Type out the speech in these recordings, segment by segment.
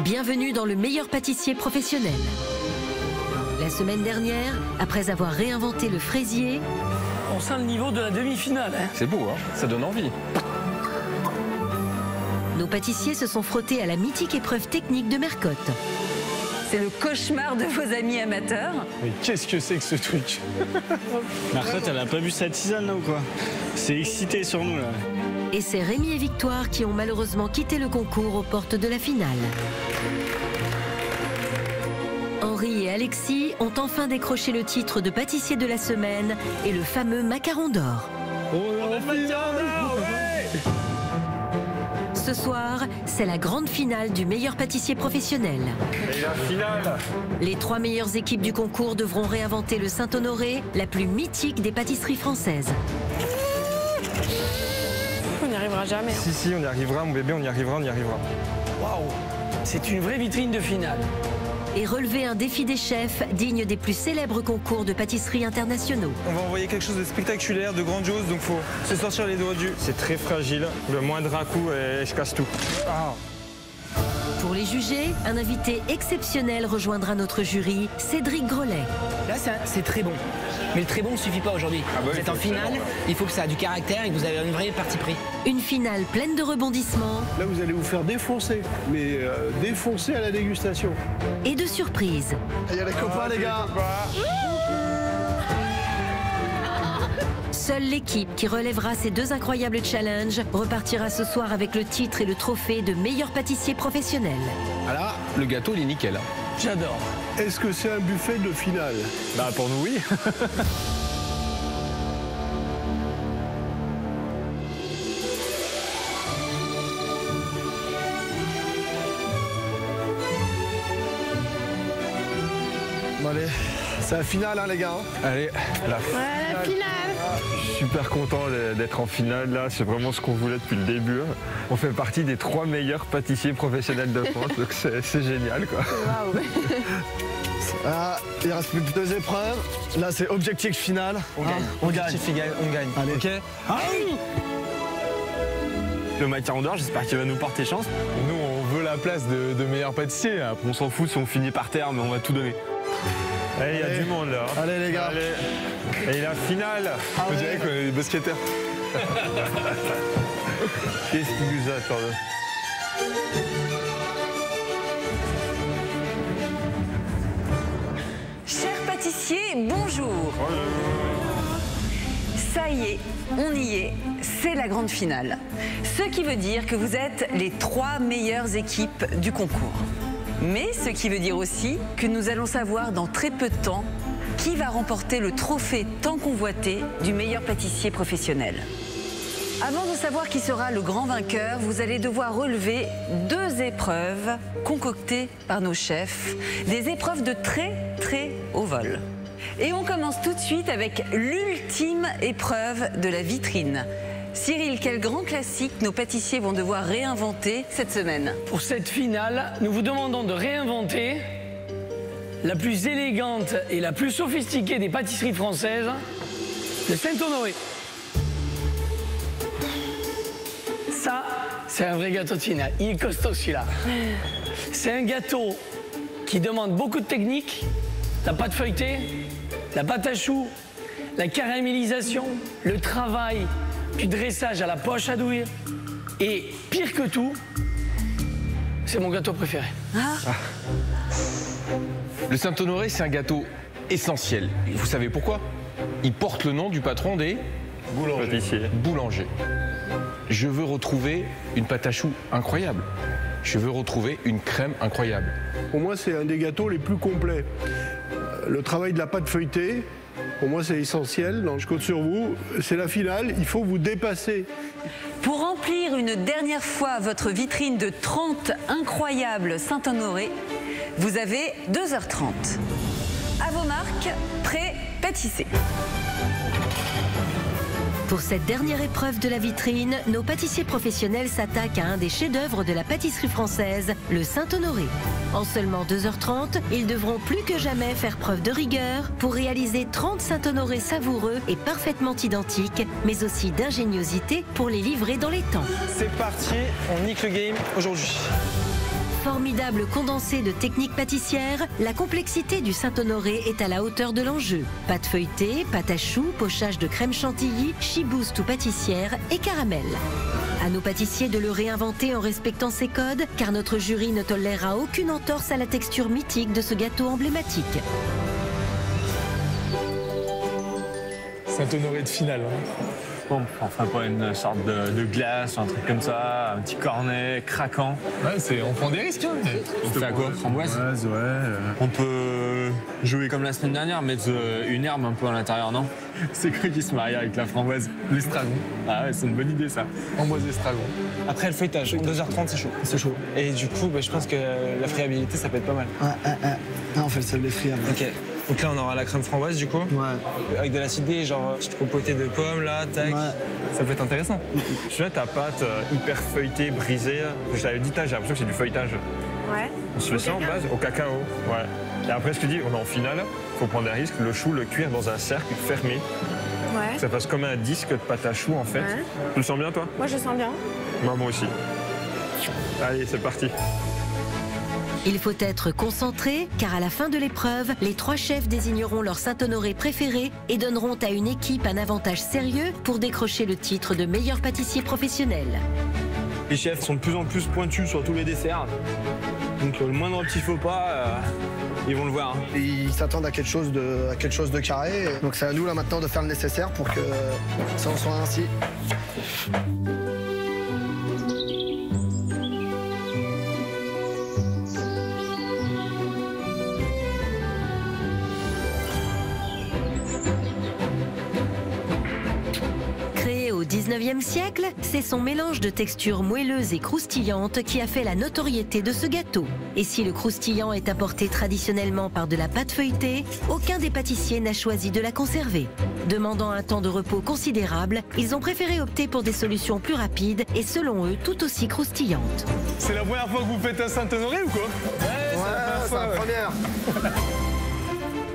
Bienvenue dans le meilleur pâtissier professionnel. La semaine dernière, après avoir réinventé le fraisier, on sent le niveau de la demi-finale. Hein. C'est beau, hein, ça donne envie. Nos pâtissiers se sont frottés à la mythique épreuve technique de Mercotte. C'est le cauchemar de vos amis amateurs. Mais qu'est-ce que c'est que ce truc? Mercotte, elle a pas bu sa tisane là ou quoi? C'est excité sur nous là. Et c'est Rémi et Victoire qui ont malheureusement quitté le concours aux portes de la finale. Henri et Alexis ont enfin décroché le titre de pâtissier de la semaine et le fameux macaron d'or. Ce soir, c'est la grande finale du meilleur pâtissier professionnel. Et la finale. Les 3 meilleures équipes du concours devront réinventer le Saint-Honoré, la plus mythique des pâtisseries françaises. On n'y arrivera jamais. Si, on y arrivera, mon bébé, on y arrivera. Waouh, c'est une vraie vitrine de finale. Et relever un défi des chefs digne des plus célèbres concours de pâtisserie internationaux. On va envoyer quelque chose de spectaculaire, de grandiose, donc faut se sortir les doigts du. C'est très fragile, le moindre coup et je casse tout. Ah. Pour les juger, un invité exceptionnel rejoindra notre jury, Cédric Grolet. Là, c'est très bon. Mais le très bon ne suffit pas aujourd'hui. Vous êtes en finale, il faut que ça ait du caractère et que vous avez une vraie partie pris. Une finale pleine de rebondissements. Là, vous allez vous faire défoncer, mais défoncer à la dégustation. Et de surprises. Il y a les copains, les gars. Seule l'équipe qui relèvera ces 2 incroyables challenges repartira ce soir avec le titre et le trophée de meilleur pâtissier professionnel. Ah là, le gâteau, il est nickel. J'adore. Est-ce que c'est un buffet de finale? Bah pour nous, oui. Bon, allez, c'est la finale, hein, les gars. Allez, la finale. Je suis super content d'être en finale là, c'est vraiment ce qu'on voulait depuis le début. On fait partie des 3 meilleurs pâtissiers professionnels de France, donc c'est génial quoi. Waouh. Ah, il reste plus que 2 épreuves. Là, c'est objectif final. On gagne. On gagne. On gagne. Allez. Ok. Le macaron d'or, j'espère qu'il va nous porter chance. Nous, on veut la place de meilleur pâtissier. Après, on s'en fout si on finit par terre, mais on va tout donner. Allez, il y a du monde là. Allez, les gars. Allez. Et la finale. On dirait qu'on est des basketteurs. Qu'est-ce qui nous attend là? Chers pâtissiers, bonjour. Ça y est, on y est, c'est la grande finale. Ce qui veut dire que vous êtes les 3 meilleures équipes du concours. Mais ce qui veut dire aussi que nous allons savoir dans très peu de temps qui va remporter le trophée tant convoité du meilleur pâtissier professionnel. Avant de savoir qui sera le grand vainqueur, vous allez devoir relever 2 épreuves concoctées par nos chefs, des épreuves de très haut vol. Et on commence tout de suite avec l'ultime épreuve de la vitrine. Cyril, quel grand classique nos pâtissiers vont devoir réinventer cette semaine? Pour cette finale, nous vous demandons de réinventer la plus élégante et la plus sophistiquée des pâtisseries françaises, le Saint-Honoré. Ça, c'est un vrai gâteau de finale. Il est costaud celui-là. C'est un gâteau qui demande beaucoup de technique, la pâte feuilletée, la pâte à choux, la caramélisation, le travail du dressage à la poche à douille. Et pire que tout, c'est mon gâteau préféré. Le Saint-Honoré, c'est un gâteau essentiel. Vous savez pourquoi? Il porte le nom du patron des boulangers. Je veux retrouver une pâte à choux incroyable. Je veux retrouver une crème incroyable. Pour moi, c'est un des gâteaux les plus complets. Le travail de la pâte feuilletée, pour moi, c'est essentiel. Je compte sur vous. C'est la finale. Il faut vous dépasser. Pour remplir une dernière fois votre vitrine de 30 incroyables Saint-Honoré, vous avez 2h30. À vos marques, prêts, pâtissez. Pour cette dernière épreuve de la vitrine, nos pâtissiers professionnels s'attaquent à un des chefs-d'œuvre de la pâtisserie française, le Saint-Honoré. En seulement 2h30, ils devront plus que jamais faire preuve de rigueur pour réaliser 30 Saint-Honoré savoureux et parfaitement identiques, mais aussi d'ingéniosité pour les livrer dans les temps. C'est parti, on nique le game aujourd'hui. Formidable condensé de techniques pâtissières, la complexité du Saint-Honoré est à la hauteur de l'enjeu. Pâte feuilletée, pâte à choux, pochage de crème chantilly, chibouste ou pâtissière et caramel. À nos pâtissiers de le réinventer en respectant ses codes, car notre jury ne tolérera aucune entorse à la texture mythique de ce gâteau emblématique. Saint-Honoré de finale. Bon, on ferait pas une sorte de glace, un truc comme ça, un petit cornet craquant. Ouais, on prend des risques. Hein. On fait à quoi? Framboise? On peut jouer comme la semaine dernière, mettre une herbe un peu à l'intérieur, non? C'est quoi qui se marie avec la framboise? L'estragon. Ah ouais, c'est une bonne idée ça. Framboise estragon. Après le feuilletage, 2h30 c'est chaud. C'est chaud. Et du coup, je pense que la friabilité ça peut être pas mal. Non, on fait le sable friable. Ok. Donc là on aura la crème framboise du coup. Ouais. Avec de l'acidité, genre petite compotée de pommes là, tac. Ouais. Ça peut être intéressant. Je suis là, ta pâte hyper feuilletée, brisée. Je t'avais dit, j'ai l'impression que c'est du feuilletage. Ouais. On se fait ça en base au cacao. Ouais. Et après, je te dis, on est en finale, faut prendre des risques. Le chou, le cuire dans un cercle fermé. Ouais. Ça fasse comme un disque de pâte à choux en fait. Ouais. Tu le sens bien toi? Moi je sens bien. Moi aussi. Allez, c'est parti. Il faut être concentré, car à la fin de l'épreuve, les 3 chefs désigneront leur Saint-Honoré préféré et donneront à une équipe un avantage sérieux pour décrocher le titre de meilleur pâtissier professionnel. Les chefs sont de plus en plus pointus sur tous les desserts. Donc le moindre petit faux pas, ils vont le voir. Ils s'attendent à quelque chose de carré. Donc c'est à nous là maintenant de faire le nécessaire pour que ça en soit ainsi. Au 19e siècle, c'est son mélange de textures moelleuses et croustillantes qui a fait la notoriété de ce gâteau. Et si le croustillant est apporté traditionnellement par de la pâte feuilletée, aucun des pâtissiers n'a choisi de la conserver. Demandant un temps de repos considérable, ils ont préféré opter pour des solutions plus rapides et selon eux tout aussi croustillantes. C'est la première fois que vous faites un Saint-Honoré ou quoi? Ouais, c'est la première.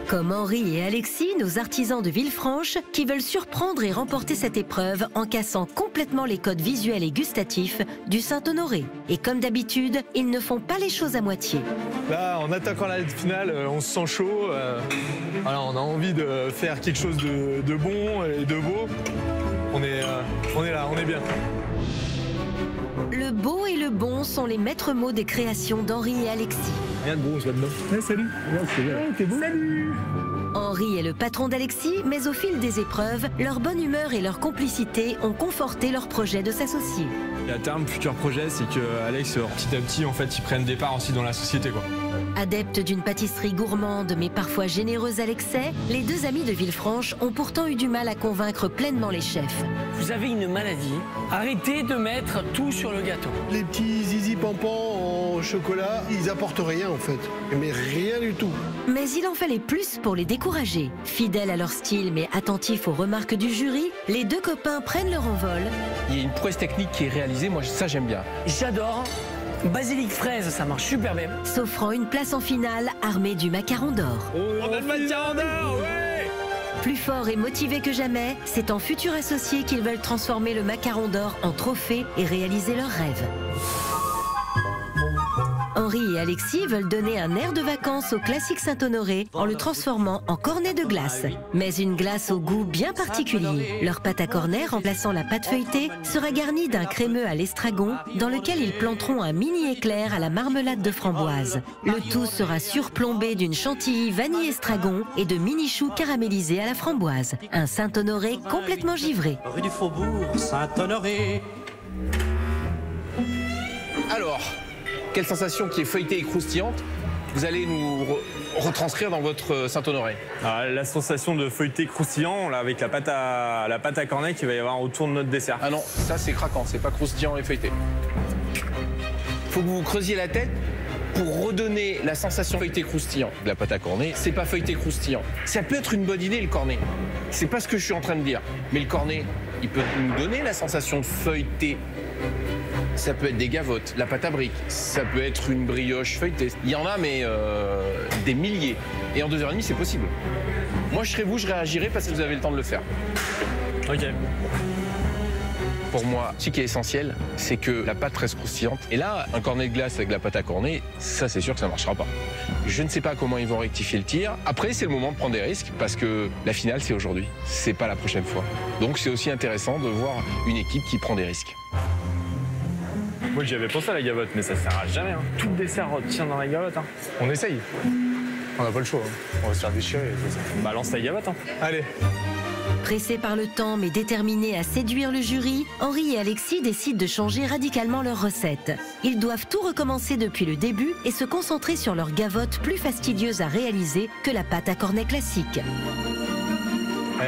Comme Henri et Alexis, nos artisans de Villefranche, qui veulent surprendre et remporter cette épreuve en cassant complètement les codes visuels et gustatifs du Saint-Honoré. Et comme d'habitude, ils ne font pas les choses à moitié. Là, en attaquant la finale, on se sent chaud. Voilà, on a envie de faire quelque chose de bon et de beau. On est là, on est bien. Le beau et le bon sont les maîtres mots des créations d'Henri et Alexis. Rien de bon, je là-dedans. Ouais, salut. T'es beau. Salut. Henri est le patron d'Alexis, mais au fil des épreuves, leur bonne humeur et leur complicité ont conforté leur projet de s'associer. Et à terme, futur projet, c'est que Alex, petit à petit, en fait, ils prennent des parts aussi dans la société, quoi. Adeptes d'une pâtisserie gourmande mais parfois généreuse à l'excès, les 2 amis de Villefranche ont pourtant eu du mal à convaincre pleinement les chefs. Vous avez une maladie, arrêtez de mettre tout sur le gâteau. Les petits zizi pampans en chocolat, ils apportent rien en fait. Mais rien du tout. Mais il en fallait plus pour les décourager. Fidèles à leur style mais attentifs aux remarques du jury, les 2 copains prennent leur envol. Il y a une prouesse technique qui est réalisée, moi ça j'aime bien. J'adore. Basilic fraise, ça marche super bien. S'offrant une place en finale armée du macaron d'or. On a le macaron d'or, ouais. Plus forts et motivés que jamais, c'est en futurs associés qu'ils veulent transformer le macaron d'or en trophée et réaliser leurs rêves. Henri et Alexis veulent donner un air de vacances au classique Saint-Honoré en le transformant en cornet de glace. Mais une glace au goût bien particulier. Leur pâte à cornet remplaçant la pâte feuilletée sera garnie d'un crémeux à l'estragon dans lequel ils planteront un mini éclair à la marmelade de framboise. Le tout sera surplombé d'une chantilly vanille estragon et de mini choux caramélisés à la framboise. Un Saint-Honoré complètement givré. Rue du Faubourg, Saint-Honoré. Alors, quelle sensation qui est feuilletée et croustillante vous allez nous retranscrire dans votre Saint-Honoré? La sensation de feuilleté croustillant là, avec la pâte à cornet qu'il va y avoir autour de notre dessert. Ah non, ça c'est craquant, c'est pas croustillant et feuilleté. Faut que vous creusiez la tête pour redonner la sensation feuilleté croustillant. La pâte à cornet, c'est pas feuilleté croustillant. Ça peut être une bonne idée le cornet. C'est pas ce que je suis en train de dire. Mais le cornet, il peut nous donner la sensation de feuilleté. Ça peut être des gavottes, la pâte à briques, ça peut être une brioche feuilletée. Il y en a, mais des milliers. Et en 2h30, c'est possible. Moi, je serais vous, je réagirais parce que vous avez le temps de le faire. Ok. Pour moi, ce qui est essentiel, c'est que la pâte reste croustillante. Et là, un cornet de glace avec de la pâte à cornet, ça c'est sûr que ça ne marchera pas. Je ne sais pas comment ils vont rectifier le tir. Après, c'est le moment de prendre des risques parce que la finale, c'est aujourd'hui. C'est pas la prochaine fois. Donc c'est aussi intéressant de voir une équipe qui prend des risques. Moi, j'y avais pensé à la gavotte, mais ça sert à jamais. Hein. Tout le dessert tient dans la gavotte. Hein. On essaye. On n'a pas le choix. Hein. On va se faire déchirer. Balance ta gavotte. Hein. Allez. Pressés par le temps mais déterminés à séduire le jury, Henri et Alexis décident de changer radicalement leur recette. Ils doivent tout recommencer depuis le début et se concentrer sur leur gavotte plus fastidieuse à réaliser que la pâte à cornet classique.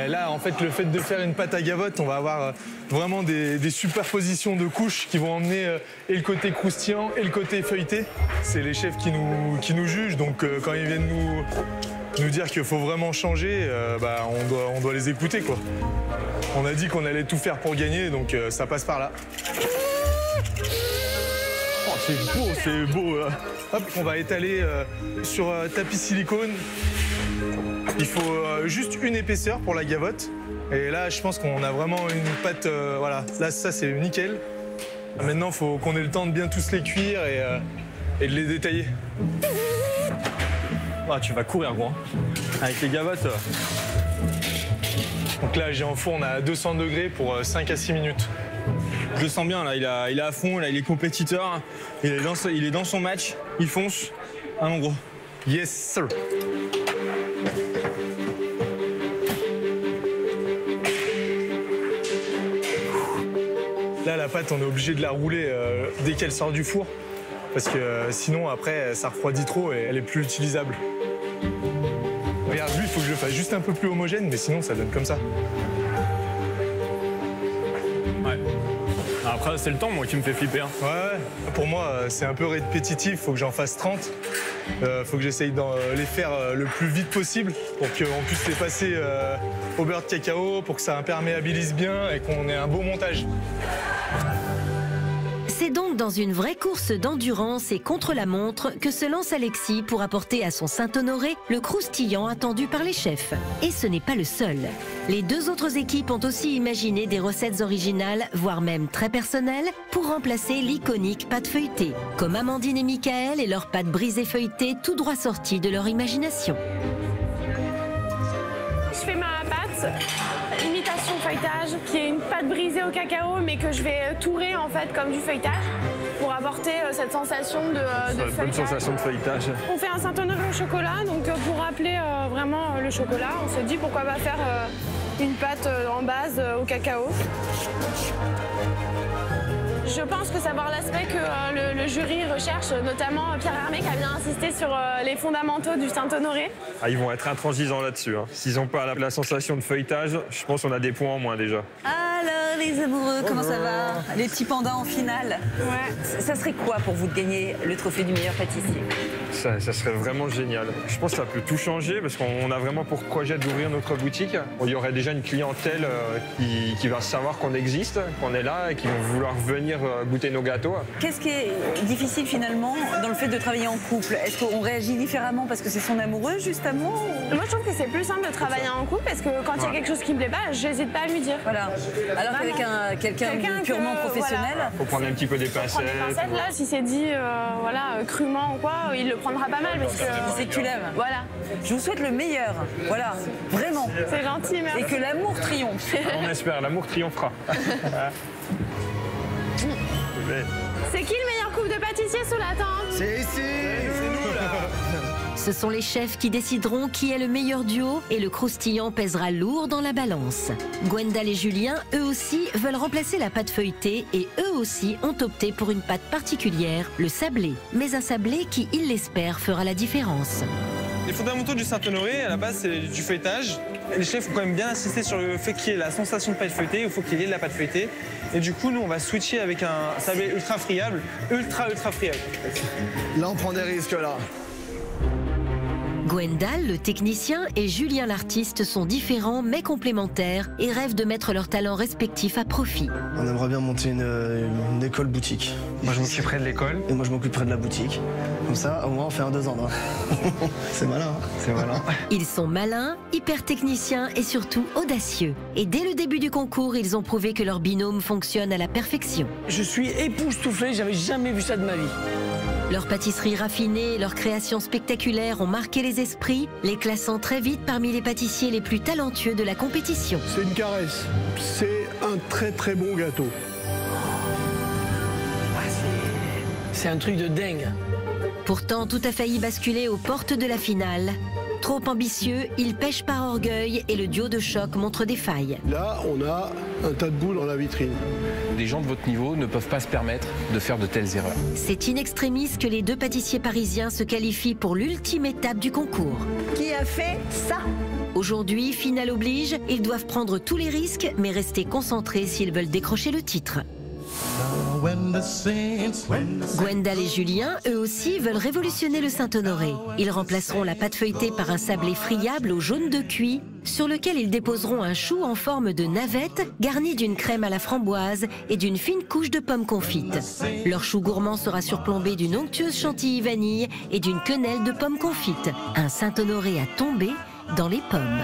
Et là, en fait, le fait de faire une pâte à gavotte, on va avoir vraiment des superpositions de couches qui vont emmener et le côté croustillant et le côté feuilleté. C'est les chefs qui nous jugent, donc quand ils viennent nous dire qu'il faut vraiment changer, on doit les écouter, quoi. On a dit qu'on allait tout faire pour gagner, donc ça passe par là. Oh, c'est beau. Hop, on va étaler sur tapis silicone. Il faut juste une épaisseur pour la gavotte. Et là, je pense qu'on a vraiment une pâte, voilà. Là, ça, c'est nickel. Maintenant, il faut qu'on ait le temps de bien tous les cuire et de les détailler. Ah, tu vas courir, gros. Avec les gavottes. Donc là, j'ai en fourne à 200 degrés pour 5 à 6 minutes. Je le sens bien, là. Il est à fond, là, il est compétiteur. Il est dans son match. Il fonce. Ah non, gros. Yes, sir. Là, la pâte, on est obligé de la rouler dès qu'elle sort du four. Parce que sinon, après, ça refroidit trop et elle est plus utilisable. Regarde, lui, il faut que je le fasse juste un peu plus homogène, mais sinon, ça donne comme ça. Ouais. Après, c'est le temps, moi, qui me fait flipper. Hein. Ouais. Pour moi, c'est un peu répétitif. Il faut que j'en fasse 30. Faut que j'essaye de les faire le plus vite possible pour qu'on puisse les passer au beurre de cacao, pour que ça imperméabilise bien et qu'on ait un beau montage. C'est donc dans une vraie course d'endurance et contre la montre que se lance Alexis pour apporter à son Saint-Honoré le croustillant attendu par les chefs. Et ce n'est pas le seul. Les deux autres équipes ont aussi imaginé des recettes originales, voire même très personnelles, pour remplacer l'iconique pâte feuilletée, comme Amandine et Michael et leur pâte brisée feuilletée tout droit sortie de leur imagination. Je fais ma pâte, imitation feuilletage, qui est une pâte brisée au cacao, mais que je vais tourer en fait comme du feuilletage pour apporter cette sensation de feuilletage. Bonne sensation de feuilletage. On fait un Saint-Honoré au chocolat, donc pour rappeler vraiment le chocolat, on se dit pourquoi pas faire une pâte en base au cacao. Je pense que savoir l'aspect que le jury recherche, notamment Pierre Hermé qui a bien insisté sur les fondamentaux du Saint-Honoré. Ah, ils vont être intransigeants là-dessus. Hein. S'ils n'ont pas la sensation de feuilletage, je pense qu'on a des points en moins déjà. Alors les amoureux, comment ça va? Les petits pandas en finale. Ouais. Ça serait quoi pour vous de gagner le trophée du meilleur pâtissier? Ça serait vraiment génial. Je pense que ça peut tout changer parce qu'on a vraiment pour projet d'ouvrir notre boutique. Il y aurait déjà une clientèle qui va savoir qu'on existe, qu'on est là et qui vont vouloir venir goûter nos gâteaux. Qu'est-ce qui est difficile finalement dans le fait de travailler en couple? Est-ce qu'on réagit différemment parce que c'est son amoureux justement ou... Moi je trouve que c'est plus simple de travailler en couple parce que quand il y a quelque chose qui me plaît pas, j'hésite pas à lui dire. Voilà. Alors qu'avec quelqu'un de purement professionnel... Voilà. Faut prendre un petit peu des pincettes. Là, si c'est dit crûment ou quoi, il le prendra pas mal parce que... C'est que tu l'aimes. Voilà. Je vous souhaite le meilleur. Voilà. Vraiment. C'est gentil, merci. Et que l'amour triomphe. On espère, l'amour triomphera. C'est qui le meilleur couple de pâtissiers sous la tente? C'est ici. C'est nous, là. Ce sont les chefs qui décideront qui est le meilleur duo et le croustillant pèsera lourd dans la balance. Gwendal et Julien, eux aussi, veulent remplacer la pâte feuilletée et eux aussi ont opté pour une pâte particulière, le sablé. Mais un sablé qui, ils l'espèrent, fera la différence. Les fondamentaux du Saint-Honoré, à la base, c'est du feuilletage. Les chefs ont quand même bien insisté sur le fait qu'il y ait la sensation de pâte feuilletée, il faut qu'il y ait de la pâte feuilletée. Et du coup, nous, on va switcher avec un sablé ultra friable, ultra friable. Là, on prend des risques, là. Gwendal, le technicien, et Julien, l'artiste, sont différents mais complémentaires et rêvent de mettre leurs talents respectifs à profit. On aimerait bien monter une école boutique. Moi, je m'occuperai de l'école. Et moi, je m'occuperai de la boutique. Comme ça, au moins, on fait un 2 ans. C'est malin, hein. C'est malin. Ils sont malins, hyper techniciens et surtout audacieux. Et dès le début du concours, ils ont prouvé que leur binôme fonctionne à la perfection. Je suis époustouflé, j'avais jamais vu ça de ma vie. Leur pâtisserie raffinée et leurs créations spectaculaires ont marqué les esprits, les classant très vite parmi les pâtissiers les plus talentueux de la compétition. C'est une caresse. C'est un très très bon gâteau. C'est un truc de dingue. Pourtant, tout a failli basculer aux portes de la finale. Trop ambitieux, ils pêchent par orgueil et le duo de choc montre des failles. Là, on a un tas de boules dans la vitrine. Des gens de votre niveau ne peuvent pas se permettre de faire de telles erreurs. C'est in extremis que les deux pâtissiers parisiens se qualifient pour l'ultime étape du concours. Qui a fait ça? Aujourd'hui, finale oblige, ils doivent prendre tous les risques, mais rester concentrés s'ils veulent décrocher le titre. Gwendal et Julien, eux aussi, veulent révolutionner le Saint-Honoré. Ils remplaceront la pâte feuilletée par un sablé friable au jaune de cuit, sur lequel ils déposeront un chou en forme de navette, garni d'une crème à la framboise et d'une fine couche de pommes confites. Leur chou gourmand sera surplombé d'une onctueuse chantilly vanille et d'une quenelle de pommes confites. Un Saint-Honoré à tomber dans les pommes.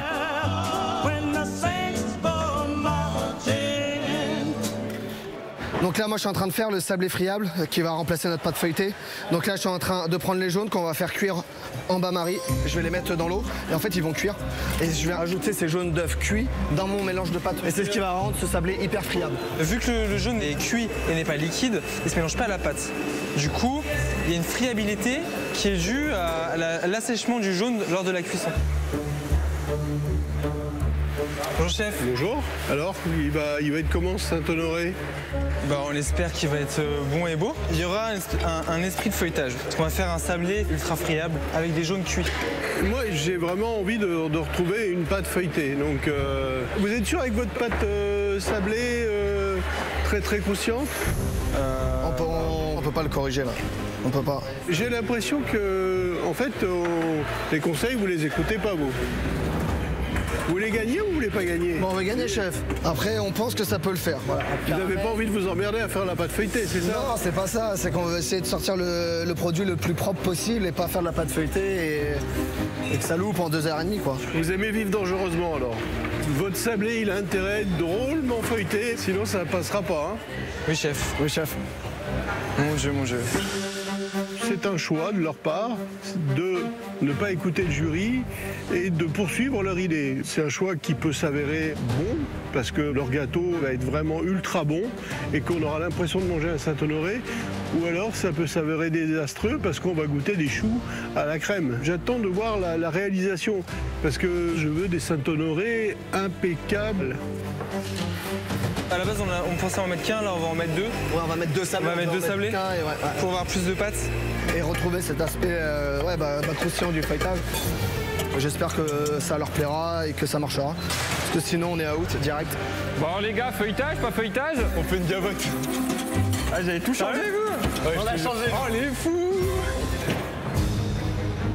Donc là, moi, je suis en train de faire le sablé friable qui va remplacer notre pâte feuilletée. Donc là, je suis en train de prendre les jaunes qu'on va faire cuire en bain-marie. Je vais les mettre dans l'eau et en fait, ils vont cuire. Et je vais rajouter ces jaunes d'œufs cuits dans mon mélange de pâte. Et c'est ce qui va rendre ce sablé hyper friable. Vu que le jaune est cuit et n'est pas liquide, il ne se mélange pas à la pâte. Du coup, il y a une friabilité qui est due à l'assèchement du jaune lors de la cuisson. Bonjour chef. Bonjour. Alors, il va être comment ce Saint-Honoré? On espère qu'il va être bon et beau. Il y aura un esprit de feuilletage. Parce qu'on va faire un sablé ultra friable avec des jaunes cuits. Moi, j'ai vraiment envie de retrouver une pâte feuilletée. Donc, vous êtes sûr avec votre pâte sablée très très croustillante? On peut pas le corriger là. On peut pas. J'ai l'impression que, en fait, les conseils, vous les écoutez pas, vous. Vous voulez gagner ou vous voulez pas gagner? Bon, on va gagner, chef. Après, on pense que ça peut le faire. Voilà. Vous n'avez pas envie de vous emmerder à faire la pâte feuilletée, c'est ça? Non, c'est pas ça. C'est qu'on veut essayer de sortir le produit le plus propre possible et pas faire de la pâte feuilletée et que ça loupe en 2h30, quoi. Vous aimez vivre dangereusement, alors? Votre sablé, il a intérêt à être drôlement feuilleté, sinon ça ne passera pas, hein? Oui, chef. Oui, chef. Mon Dieu, mon Dieu. C'est un choix de leur part de ne pas écouter le jury et de poursuivre leur idée. C'est un choix qui peut s'avérer bon parce que leur gâteau va être vraiment ultra bon et qu'on aura l'impression de manger un Saint-Honoré, ou alors ça peut s'avérer désastreux parce qu'on va goûter des choux à la crème. J'attends de voir la réalisation parce que je veux des Saint-Honoré impeccables. À la base, on pensait en mettre qu'un, là on va en mettre deux. Ouais, on va mettre deux sablés. On va mettre deux sablés pour avoir plus de pâtes. Et retrouver cet aspect croustillant du feuilletage. J'espère que ça leur plaira et que ça marchera. Parce que sinon, on est out direct. Bon les gars, feuilletage, pas feuilletage? On fait une gavotte. Ah, j'avais tout changé, vous? On a changé. Oh, les fous!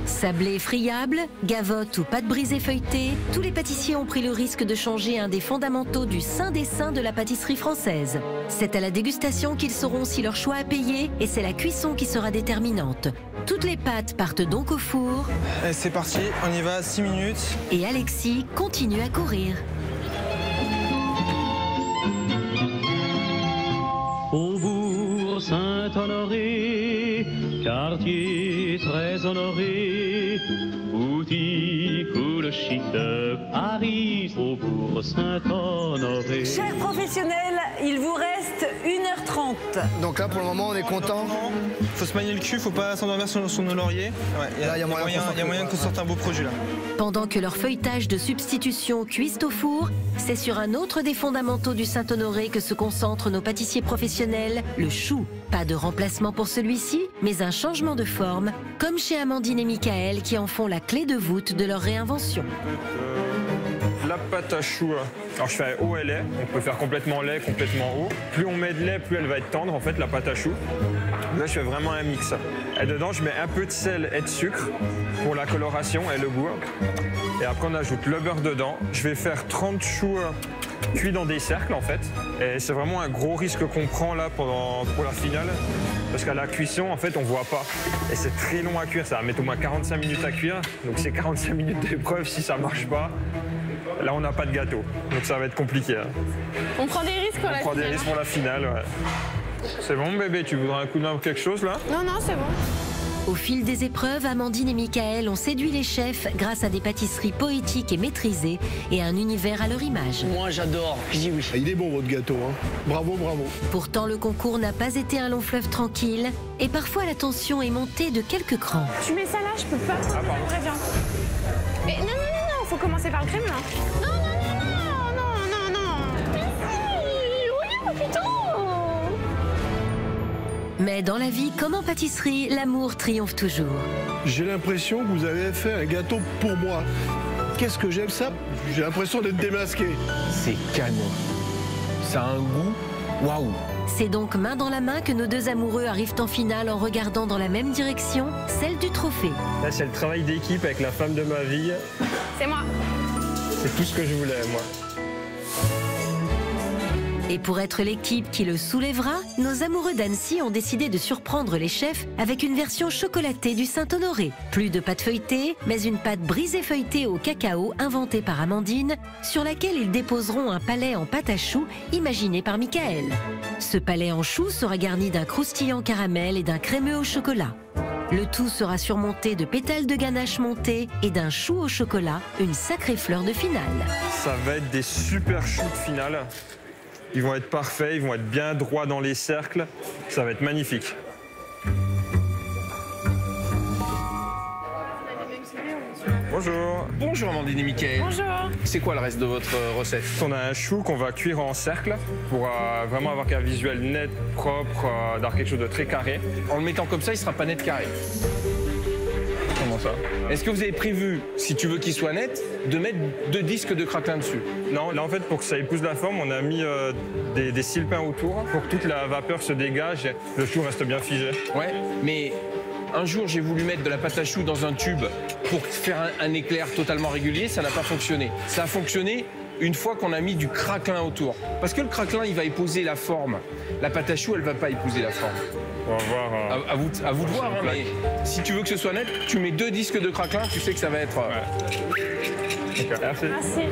Sablé friable, gavotte ou pâte brisée feuilletée, tous les pâtissiers ont pris le risque de changer un des fondamentaux du saint des saints de la pâtisserie française. C'est à la dégustation qu'ils sauront si leur choix a payé et c'est la cuisson qui sera déterminante. Toutes les pâtes partent donc au four. C'est parti, on y va, 6 minutes. Et Alexis continue à courir. Faubourg Saint-Honoré, quartier très honoré, boutique où le chic de Paris, Faubourg Saint-Honoré. Chers professionnels, il vous reste 1h30. Donc là, pour le moment, on est content. Faut se manier le cul, faut pas s'endormir sur nos lauriers. Il y a moyen qu'on sorte un beau produit là. Pendant que leur feuilletage de substitution cuisent au four, c'est sur un autre des fondamentaux du Saint-Honoré que se concentrent nos pâtissiers professionnels, le chou. Pas de remplacement pour celui-ci, mais un changement de forme, comme chez Amandine et Michael qui en font la clé de voûte de leur réinvention. la pâte à choux. Alors je fais haut et lait. On peut faire complètement lait, complètement haut. Plus on met de lait, plus elle va être tendre en fait, la pâte à choux. Là je fais vraiment un mix. Et dedans je mets un peu de sel et de sucre pour la coloration et le goût. Et après on ajoute le beurre dedans. Je vais faire 30 choux cuits dans des cercles en fait. Et c'est vraiment un gros risque qu'on prend là pour la finale. Parce qu'à la cuisson, en fait, on voit pas. Et c'est très long à cuire. Ça va mettre au moins 45 minutes à cuire. Donc c'est 45 minutes d'épreuve. Si ça marche pas, là, on n'a pas de gâteau. Donc ça va être compliqué. On prend des risques pour la finale. On prend des risques pour la finale, ouais. C'est bon, bébé? Tu voudrais un coup de main ou quelque chose, là? Non, non, c'est bon. Au fil des épreuves, Amandine et Michael ont séduit les chefs grâce à des pâtisseries poétiques et maîtrisées et un univers à leur image. Moi, j'adore. Je dis oui. Il est bon, votre gâteau. Hein. Bravo, bravo. Pourtant, le concours n'a pas été un long fleuve tranquille et parfois la tension est montée de quelques crans. Tu mets ça là, je peux pas prendre la vraie viande. Mais non, non, non, non, faut commencer par le crème là. Non, non, non, non, non, non, non. Mais si, regarde, putain. Mais dans la vie, comme en pâtisserie, l'amour triomphe toujours. J'ai l'impression que vous avez fait un gâteau pour moi. Qu'est-ce que j'aime ça? J'ai l'impression d'être démasqué. C'est canon. Ça a un goût, waouh. C'est donc main dans la main que nos deux amoureux arrivent en finale en regardant dans la même direction, celle du trophée. Là, c'est le travail d'équipe avec la femme de ma vie. C'est moi. C'est tout ce que je voulais, moi. Et pour être l'équipe qui le soulèvera, nos amoureux d'Annecy ont décidé de surprendre les chefs avec une version chocolatée du Saint-Honoré. Plus de pâte feuilletée, mais une pâte brisée feuilletée au cacao inventée par Amandine, sur laquelle ils déposeront un palais en pâte à choux imaginé par Michael. Ce palais en choux sera garni d'un croustillant caramel et d'un crémeux au chocolat. Le tout sera surmonté de pétales de ganache montés et d'un chou au chocolat, une sacrée fleur de finale. Ça va être des super choux de finale. Ils vont être parfaits, ils vont être bien droits dans les cercles. Ça va être magnifique. Bonjour. Bonjour Amandine et Michael. Bonjour. C'est quoi le reste de votre recette? On a un chou qu'on va cuire en cercle pour vraiment avoir un visuel net, propre, d'avoir quelque chose de très carré. En le mettant comme ça, il sera pas net carré. Comment ça? Est-ce que vous avez prévu, si tu veux qu'il soit net, de mettre 2 disques de craquelin dessus? Non, là en fait pour que ça épouse la forme, on a mis des sile-pains autour pour que toute la vapeur se dégage et le chou reste bien figé. Ouais, mais un jour j'ai voulu mettre de la pâte à choux dans un tube pour faire un éclair totalement régulier, ça n'a pas fonctionné. Ça a fonctionné une fois qu'on a mis du craquelin autour. Parce que le craquelin, il va épouser la forme. La pâte à choux, elle va pas épouser la forme. On va voir. À vous de voir, hein, mais si tu veux que ce soit net, tu mets 2 disques de craquelin, tu sais que ça va être... Okay. Merci. Merci.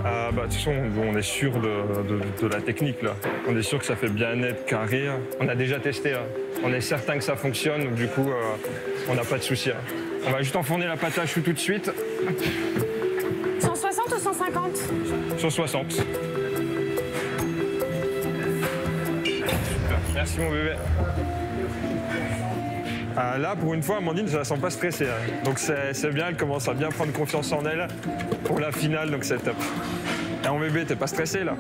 De toute façon, on est sûr de la technique là. On est sûr que ça fait bien net, carré. On a déjà testé. Hein. On est certain que ça fonctionne, donc du coup, on n'a pas de souci. Hein. On va juste enfourner la pâte à choux tout de suite. 160 ou 150? 160. Super. Merci mon bébé. Là, pour une fois, Amandine, je la sens pas stressée. Hein. Donc c'est bien, elle commence à bien prendre confiance en elle pour la finale, donc c'est top. Et mon bébé, t'es pas stressé là?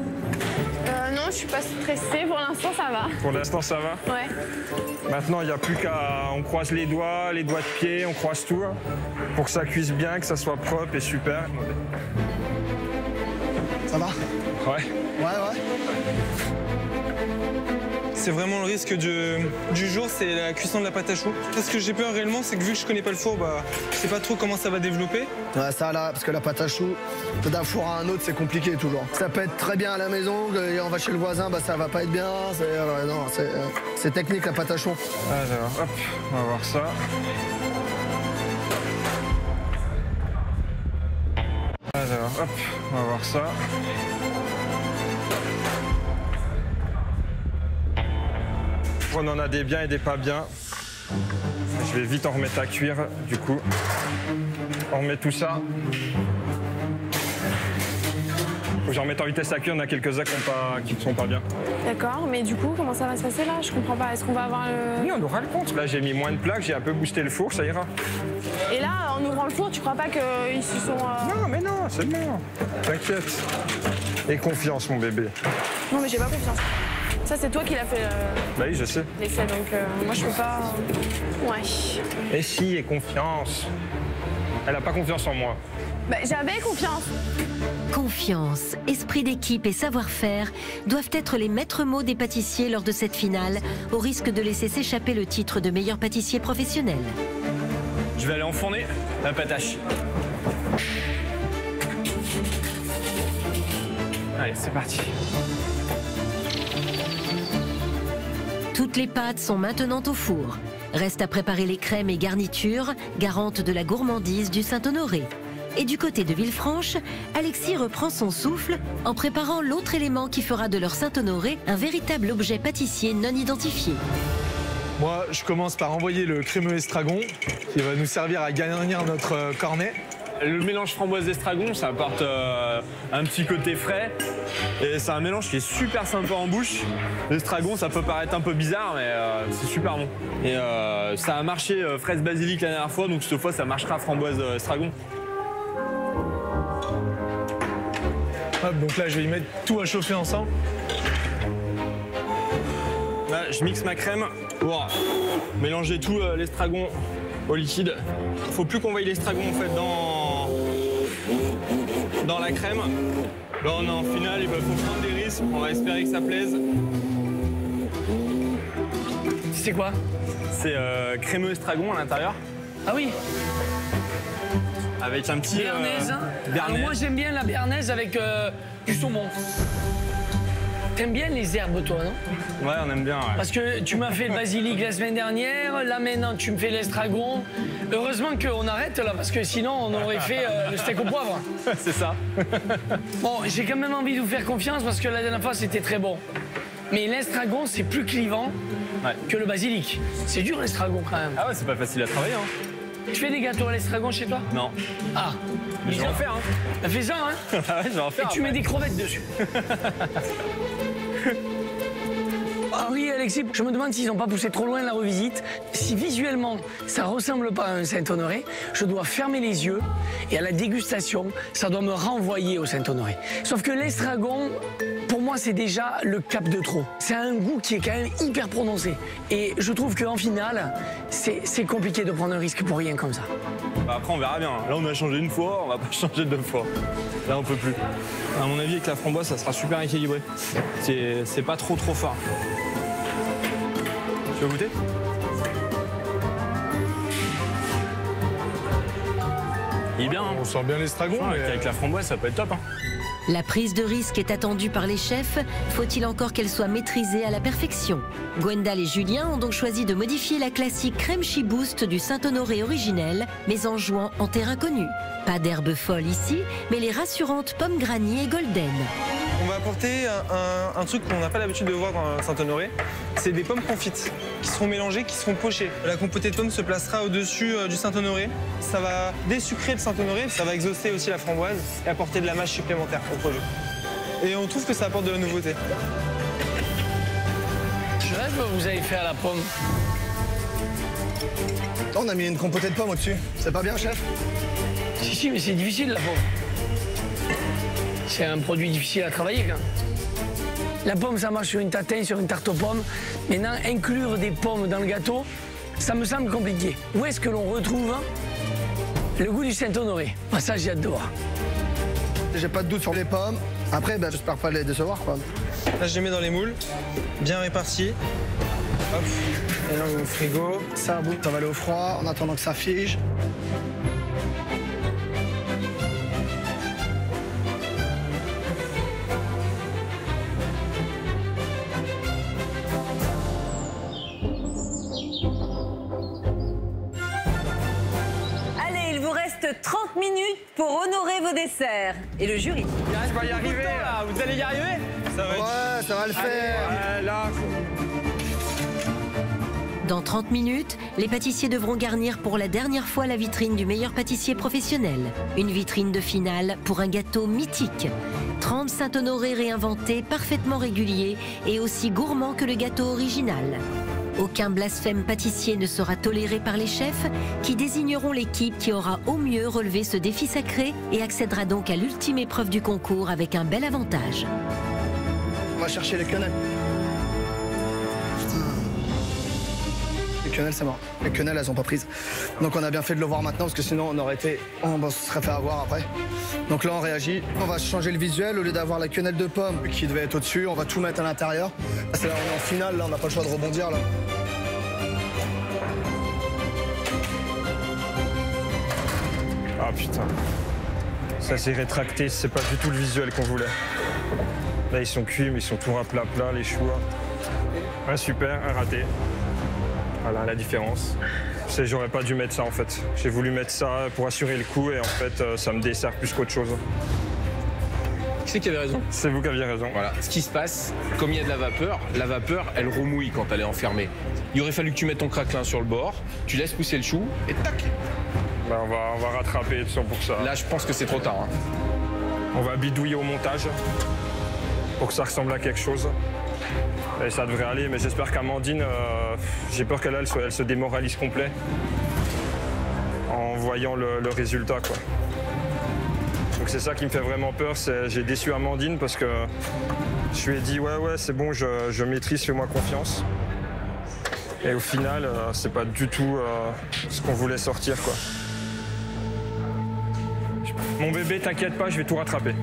Non, je suis pas stressée. Pour l'instant, ça va. Pour l'instant, ça va? Ouais. Maintenant, il n'y a plus qu'à... On croise les doigts de pied, on croise tout hein, pour que ça cuise bien, que ça soit propre et super. Ça va? Ouais. Ouais. C'est vraiment le risque du jour, c'est la cuisson de la pâte à choux. Ce que j'ai peur réellement, c'est que vu que je connais pas le four, je sais pas trop comment ça va développer. Ouais, ça là, parce que la pâte à choux, d'un four à un autre, c'est compliqué toujours. Ça peut être très bien à la maison, et on va chez le voisin, ça va pas être bien. C'est technique la pâte à choux. Alors, hop, on va voir ça. Alors, hop, on va voir ça. On en a des biens et des pas bien. Je vais vite en remettre à cuire, du coup. On remet tout ça. Faut que j'en remette en vitesse à cuire, on a quelques-uns qui ne sont pas bien. D'accord, mais du coup, comment ça va se passer là? Je comprends pas. Est-ce qu'on va avoir le... Oui, on aura le compte. Là, j'ai mis moins de plaques, j'ai un peu boosté le four, ça ira. Et là, en ouvrant le four, tu crois pas qu'ils se sont... Non, mais non, c'est bon. T'inquiète. Et confiance, mon bébé. Non, mais j'ai pas confiance. Ça, c'est toi qui l'as fait Bah oui, je sais. l'essai, donc moi, je peux pas... Ouais. Et si, et confiance. Elle a pas confiance en moi. Bah, j'avais confiance. Confiance, esprit d'équipe et savoir-faire doivent être les maîtres mots des pâtissiers lors de cette finale, au risque de laisser s'échapper le titre de meilleur pâtissier professionnel. Je vais aller enfourner la patache. Allez, c'est parti. Toutes les pâtes sont maintenant au four. Reste à préparer les crèmes et garnitures, garantes de la gourmandise du Saint-Honoré. Et du côté de Villefranche, Alexis reprend son souffle en préparant l'autre élément qui fera de leur Saint-Honoré un véritable objet pâtissier non identifié. Moi, je commence par envoyer le crémeux estragon qui va nous servir à garnir notre cornet. Le mélange framboise estragon, ça apporte un petit côté frais. Et c'est un mélange qui est super sympa en bouche. L'estragon, ça peut paraître un peu bizarre, mais c'est super bon. Et ça a marché fraise basilic la dernière fois, donc cette fois, ça marchera framboise estragon. Hop, donc là, je vais y mettre tout à chauffer ensemble. Là, je mixe ma crème pour mélanger tout l'estragon au liquide. Il faut plus qu'on voie l'estragon en fait dans la crème. Là, on est en finale, il faut prendre des risques. On va espérer que ça plaise. C'est quoi? C'est crémeux estragon à l'intérieur. Ah oui. Avec un petit... Béarnaise. Alors moi j'aime bien la béarnaise avec du saumon. T'aimes bien les herbes toi, non? Ouais, on aime bien. Ouais. Parce que tu m'as fait le basilic la semaine dernière, là maintenant tu me fais l'estragon. Heureusement qu'on arrête là, parce que sinon on aurait fait le steak au poivre. C'est ça. Bon, j'ai quand même envie de vous faire confiance parce que la dernière fois c'était très bon. Mais l'estragon c'est plus clivant que le basilic. C'est dur l'estragon quand même. Ah ouais, c'est pas facile à travailler. Hein. Tu fais des gâteaux à l'estragon chez toi? Non. Ah, mais je vais en faire. Hein. Fais ça, hein. Ouais, je vais en faire. Et tu mets des crevettes dessus. Ah oui, Alexis, je me demande s'ils n'ont pas poussé trop loin la revisite. Si visuellement, ça ressemble pas à un Saint-Honoré, je dois fermer les yeux et à la dégustation, ça doit me renvoyer au Saint-Honoré. Sauf que l'estragon, pour moi, c'est déjà le cap de trop. C'est un goût qui est quand même hyper prononcé. Et je trouve qu'en finale, c'est compliqué de prendre un risque pour rien comme ça. Bah après, on verra bien. Là, on a changé une fois, on va pas changer deux fois. Là, on peut plus. À mon avis, avec la framboise, ça sera super équilibré. C'est pas trop fort. Tu veux goûter? Il est bien, hein. On sent bien l'estragon. Mais... Avec la framboise, ça peut être top. Hein. La prise de risque est attendue par les chefs. Faut-il encore qu'elle soit maîtrisée à la perfection? Gwendal et Julien ont donc choisi de modifier la classique crème Chiboost du Saint-Honoré originel, mais en jouant en terrain connu. Pas d'herbe folle ici, mais les rassurantes pommes granny et golden. On va apporter un truc qu'on n'a pas l'habitude de voir dans Saint-Honoré. C'est des pommes confites qui seront mélangées, qui seront pochées. La compotée de pommes se placera au-dessus du Saint-Honoré. Ça va désucrer le Saint-Honoré, ça va exhauster aussi la framboise et apporter de la mâche supplémentaire au produit. Et on trouve que ça apporte de la nouveauté. Je rêve que vous avez fait à la pomme. On a mis une compotée de pommes au-dessus. C'est pas bien, chef? Si, mais c'est difficile la pomme. C'est un produit difficile à travailler quand même. La pomme, ça marche sur une tatin, sur une tarte aux pommes. Maintenant, inclure des pommes dans le gâteau, ça me semble compliqué. Où est-ce que l'on retrouve le goût du Saint-Honoré? Ça, j'ai hâte de voir. J'ai pas de doute sur les pommes. Après, j'espère pas les décevoir, quoi. Là, je les mets dans les moules, bien répartis. Hop, et là, au frigo. Ça va aller au froid en attendant que ça fige. Allez, il vous reste 30 minutes pour honorer vos desserts. Et le jury. Je vais y arriver, là. Vous allez y arriver? Ouais, ça va le faire. Allez, là. Dans 30 minutes, les pâtissiers devront garnir pour la dernière fois la vitrine du meilleur pâtissier professionnel. Une vitrine de finale pour un gâteau mythique. 30 Saint-Honoré réinventés, parfaitement réguliers et aussi gourmands que le gâteau original. Aucun blasphème pâtissier ne sera toléré par les chefs qui désigneront l'équipe qui aura au mieux relevé ce défi sacré et accédera donc à l'ultime épreuve du concours avec un bel avantage. On va chercher les quenelles. Les quenelles, c'est mort. Les quenelles, elles ont pas prise. Donc on a bien fait de le voir maintenant, parce que sinon on se serait fait avoir après. Donc là, on réagit. On va changer le visuel. Au lieu d'avoir la quenelle de pomme qui devait être au-dessus, on va tout mettre à l'intérieur. C'est là, on est en finale, là, on n'a pas le choix de rebondir, là. Ah putain. Ça s'est rétracté, c'est pas du tout le visuel qu'on voulait. Là, ils sont cuits, mais ils sont tout à plat, les choux. Un super, un raté. Voilà la différence. J'aurais pas dû mettre ça en fait. J'ai voulu mettre ça pour assurer le coup et en fait, ça me dessert plus qu'autre chose. Qui c'est qui avait raison? C'est vous qui aviez raison. Voilà. Ce qui se passe, comme il y a de la vapeur, elle remouille quand elle est enfermée. Il aurait fallu que tu mettes ton craquelin sur le bord, tu laisses pousser le chou et tac. Ben, on va rattraper tout ça pour ça. Là, je pense que c'est trop tard. Hein. On va bidouiller au montage pour que ça ressemble à quelque chose. Et ça devrait aller, mais j'espère qu'Amandine, j'ai peur qu'elle elle se démoralise complet en voyant le résultat, quoi. Donc c'est ça qui me fait vraiment peur, j'ai déçu Amandine parce que je lui ai dit ouais c'est bon, je maîtrise, fais-moi confiance. Et au final, c'est pas du tout ce qu'on voulait sortir, quoi. Mon bébé, t'inquiète pas, je vais tout rattraper.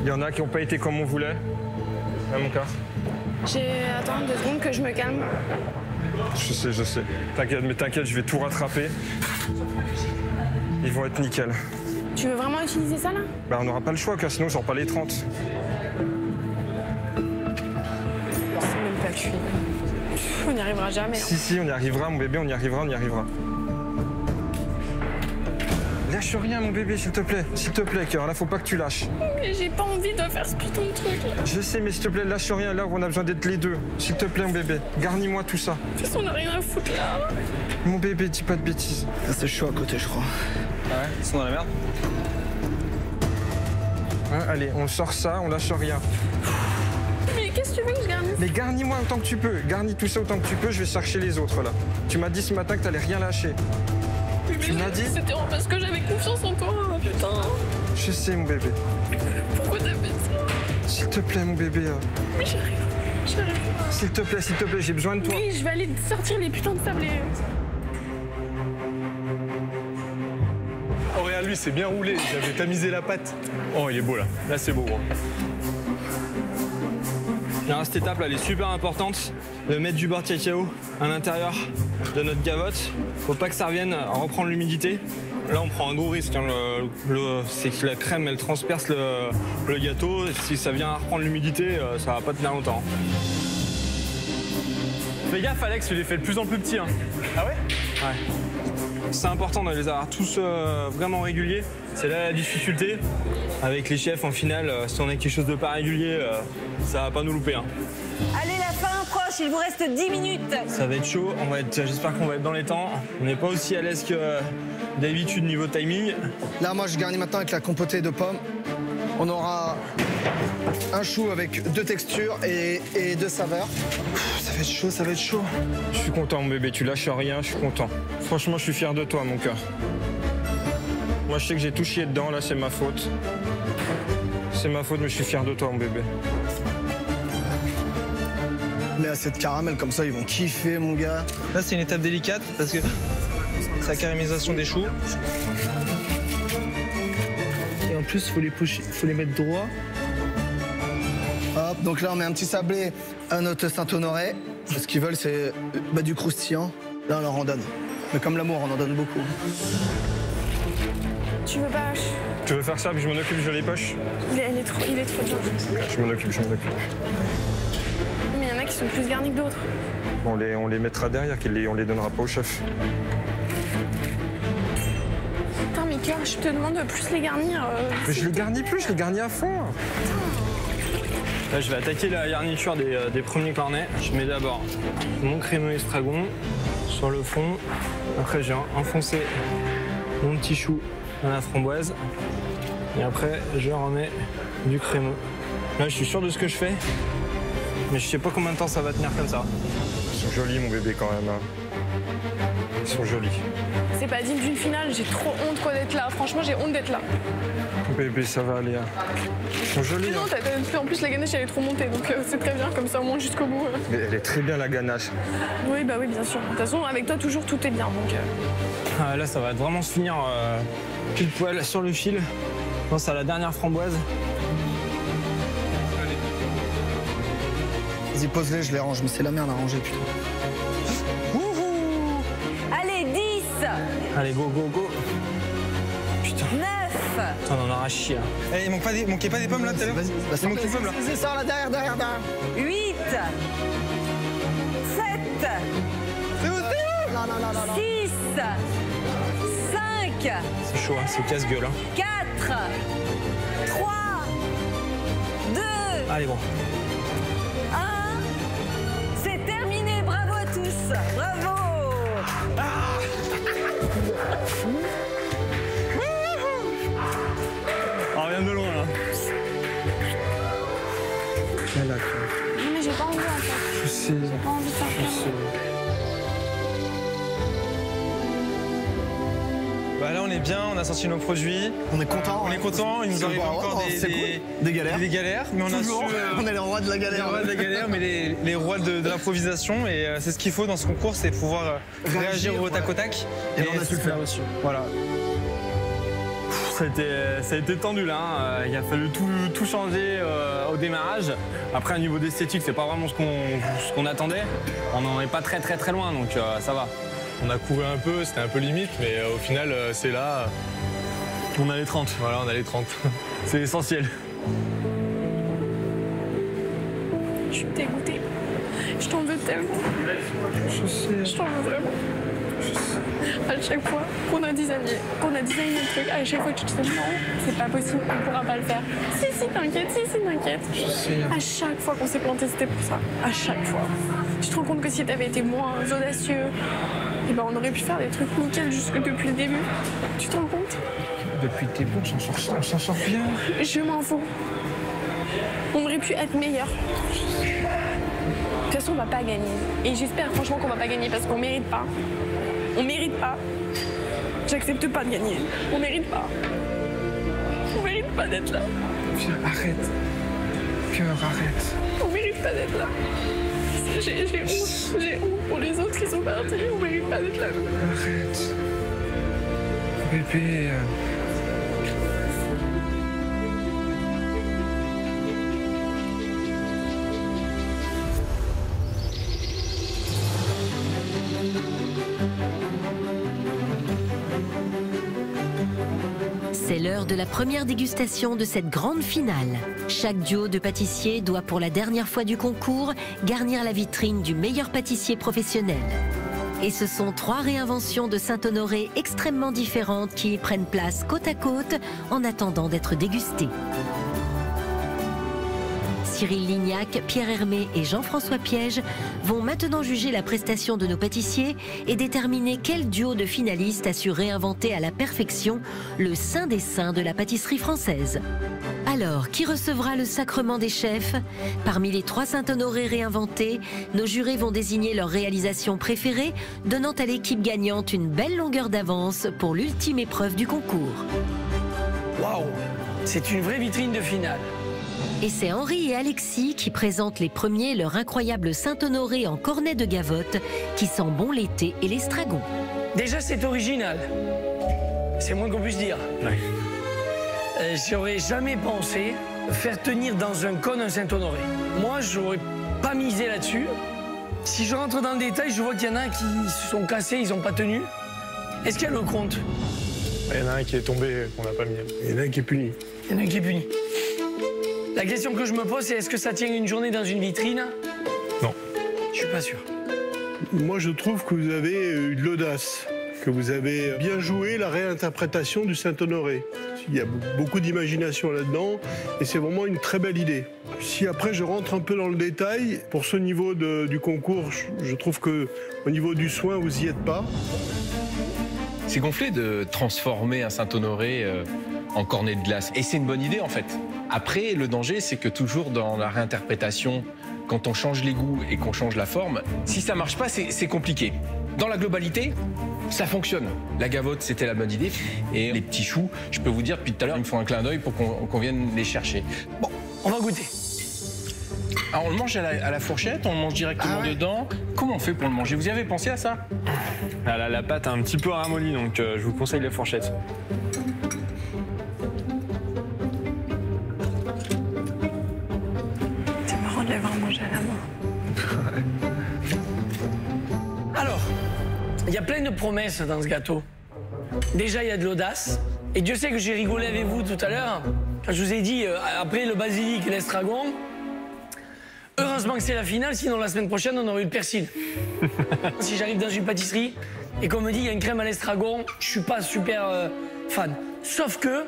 Il y en a qui n'ont pas été comme on voulait. Hein, mon cœur? Attends 2 secondes que je me calme. Je sais. T'inquiète, mais t'inquiète, je vais tout rattraper. Ils vont être nickel. Tu veux vraiment utiliser ça là? Bah, on n'aura pas le choix, car sinon, j'en pas les 30. C'est même pas cuit. On n'y arrivera jamais. Hein. Si, on y arrivera, mon bébé, on y arrivera. Lâche rien, mon bébé, s'il te plaît, cœur. Là, faut pas que tu lâches. Mais j'ai pas envie de faire ce putain de truc là. Je sais, mais s'il te plaît, lâche rien. Là, on a besoin d'être les deux. S'il te plaît, mon bébé, garnis-moi tout ça. De toute façon, on n'a rien à foutre là. Mon bébé, dis pas de bêtises. C'est chaud à côté, je crois. Ah ouais? Ils sont dans la merde? Hein, allez, on sort ça, on lâche rien. Mais qu'est-ce que tu veux que je garnisse? Mais garnis-moi autant que tu peux. Garnis tout ça autant que tu peux, je vais chercher les autres, là. Tu m'as dit ce matin que t'allais rien lâcher. Tu m'as dit? C'était parce que j'avais confiance en toi, putain. Je sais, mon bébé. Pourquoi t'as fait ça? S'il te plaît, mon bébé. Mais j'arrive. S'il te plaît, j'ai besoin de toi. Oui, je vais aller sortir les putains de sablés. Oh, regarde, lui, c'est bien roulé. J'avais tamisé la pâte. Oh, il est beau là. Là, c'est beau. Alors, cette étape là, elle est super importante. De mettre du beurre de cacao à l'intérieur de notre gavotte. Faut pas que ça revienne à reprendre l'humidité. Là, on prend un gros risque. Hein. C'est que la crème, elle transperce le gâteau. Si ça vient à reprendre l'humidité, ça va pas tenir longtemps. Fais gaffe, Alex, tu les fais de plus en plus petits. Hein. Ah ouais? Ouais. C'est important de les avoir tous vraiment réguliers. C'est là la difficulté. Avec les chefs, en finale, si on a quelque chose de pas régulier, ça va pas nous louper. Hein. Allez, la fin approche, il vous reste 10 minutes. Ça va être chaud, j'espère qu'on va être dans les temps. On n'est pas aussi à l'aise que d'habitude niveau timing. Là, moi, je garnis maintenant avec la compotée de pommes. On aura un chou avec 2 textures et 2 saveurs. Ça va être chaud. Je suis content, mon bébé, tu lâches rien, je suis content. Franchement, je suis fier de toi, mon cœur. Moi, je sais que j'ai tout chié dedans, là, c'est ma faute. C'est ma faute, mais je suis fier de toi, mon bébé. Mais assez de caramel, comme ça, ils vont kiffer, mon gars. Là, c'est une étape délicate parce que c'est la caramélisation des choux. Et en plus, faut les mettre droit. Hop, donc là, on met un petit sablé à notre Saint-Honoré. Ce qu'ils veulent, c'est du croustillant. Là, on leur en donne. Mais comme l'amour, on en donne beaucoup. Tu veux pas? Tu veux faire ça, puis je m'en occupe, je les poche? Il est trop dur. Je m'en occupe. Mais il y en a qui sont plus garnis que d'autres. On les mettra derrière, on les donnera pas au chef. Putain, mais cœur, je te demande de plus les garnir. Mais je les garnis plus, je les garnis à fond. Là, je vais attaquer la garniture des premiers cornets. Je mets d'abord mon crémeux estragon sur le fond. Après, j'ai enfoncé mon petit chou dans la framboise. Et après, je remets du crémeux. Là, je suis sûr de ce que je fais, mais je sais pas combien de temps ça va tenir comme ça. Ils sont jolis, mon bébé, quand même. Ils Ils sont jolis. C'est pas digne d'une finale, j'ai trop honte quoi d'être là. Franchement, j'ai honte d'être là. Bébé, ça va aller. Ils sont jolis. Non, en plus la ganache elle est trop montée, donc c'est très bien, comme ça au moins jusqu'au bout. Mais elle est très bien la ganache. Oui, bah oui, bien sûr. De toute façon, avec toi toujours tout est bien, donc. Ah, là, ça va vraiment se finir pile poil sur le fil. Je pense à la dernière framboise. Vas-y, pose-les, je les range, mais c'est la merde à ranger, putain. Allez, 10. Allez, go, go, go. Putain. 9. Putain, on en a chier. Eh, il manquait pas des pommes là tout à l'heure. Vas-y, il manque une pomme là. Vas-y, sors là, derrière. 8. 7. C'est où, c'est où? Non. 6. 5. C'est chaud, hein, c'est casse-gueule. Hein. 4. 3. 2. Allez, bon. 1. C'est terminé, bravo à tous. Bravo. On revient de loin là. Elle a Non, mais j'ai pas envie en fait. Je sais. J'ai pas envie de faire ça. Bah là on est bien, on a sorti nos produits. On est content. On est content, il nous arrive encore des galères. Des galères, mais on Toujours. a su. On est les rois de la galère. Les rois de la galère, mais les rois de l'improvisation. Et c'est ce qu'il faut dans ce concours, c'est pouvoir réagir au tac au tac. Et on a su le faire aussi. Voilà. Ça a été tendu là, hein. Il a fallu tout changer au démarrage. Après, au niveau d'esthétique, c'est pas vraiment ce qu'on attendait. On n'en est pas très loin, donc ça va. On a couru un peu, c'était un peu limite, mais au final, c'est là. On a les 30. Voilà, on a les 30. C'est essentiel. Je suis dégoûtée. Je t'en veux tellement. Je sais. Je t'en veux vraiment. À chaque fois qu'on a designé le truc, à chaque fois tu te dis non, c'est pas possible, on pourra pas le faire. Si, t'inquiète, t'inquiète. Je sais. À chaque fois qu'on s'est planté, c'était pour ça. À chaque fois. Tu te rends compte que si t'avais été moins audacieux, eh ben on aurait pu faire des trucs nickel jusque depuis le début. Tu te rends compte? Depuis le début, on s'en sort bien. Je m'en fous. On aurait pu être meilleur. De toute façon, on va pas gagner. Et j'espère franchement qu'on va pas gagner parce qu'on mérite pas. On mérite pas. J'accepte pas de gagner. On mérite pas. On mérite pas d'être là. Arrête. Cœur, arrête. On mérite pas d'être là. J'ai honte. J'ai honte pour les autres qui sont partis. On mérite pas d'être là. Arrête. Bébé. C'est l'heure de la première dégustation de cette grande finale. Chaque duo de pâtissiers doit pour la dernière fois du concours garnir la vitrine du meilleur pâtissier professionnel. Et ce sont 3 réinventions de Saint-Honoré extrêmement différentes qui prennent place côte à côte en attendant d'être dégustées. Cyril Lignac, Pierre Hermé et Jean-François Piège vont maintenant juger la prestation de nos pâtissiers et déterminer quel duo de finalistes a su réinventer à la perfection le saint des saints de la pâtisserie française. Alors, qui recevra le sacrement des chefs? Parmi les 3 Saint-Honoré réinventés, nos jurés vont désigner leur réalisation préférée, donnant à l'équipe gagnante une belle longueur d'avance pour l'ultime épreuve du concours. Waouh, c'est une vraie vitrine de finale. Et c'est Henri et Alexis qui présentent les premiers leur incroyable Saint-Honoré en cornet de gavotte qui sent bon l'été et l'estragon. Déjà, c'est original. C'est moins qu'on puisse dire. Ouais. J'aurais jamais pensé faire tenir dans un cône un Saint-Honoré. Moi, j'aurais pas misé là-dessus. Si je rentre dans le détail, je vois qu'il y en a qui se sont cassés, ils n'ont pas tenu. Est-ce qu'il y a le compte? Il y en a un qui est tombé, qu'on n'a pas mis. Il y en a un qui est puni. Il y en a un qui est puni. La question que je me pose, c'est est-ce que ça tient une journée dans une vitrine? Non. Je suis pas sûr. Moi, je trouve que vous avez eu de l'audace, que vous avez bien joué la réinterprétation du Saint-Honoré. Il y a beaucoup d'imagination là-dedans et c'est vraiment une très belle idée. Si après je rentre un peu dans le détail, pour ce niveau du concours, je trouve qu'au niveau du soin, vous n'y êtes pas. C'est gonflé de transformer un Saint-Honoré en cornet de glace. Et c'est une bonne idée en fait. Après, le danger, c'est que toujours dans la réinterprétation, quand on change les goûts et qu'on change la forme, si ça marche pas, c'est compliqué. Dans la globalité, Ça fonctionne. La gavotte, c'était la bonne idée. Et les petits choux, je peux vous dire, depuis tout à l'heure, ils me font un clin d'œil pour qu'on vienne les chercher. Bon, on va goûter. Alors, on le mange à la fourchette, on le mange directement dedans. Comment on fait pour le manger? Vous y avez pensé à ça? La pâte est un petit peu ramollie, donc je vous conseille la fourchette. C'est marrant de l'avoir mangé à la main. Alors, il y a plein de promesses dans ce gâteau. Déjà, il y a de l'audace. Et Dieu sait que j'ai rigolé avec vous tout à l'heure, quand je vous ai dit, après le basilic et l'estragon, heureusement que c'est la finale, sinon la semaine prochaine, on aurait eu le persil. Si j'arrive dans une pâtisserie et qu'on me dit, il y a une crème à l'estragon, je suis pas super fan. Sauf que,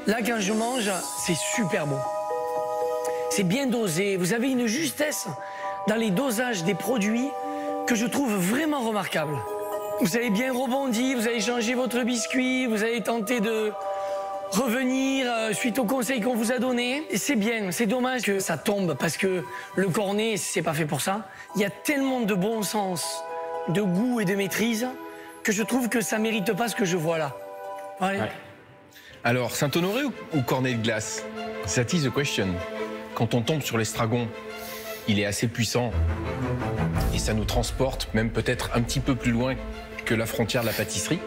là, quand je mange, c'est super bon. C'est bien dosé. Vous avez une justesse dans les dosages des produits que je trouve vraiment remarquable. Vous avez bien rebondi, vous avez changé votre biscuit, vous avez tenté de revenir suite aux conseils qu'on vous a donnés. Et c'est bien, c'est dommage que ça tombe parce que le cornet, c'est pas fait pour ça. Il y a tellement de bon sens, de goût et de maîtrise que je trouve que ça mérite pas ce que je vois là. Ouais. Ouais. Alors, Saint-Honoré ou cornet de glace? That is the question. Quand on tombe sur l'estragon, il est assez puissant et ça nous transporte même peut-être un petit peu plus loin que la frontière de la pâtisserie.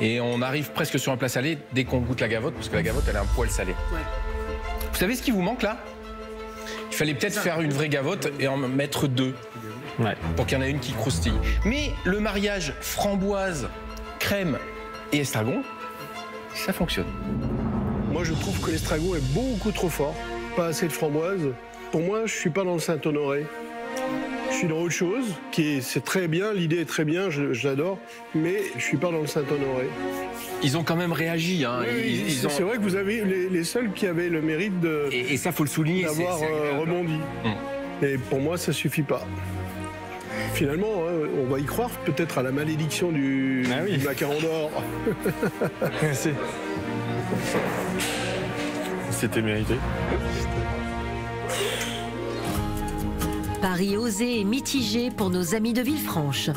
Et on arrive presque sur un plat salé dès qu'on goûte la gavotte, parce que la gavotte, elle a un poil salé. Ouais. Vous savez ce qui vous manque là? Il fallait peut-être faire une vraie gavotte et en mettre deux, pour qu'il y en ait une qui croustille. Mais le mariage framboise, crème et estragon, ça fonctionne. Moi, je trouve que l'estragon est beaucoup trop fort. Pas assez de framboise. Pour moi, je suis pas dans le Saint-Honoré. Je suis dans autre chose, c'est très bien, l'idée est très bien, je l'adore, mais je suis pas dans le Saint-Honoré. Ils ont quand même réagi. Hein. Oui, c'est vrai que vous avez les seuls qui avaient le mérite de... Et ça, faut le souligner, d'avoir rebondi. Et pour moi, ça suffit pas. Finalement, on va y croire peut-être à la malédiction du macaron d'or. Merci. C'était mérité. Pari osé et mitigé pour nos amis de Villefranche.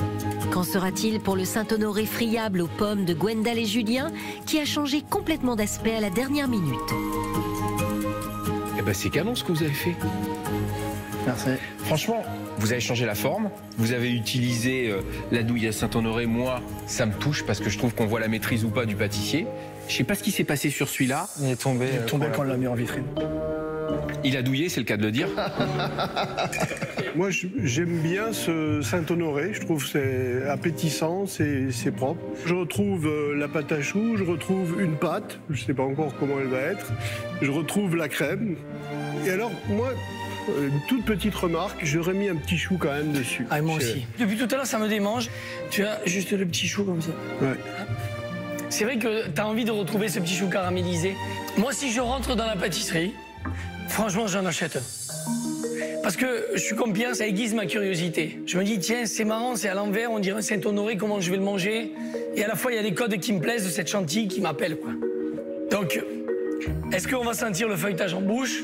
Qu'en sera-t-il pour le Saint-Honoré friable aux pommes de Gwendal et Julien, qui a changé complètement d'aspect à la dernière minute? Eh ben, c'est canon ce que vous avez fait. Merci. Franchement, vous avez changé la forme, vous avez utilisé la douille à Saint-Honoré. Moi, ça me touche parce que je trouve qu'on voit la maîtrise ou pas du pâtissier. Je sais pas ce qui s'est passé sur celui-là. Il est tombé quand on l'a mis en vitrine. Il a douillé, c'est le cas de le dire. Moi, j'aime bien ce Saint-Honoré. Je trouve que c'est appétissant, c'est propre. Je retrouve la pâte à choux, je retrouve une pâte. Je ne sais pas encore comment elle va être. Je retrouve la crème. Et alors, moi, une toute petite remarque, j'aurais mis un petit chou quand même dessus. Ah, moi aussi. Depuis tout à l'heure, ça me démange. Tu as juste le petit chou comme ça. Ouais. C'est vrai que tu as envie de retrouver ce petit chou caramélisé. Moi, si je rentre dans la pâtisserie, franchement, j'en achète un. Parce que je suis comme Pierre, ça aiguise ma curiosité. Je me dis, tiens, c'est marrant, c'est à l'envers, on dirait un Saint-Honoré, comment je vais le manger? Et à la fois, il y a des codes qui me plaisent de cette chantilly qui m'appelle, quoi. Donc, est-ce qu'on va sentir le feuilletage en bouche?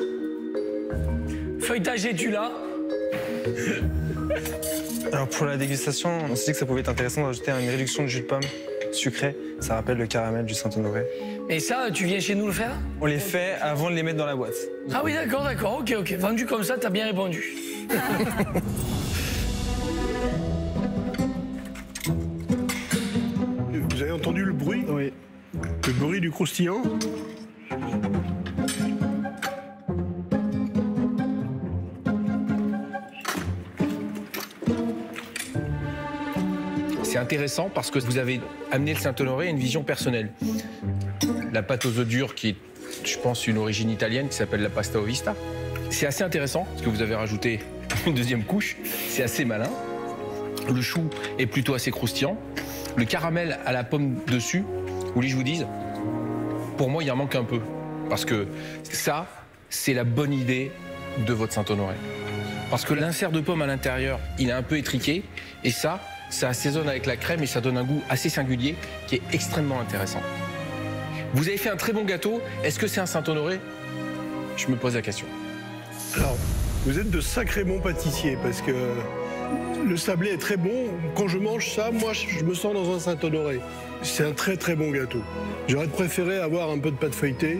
Feuilletage es-tu là? Alors pour la dégustation, on s'est dit que ça pouvait être intéressant d'ajouter une réduction de jus de pomme sucré. Ça rappelle le caramel du Saint-Honoré. Et ça, tu viens chez nous le faire? On les fait avant de les mettre dans la boîte. Ah oui, d'accord, ok. Vendu comme ça, t'as bien répondu. Vous avez entendu le bruit? Oui. Le bruit du croustillant? C'est intéressant parce que vous avez amené le Saint-Honoré à une vision personnelle. La pâte aux œufs durs, qui est, je pense, une origine italienne, qui s'appelle la pasta au vista. C'est assez intéressant, parce que vous avez rajouté une deuxième couche. C'est assez malin. Le chou est plutôt assez croustillant. Le caramel à la pomme dessus, vous voulez que je vous dise, pour moi, il en manque un peu. Parce que ça, c'est la bonne idée de votre Saint-Honoré. Parce que l'insert de pomme à l'intérieur, il est un peu étriqué. Et ça assaisonne avec la crème et ça donne un goût assez singulier qui est extrêmement intéressant. Vous avez fait un très bon gâteau. Est-ce que c'est un Saint-Honoré? Je me pose la question. Alors, vous êtes de sacrés bons pâtissiers parce que Le sablé est très bon. Quand je mange ça, moi, je me sens dans un Saint-Honoré. C'est un très très bon gâteau. J'aurais préféré avoir un peu de pâte feuilletée,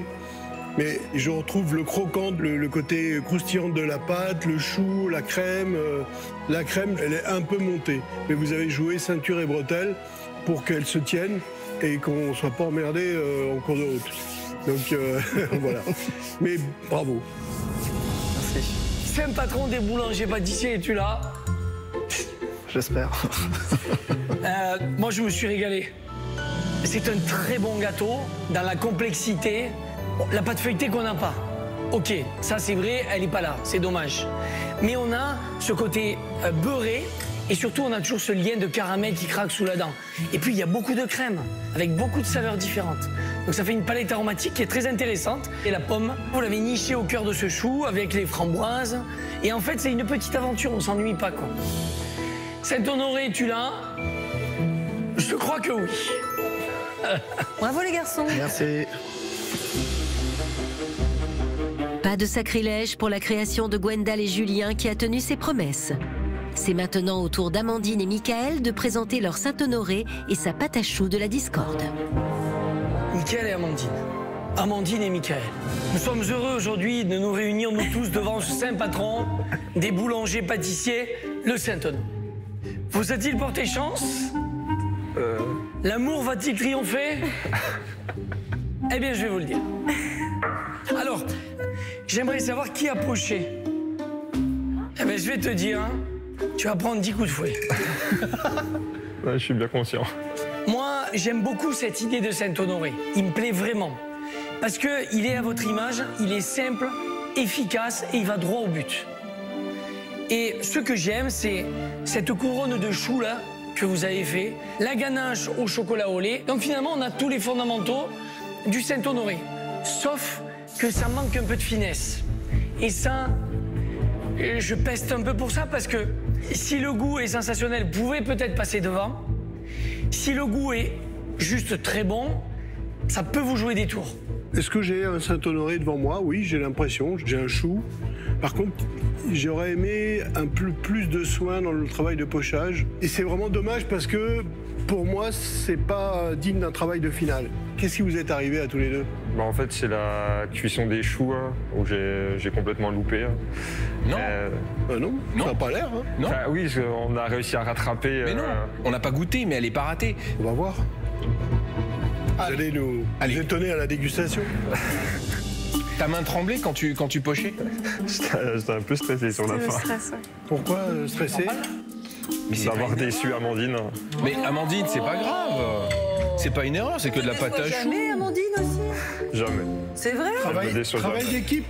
mais je retrouve le croquant, le côté croustillant de la pâte, le chou, la crème. La crème, elle est un peu montée. Mais vous avez joué ceinture et bretelles pour qu'elle se tienne et qu'on ne soit pas emmerdé en cours de route. Donc voilà. Mais bravo. Merci. C'est un patron des boulangers pâtissiers, es-tu là? J'espère. Moi, je me suis régalé. C'est un très bon gâteau dans la complexité. Bon, la pâte feuilletée qu'on n'a pas. Ok, ça c'est vrai, elle n'est pas là, c'est dommage. Mais on a ce côté beurré et surtout on a toujours ce lien de caramel qui craque sous la dent. Et puis il y a beaucoup de crème avec beaucoup de saveurs différentes. Donc ça fait une palette aromatique qui est très intéressante. Et la pomme, vous l'avez nichée au cœur de ce chou avec les framboises. Et en fait c'est une petite aventure, on s'ennuie pas quoi. Saint-Honoré, tu l'as? Je crois que oui. Bravo les garçons. Merci. Pas de sacrilège pour la création de Gwendal et Julien qui a tenu ses promesses. C'est maintenant au tour d'Amandine et Michael de présenter leur Saint-Honoré et sa pâte à choux de la discorde. Michael et Amandine. Amandine et Michael. Nous sommes heureux aujourd'hui de nous réunir nous tous devant ce saint patron des boulangers pâtissiers, le Saint-Honoré. Vous a-t-il porté chance? L'amour va-t-il triompher? Eh bien, je vais vous le dire. Alors, j'aimerais savoir qui a poché. Eh bien, je vais te dire, hein, tu vas prendre 10 coups de fouet. Ouais, je suis bien conscient. Moi, j'aime beaucoup cette idée de Saint-Honoré. Il me plaît vraiment. Parce qu'il est à votre image, il est simple, efficace et il va droit au but. Et ce que j'aime, c'est cette couronne de choux là que vous avez fait, la ganache au chocolat au lait. Donc finalement, on a tous les fondamentaux du Saint-Honoré. Sauf que ça manque un peu de finesse. Et ça, je peste un peu pour ça parce que si le goût est sensationnel, vous pouvez peut-être passer devant. Si le goût est juste très bon, ça peut vous jouer des tours. Est-ce que j'ai un Saint-Honoré devant moi? Oui, j'ai l'impression. J'ai un chou. Par contre, j'aurais aimé un peu plus de soin dans le travail de pochage. Et c'est vraiment dommage parce que, pour moi, c'est pas digne d'un travail de finale. Qu'est-ce qui vous est arrivé à tous les deux? Bah, en fait, c'est la cuisson des choux hein, où j'ai complètement loupé. Non. Non, ça n'a pas l'air. Hein. Non. Enfin, oui, on a réussi à rattraper. Mais non, on n'a pas goûté, mais elle n'est pas ratée. On va voir. Vous allez nous étonner à la dégustation. Ta main tremblait quand tu pochais? J'étais un peu stressé sur la fin. Stress, ouais. Pourquoi stressé? Mais d'avoir déçu Amandine. Mais Amandine, c'est pas grave. C'est pas une erreur, c'est que de la pâte à choux. Jamais Amandine aussi? Jamais. C'est vrai? Travail d'équipe.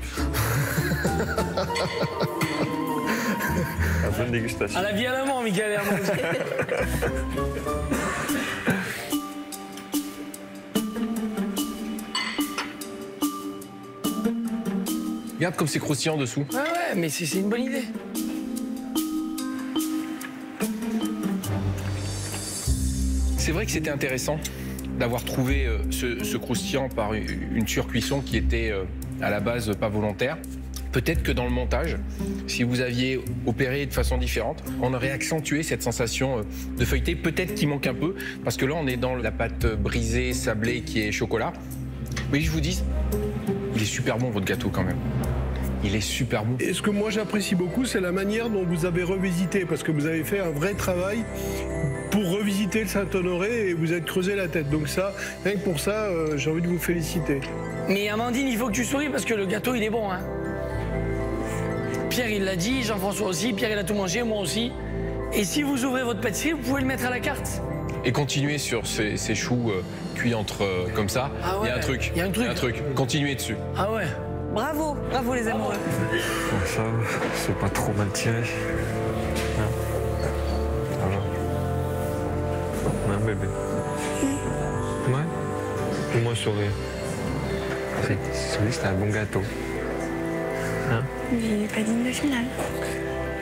Bonne dégustation. À la vie à la mort, Michael et Amandine. Regarde comme c'est croustillant dessous. Ouais, mais c'est une bonne idée. C'est vrai que c'était intéressant d'avoir trouvé ce croustillant par une surcuisson qui était à la base pas volontaire. Peut-être que dans le montage, si vous aviez opéré de façon différente, on aurait accentué cette sensation de feuilleté. Peut-être qu'il manque un peu, parce que là, on est dans la pâte brisée, sablée, qui est chocolat. Mais je vous dis, il est super bon, votre gâteau, quand même. Il est super bon. Et ce que moi j'apprécie beaucoup, c'est la manière dont vous avez revisité, parce que vous avez fait un vrai travail pour revisiter le Saint-Honoré et vous êtes creusé la tête. Donc ça, rien que pour ça, j'ai envie de vous féliciter. Mais Amandine, il faut que tu souris parce que le gâteau, il est bon. Hein. Pierre, il l'a dit, Jean-François aussi, Pierre, il a tout mangé, moi aussi. Et si vous ouvrez votre pâtisserie, vous pouvez le mettre à la carte. Et continuer sur ces choux cuits entre comme ça. Ah ouais, il y a un truc. Il y a un truc. Continuez dessus. Ah ouais. Bravo, bravo les amoureux. Ça, c'est pas trop mal tiré. Voilà. Un bébé. Ouais. Au moins sourire. C'est un bon gâteau. Hein? Mais il n'est pas digne de finale.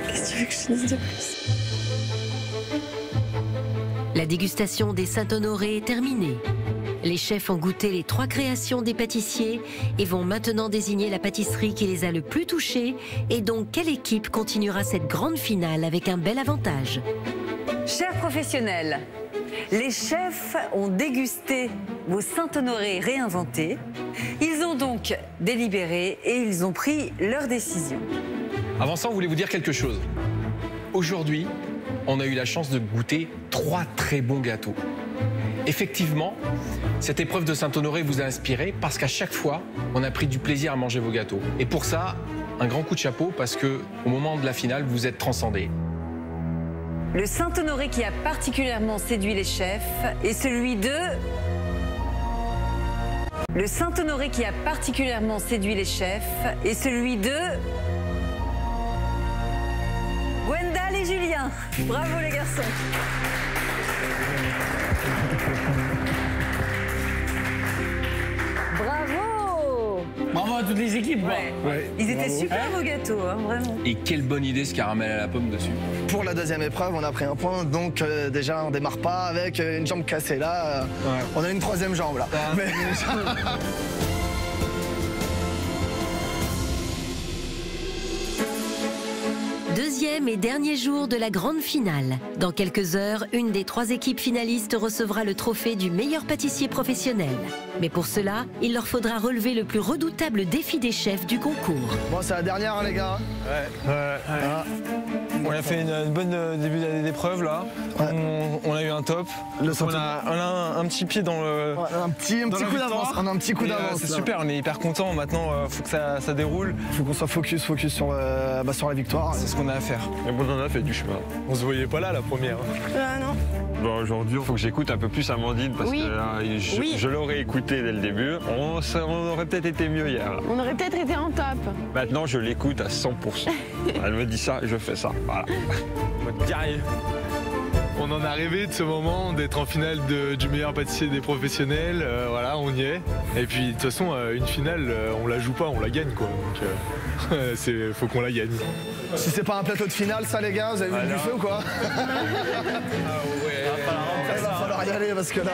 Qu'est-ce que tu veux que je te dise de plus? La dégustation des Saint-Honoré est terminée. Les chefs ont goûté les 3 créations des pâtissiers et vont maintenant désigner la pâtisserie qui les a le plus touchés et donc quelle équipe continuera cette grande finale avec un bel avantage. Chers professionnels, les chefs ont dégusté vos Saint-Honoré réinventés. Ils ont donc délibéré et ils ont pris leur décision. Avant ça, on voulait vous dire quelque chose. Aujourd'hui, on a eu la chance de goûter 3 très bons gâteaux. Effectivement, cette épreuve de Saint-Honoré vous a inspiré parce qu'à chaque fois, on a pris du plaisir à manger vos gâteaux. Et pour ça, un grand coup de chapeau parce que au moment de la finale, vous êtes transcendés. Le Saint-Honoré qui a particulièrement séduit les chefs est celui de... Le Saint-Honoré qui a particulièrement séduit les chefs est celui de... Gwendal et Julien. Bravo les garçons. Bravo. Bravo à toutes les équipes. Ils étaient super vos gâteaux, hein, vraiment. Et quelle bonne idée ce caramel à la pomme dessus. Pour la deuxième épreuve, on a pris un point, donc déjà on démarre pas avec une jambe cassée. Là, on a une 3e jambe là. Mais... Deuxième et dernier jour de la grande finale. Dans quelques heures, une des 3 équipes finalistes recevra le trophée du meilleur pâtissier professionnel. Mais pour cela, il leur faudra relever le plus redoutable défi des chefs du concours. Bon, c'est la dernière, hein, les gars. Ah. On a fait une bonne début d'année d'épreuve là. On a eu un top. On a un petit pied dans le. Un petit coup d'avance. On a un petit coup d'avance. C'est super, on est hyper content. Maintenant, faut que ça déroule. Faut qu'on soit focus sur la victoire. C'est ce qu'on a à faire. Mais bon, on a fait du chemin. On se voyait pas là la première. Non. Bon, aujourd'hui, il faut que j'écoute un peu plus Amandine parce que je l'aurais écouté dès le début. On aurait peut-être été mieux hier. On aurait peut-être été en top. Maintenant, je l'écoute à 100%. Elle me dit ça et je fais ça. Voilà. Carré. On en a rêvé de ce moment, d'être en finale du meilleur pâtissier des professionnels. Voilà, on y est. Et puis, de toute façon, une finale, on la joue pas, on la gagne, quoi. Donc, faut qu'on la gagne. Si c'est pas un plateau de finale, ça, les gars, vous avez vu le buffet ou quoi? Il va falloir y aller parce que là.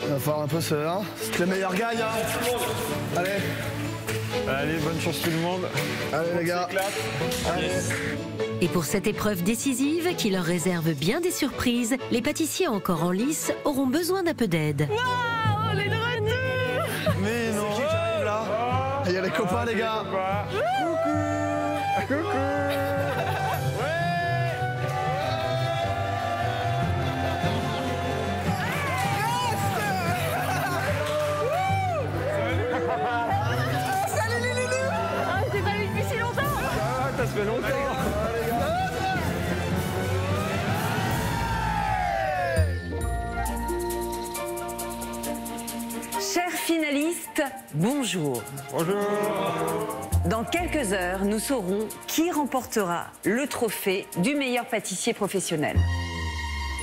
Il va falloir un peu se. Hein, c'est le meilleur gagne, hein. Allez, bonne chance tout le monde. Allez, les gars. Allez. Et pour cette épreuve décisive qui leur réserve bien des surprises, les pâtissiers encore en lice auront besoin d'un peu d'aide. Waouh, on est de retour. Mais non, qui arrive là? Il y a les copains, les gars. Coucou. Coucou. Ça fait longtemps. Chers finalistes, bonjour. Bonjour. Dans quelques heures, nous saurons qui remportera le trophée du meilleur pâtissier professionnel.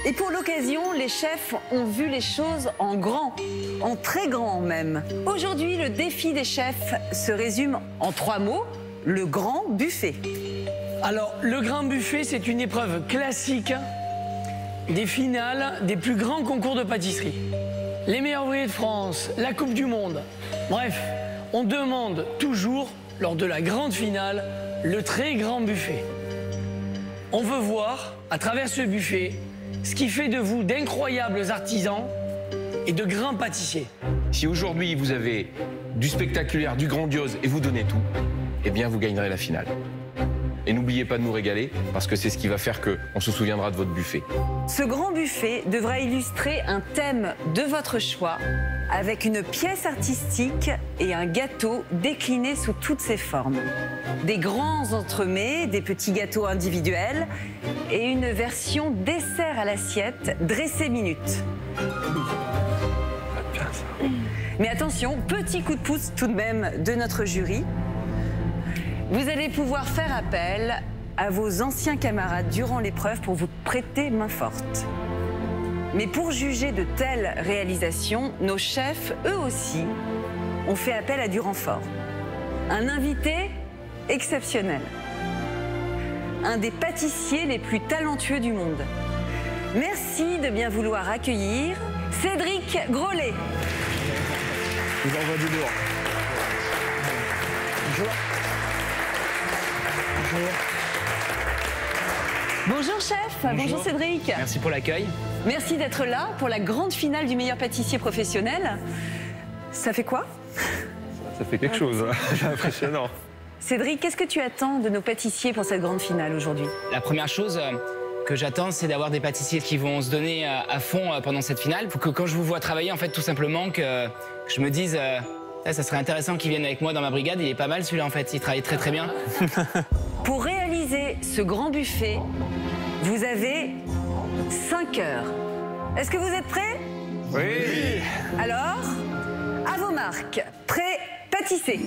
Et pour l'occasion, les chefs ont vu les choses en grand, en très grand même. Aujourd'hui, le défi des chefs se résume en 3 mots. Le grand buffet. Alors, le grand buffet, c'est une épreuve classique des finales des plus grands concours de pâtisserie. Les meilleurs ouvriers de France, la Coupe du Monde. Bref, on demande toujours, lors de la grande finale, le très grand buffet. On veut voir, à travers ce buffet, ce qui fait de vous d'incroyables artisans et de grands pâtissiers. Si aujourd'hui vous avez du spectaculaire, du grandiose et vous donnez tout, eh bien vous gagnerez la finale. Et n'oubliez pas de nous régaler, parce que c'est ce qui va faire qu'on se souviendra de votre buffet. Ce grand buffet devra illustrer un thème de votre choix, avec une pièce artistique et un gâteau décliné sous toutes ses formes. Des grands entremets, des petits gâteaux individuels et une version dessert à l'assiette dressée minute. Mais attention, petit coup de pouce tout de même de notre jury. Vous allez pouvoir faire appel à vos anciens camarades durant l'épreuve pour vous prêter main forte. Mais pour juger de telles réalisations, nos chefs, eux aussi, ont fait appel à du renfort. Un invité exceptionnel. Un des pâtissiers les plus talentueux du monde. Merci de bien vouloir accueillir Cédric Grolet. Je vous envoie du lourd. Bonjour. Bonjour chef, bonjour Cédric. Merci pour l'accueil. Merci d'être là pour la grande finale du meilleur pâtissier professionnel. Ça fait quoi? Ça fait quelque chose, c'est impressionnant. Cédric, qu'est-ce que tu attends de nos pâtissiers pour cette grande finale aujourd'hui? La première chose que j'attends, c'est d'avoir des pâtissiers qui vont se donner à fond pendant cette finale. Pour que quand je vous vois travailler, en fait, tout simplement, que je me dise, ça serait intéressant qu'ils viennent avec moi dans ma brigade. Il est pas mal celui-là, en fait. Il travaille très très bien. Pour réaliser ce grand buffet, vous avez 5 heures. Est-ce que vous êtes prêts? Oui. Alors, à vos marques. Prêts, pâtissez.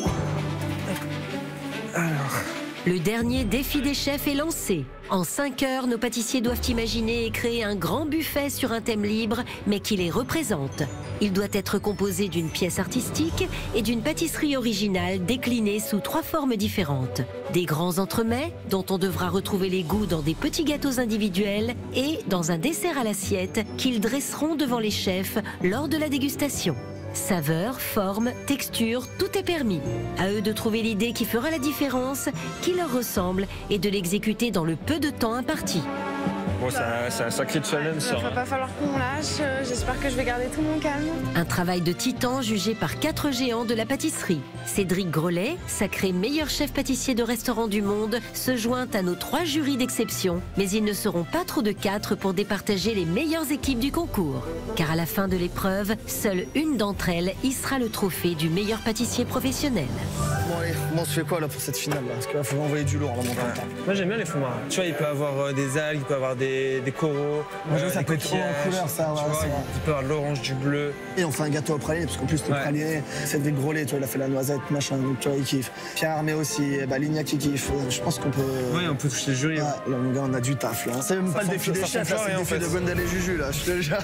Le dernier défi des chefs est lancé. En 5 heures, nos pâtissiers doivent imaginer et créer un grand buffet sur un thème libre, mais qui les représente. Il doit être composé d'une pièce artistique et d'une pâtisserie originale déclinée sous 3 formes différentes. Des grands entremets, dont on devra retrouver les goûts dans des petits gâteaux individuels, et dans un dessert à l'assiette qu'ils dresseront devant les chefs lors de la dégustation. Saveur, forme, texture, tout est permis. À eux de trouver l'idée qui fera la différence, qui leur ressemble et de l'exécuter dans le peu de temps imparti. Bon, c'est un sacré challenge, ça. Il va pas falloir qu'on lâche. J'espère que je vais garder tout mon calme. Un travail de titan jugé par 4 géants de la pâtisserie. Cédric Grolet, sacré meilleur chef pâtissier de restaurant du monde, se joint à nos 3 jurys d'exception. Mais ils ne seront pas trop de 4 pour départager les meilleures équipes du concours. Car à la fin de l'épreuve, seule une d'entre elles hissera le trophée du meilleur pâtissier professionnel. Bon allez, on se fait quoi là pour cette finale là? Parce qu'il faut envoyer du lourd là, mon temps. Moi j'aime bien les fonds marins. Tu vois, il peut avoir des algues, il peut avoir des coraux. Moi ça peut être trop en couleur ça. Tu vois, il peut avoir de l'orange, du bleu. Et on fait un gâteau au praliné, parce qu'en plus le praliné, c'est des gros laits, tu vois, il a fait la noisette, machin, donc tu vois, il kiffe. Pierre Armé aussi, Lignac qui kiffe. Je pense qu'on peut. Oui, on peut toucher le jury. Ouais, là, mon gars, on a du taf là. C'est même pas le défi des chefs, c'est le défi de Gwendal et Juju là, je te le jure.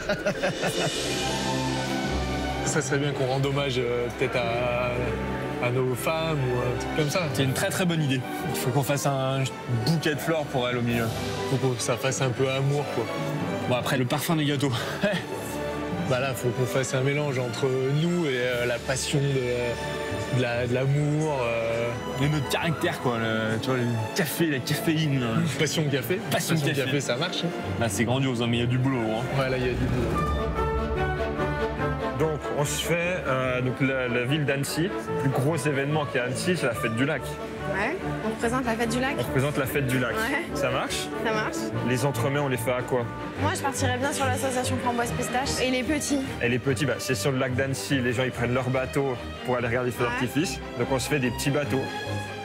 Ça serait bien qu'on rende hommage peut-être à nos femmes ou un truc comme ça. C'est une très très bonne idée. Il faut qu'on fasse un bouquet de fleurs pour elle au milieu. Faut que ça fasse un peu amour quoi. Bon après le parfum des gâteaux. Bah là, faut qu'on fasse un mélange entre nous et la passion de l'amour. Et notre caractère quoi, tu vois, le café, la caféine. Passion café. Passion café, ça marche. Hein. Là c'est grandiose, hein, mais il y a du boulot. Hein. Ouais, là il y a du boulot. Donc, on se fait donc la ville d'Annecy. Le plus gros événement qui est à Annecy, c'est la fête du lac. Ouais, on représente la fête du lac. On représente la fête du lac. Ouais. Ça marche? Ça marche. Les entremets, on les fait à quoi? Moi, je partirais bien sur l'association Framboise Pistache. Et les petits? Et les petits, bah, c'est sur le lac d'Annecy. Les gens, ils prennent leur bateau pour aller regarder les feux d'artifice. Donc, on se fait des petits bateaux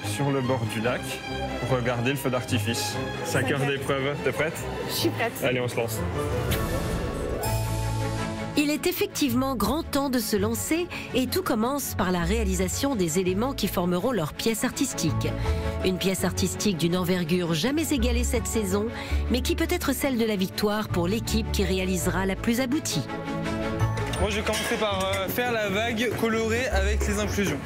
sur le bord du lac pour regarder le feu d'artifice. 5 heures d'épreuve. T'es prête? Je suis prête. Allez, on se lance. Il est effectivement grand temps de se lancer et tout commence par la réalisation des éléments qui formeront leur pièce artistique. Une pièce artistique d'une envergure jamais égalée cette saison, mais qui peut être celle de la victoire pour l'équipe qui réalisera la plus aboutie. Moi, je vais commencer par faire la vague colorée avec les inclusions.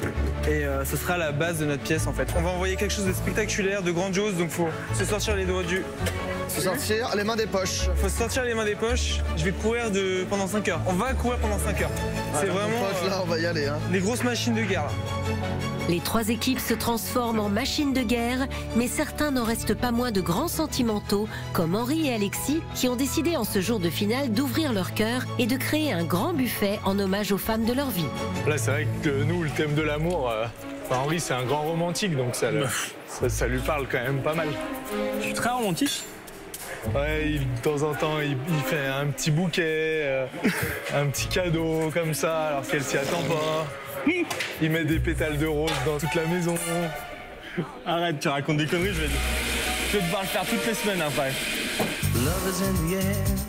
Et ce sera la base de notre pièce en fait. On va envoyer quelque chose de spectaculaire, de grandiose, donc faut se sortir les doigts du... Faut sortir les mains des poches. Faut se sortir les mains des poches. Je vais courir pendant 5 heures. On va courir pendant 5 heures. C'est vraiment... Là, on va y aller. Hein. Les grosses machines de guerre. Là. Les 3 équipes se transforment en machines de guerre, mais certains n'en restent pas moins de grands sentimentaux, comme Henri et Alexis, qui ont décidé en ce jour de finale d'ouvrir leur cœur et de créer un grand buffet en hommage aux femmes de leur vie. Là, c'est vrai que nous, le thème de l'amour, Henri, c'est un grand romantique, donc ça lui parle quand même pas mal. Je suis très romantique. Ouais, de temps en temps, il fait un petit bouquet, un petit cadeau comme ça, alors qu'elle s'y attend pas. Il met des pétales de rose dans toute la maison. Arrête, tu racontes des conneries, je vais devoir le faire toutes les semaines après.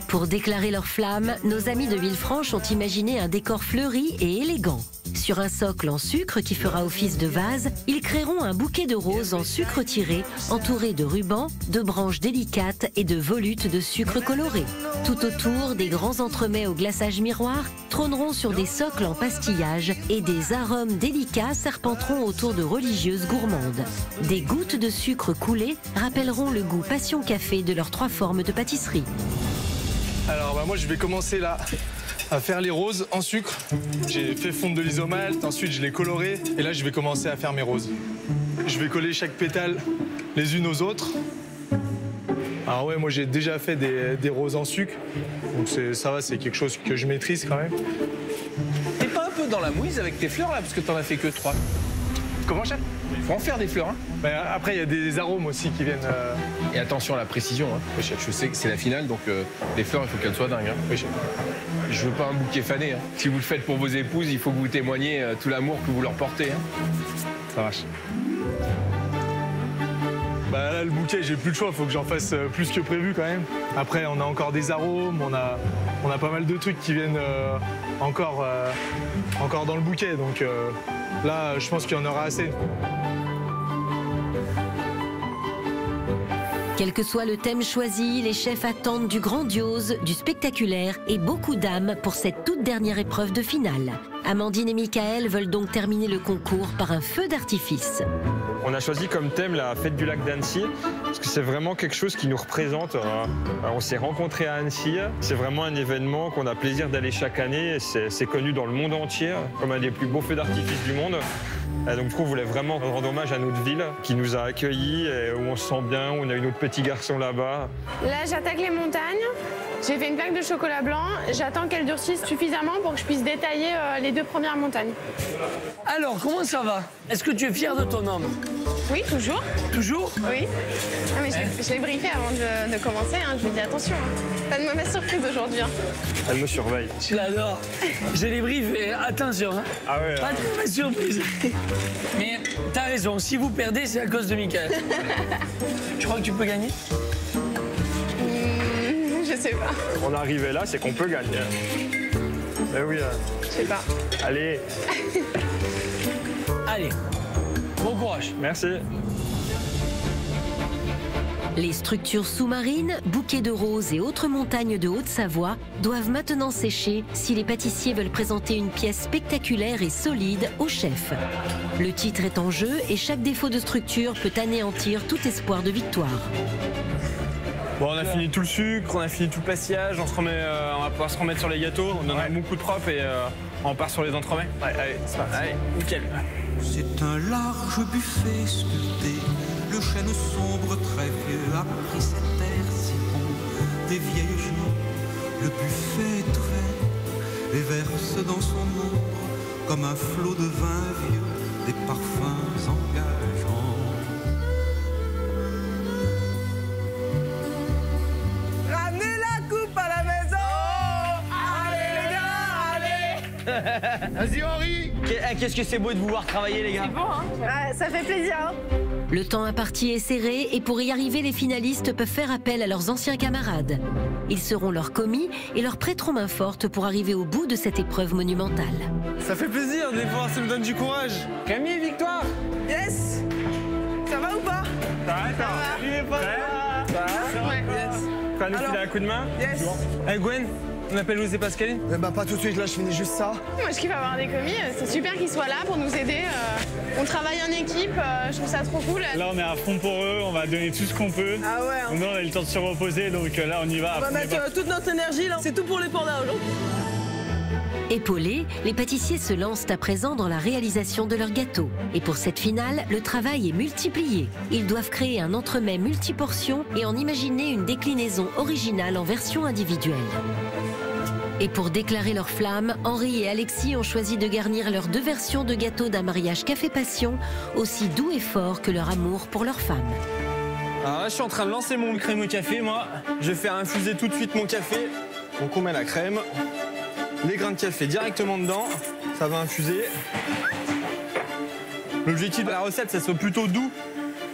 Pour déclarer leur flamme, nos amis de Villefranche ont imaginé un décor fleuri et élégant. Sur un socle en sucre qui fera office de vase, ils créeront un bouquet de roses en sucre tiré, entouré de rubans, de branches délicates et de volutes de sucre coloré. Tout autour, des grands entremets au glaçage miroir trôneront sur des socles en pastillage et des arômes délicats serpenteront autour de religieuses gourmandes. Des gouttes de sucre coulé rappelleront le goût passion café de leurs 3 formes de pâtisserie. Alors moi je vais commencer là à faire les roses en sucre. J'ai fait fondre de l'isomalt, ensuite je l'ai coloré et là je vais commencer à faire mes roses. Je vais coller chaque pétale les unes aux autres. Alors ouais, moi j'ai déjà fait des roses en sucre, donc ça va, c'est quelque chose que je maîtrise quand même. T'es pas un peu dans la mouise avec tes fleurs là, parce que t'en as fait que 3? Comment, chef? Faut en faire des fleurs, hein. Après il y a des arômes aussi qui viennent... Et attention à la précision, hein. Oui, chef, je sais que c'est la finale, donc les fleurs il faut qu'elles soient dingues, hein. Oui, chef. Je veux pas un bouquet fané, hein. Si vous le faites pour vos épouses, il faut que vous témoigniez tout l'amour que vous leur portez, hein. Ça marche. Bah là, le bouquet, j'ai plus le choix, il faut que j'en fasse plus que prévu quand même. Après, on a encore des arômes, on a pas mal de trucs qui viennent encore dans le bouquet. Donc là, je pense qu'il y en aura assez. Quel que soit le thème choisi, les chefs attendent du grandiose, du spectaculaire et beaucoup d'âme pour cette toute dernière épreuve de finale. Amandine et Michael veulent donc terminer le concours par un feu d'artifice. On a choisi comme thème la fête du lac d'Annecy, parce que c'est vraiment quelque chose qui nous représente. On s'est rencontrés à Annecy, c'est vraiment un événement qu'on a plaisir d'aller chaque année. C'est connu dans le monde entier comme un des plus beaux feux d'artifice du monde. Donc du coup, on voulait vraiment rendre hommage à notre ville qui nous a accueillis, et où on se sent bien, où on a eu notre petit garçon là-bas. Là, j'attaque les montagnes. J'ai fait une plaque de chocolat blanc. J'attends qu'elle durcisse suffisamment pour que je puisse détailler les 2 premières montagnes. Alors, comment ça va? Est-ce que tu es fier de ton homme? Oui, toujours. Toujours? Oui. Ah, mais je l'ai briefé avant de commencer. Hein. Je lui ai dit attention. Hein. Pas de mauvaise surprise aujourd'hui. Hein. Elle me surveille. Je l'adore. Je les briefe et attention. Hein. Ah ouais. Pas de mauvaise surprise. Mais t'as raison, si vous perdez, c'est à cause de Michael. Tu crois que tu peux gagner? Je sais pas. On est arrivé là, c'est qu'on peut gagner. Eh oui. Je sais pas. Allez. Allez, bon courage. Merci. Les structures sous-marines, bouquets de roses et autres montagnes de Haute-Savoie doivent maintenant sécher si les pâtissiers veulent présenter une pièce spectaculaire et solide au chef. Le titre est en jeu et chaque défaut de structure peut anéantir tout espoir de victoire. Bon, on a fini tout le sucre, on a fini tout le pastillage, on va pouvoir se remettre sur les gâteaux, on donne un bon coup de propre et on part sur les entremets. Ouais, allez, c'est parti. Allez, nickel. C'est un large buffet sculpté, le chêne sombre très vieux a pris cet air si bon des vieilles jours. Le buffet est ouvert et verse dans son ombre comme un flot de vin vieux, des parfums engageants. Ramenez la coupe à la maison. Allez les gars, allez. Vas-y Henri. Qu'est-ce que c'est beau de vous voir travailler les gars. C'est bon, hein. Ouais, ça fait plaisir. Hein. Le temps imparti est serré et pour y arriver, les finalistes peuvent faire appel à leurs anciens camarades. Ils seront leurs commis et leur prêteront main forte pour arriver au bout de cette épreuve monumentale. Ça fait plaisir de les voir, ça nous donne du courage. Camille, victoire. Yes. Ça va ou pas? Ça va. Il est pas là. Ça va. Ouais, yes. Tu vas nous filer un coup de main? Yes. Hey Gwen, on appelle José Pascaline? Bah pas tout de suite, là je finis juste ça. Moi je kiffe avoir des commis, c'est super qu'ils soient là pour nous aider. On travaille en équipe, je trouve ça trop cool. Là on est à fond pour eux, on va donner tout ce qu'on peut. Ah ouais. Hein. Nous on a eu le temps de se reposer, donc là on y va. On va mettre toute notre énergie là, c'est tout pour les pandas aujourd'hui. Épaulés, les pâtissiers se lancent à présent dans la réalisation de leur gâteau. Et pour cette finale, le travail est multiplié. Ils doivent créer un entremets multiportions et en imaginer une déclinaison originale en version individuelle. Et pour déclarer leur flamme, Henri et Alexis ont choisi de garnir leurs 2 versions de gâteau d'un mariage Café Passion, aussi doux et fort que leur amour pour leur femme. Alors là, je suis en train de lancer mon crème au café, moi. Je vais faire infuser tout de suite mon café. Donc on met la crème, les grains de café directement dedans. Ça va infuser. L'objectif de la recette, c'est que ça soit plutôt doux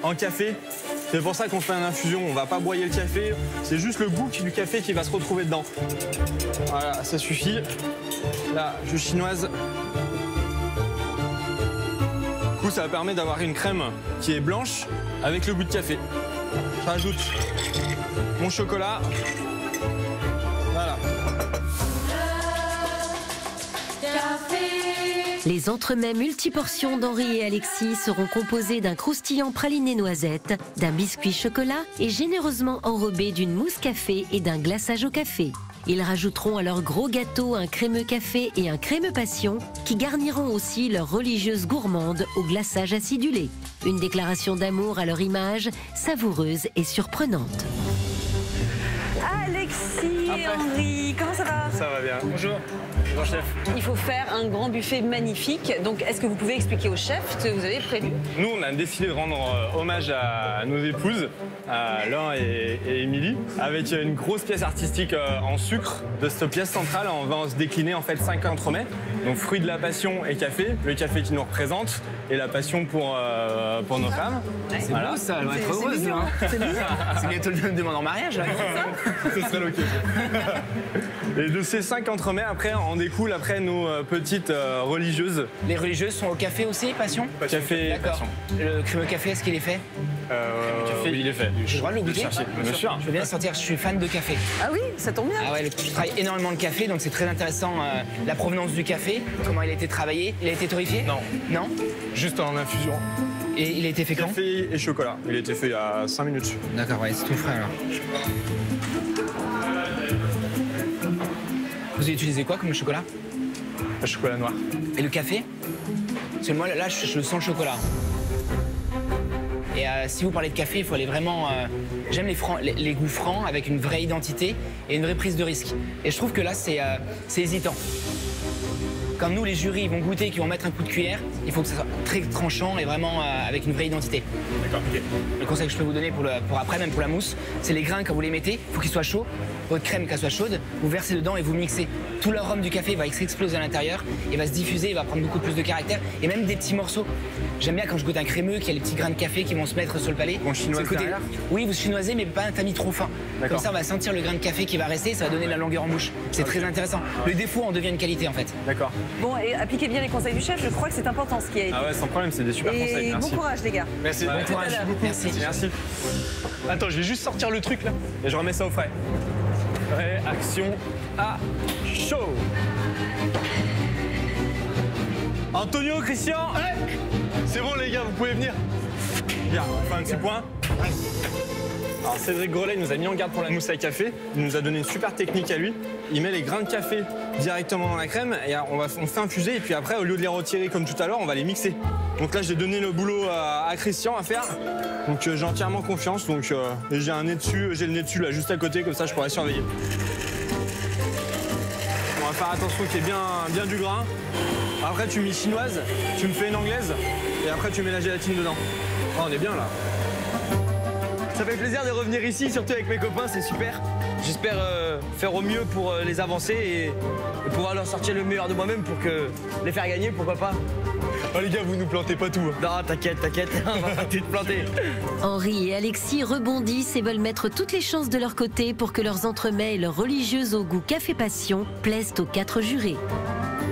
en café. C'est pour ça qu'on fait une infusion, on va pas broyer le café, c'est juste le goût du café qui va se retrouver dedans. Voilà, ça suffit. Là, je chinoise. Du coup, ça va permettre d'avoir une crème qui est blanche avec le goût de café. J'ajoute mon chocolat. Voilà. Les entremets multiportions d'Henri et Alexis seront composés d'un croustillant praliné noisette, d'un biscuit chocolat et généreusement enrobés d'une mousse café et d'un glaçage au café. Ils rajouteront à leur gros gâteau un crémeux café et un crémeux passion qui garniront aussi leur religieuse gourmande au glaçage acidulé. Une déclaration d'amour à leur image, savoureuse et surprenante. Alexis et Henri, comment ça va? Ça va bien. Bonjour. Bonjour chef. Il faut faire un grand buffet magnifique. Donc est-ce que vous pouvez expliquer au chef ce que vous avez prévu? Nous, on a décidé de rendre hommage à nos épouses, à Laure et Émilie, avec une grosse pièce artistique en sucre. De cette pièce centrale, on va se décliner en fait 5 entremets. Donc fruits de la passion et café, le café qui nous représente et la passion pour nos femmes. C'est beau ça, elle va être heureuse. C'est bientôt le demande en mariage. Là. Ce serait l'occasion. Et de ces 5 entremets, après, on découle après nos petites religieuses. Les religieuses sont au café aussi, passion? Café. D'accord. Le crémeux café, est-ce qu'il est fait? Oui, il est fait. J'ai le droit de le goûter? Bien sûr. Je veux bien sentir, je suis fan de café. Ah oui, ça tombe bien. Ah ouais, je travaille énormément le café, donc c'est très intéressant la provenance du café, comment il a été travaillé. Il a été torréfié? Non. Non? Juste en infusion. Et il a été fait quand? Café et chocolat. Il a été fait il y a 5 minutes. D'accord, ouais, c'est tout frais alors. Vous avez utilisé quoi comme chocolat? Le chocolat noir. Et le café? Parce que moi, là, je sens le chocolat. Et si vous parlez de café, il faut aller vraiment... J'aime les goûts francs, avec une vraie identité et une vraie prise de risque. Et je trouve que là, c'est hésitant. Quand nous, les jurys, vont goûter, qui vont mettre un coup de cuillère, il faut que ça soit très tranchant et vraiment avec une vraie identité. D'accord, ok. Le conseil que je peux vous donner pour après, même pour la mousse, c'est les grains, quand vous les mettez, il faut qu'ils soient chauds. Votre crème, qu'elle soit chaude, vous versez dedans et vous mixez. Tout l'arôme du café va s'exploser à l'intérieur, il va se diffuser, il va prendre beaucoup plus de caractère et même des petits morceaux. J'aime bien quand je goûte un crémeux, qu'il y a les petits grains de café qui vont se mettre sur le palais. On chinoise derrière? Oui, vous chinoisez, mais pas un tamis trop fin. Comme ça, on va sentir le grain de café qui va rester, ça va donner de la longueur en bouche. C'est très intéressant. Le défaut en devient une qualité en fait. D'accord. Bon, et appliquez bien les conseils du chef, je crois que c'est important ce qui a été. Ah ouais, sans problème, c'est des super conseils. Et Merci. bon courage les gars. Merci. Bon courage. Merci. Merci. Attends, je vais juste sortir le truc là. Et je remets ça au frais. Ouais, action à chaud. Antonio, Christian. C'est bon les gars, vous pouvez venir. Bien, on fait un petit point. Alors Cédric Grolet nous a mis en garde pour la mousse à café. Il nous a donné une super technique à lui. Il met les grains de café directement dans la crème et on fait infuser et puis après, au lieu de les retirer comme tout à l'heure, on va les mixer. Donc là, j'ai donné le boulot à Christian à faire. Donc j'ai entièrement confiance. Donc et j'ai le nez dessus là, juste à côté, comme ça je pourrais surveiller. On va faire attention qu'il y ait bien du grain. Après, tu mets chinoise, tu me fais une anglaise et après tu mets la gélatine dedans. Oh, on est bien là. Ça fait plaisir de revenir ici, surtout avec mes copains, c'est super. J'espère faire au mieux pour les avancer et pouvoir leur sortir le meilleur de moi-même pour les faire gagner, pourquoi pas. Oh les gars, vous nous plantez pas tout. Non, t'inquiète, on va pas tout te planter. Henri et Alexis rebondissent et veulent mettre toutes les chances de leur côté pour que leurs entremets et leurs religieuses au goût café passion plaisent aux 4 jurés.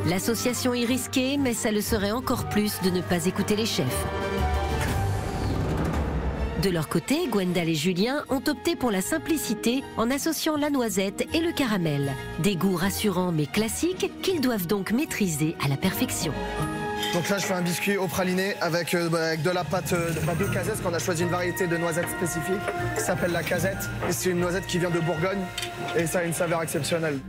L'association est risquée, mais ça le serait encore plus de ne pas écouter les chefs. De leur côté, Gwendal et Julien ont opté pour la simplicité en associant la noisette et le caramel. Des goûts rassurants mais classiques qu'ils doivent donc maîtriser à la perfection. Donc là, je fais un biscuit au praliné avec de la pâte de casette, qu'on a choisi une variété de noisettes spécifique qui s'appelle la casette. Et c'est une noisette qui vient de Bourgogne et ça a une saveur exceptionnelle.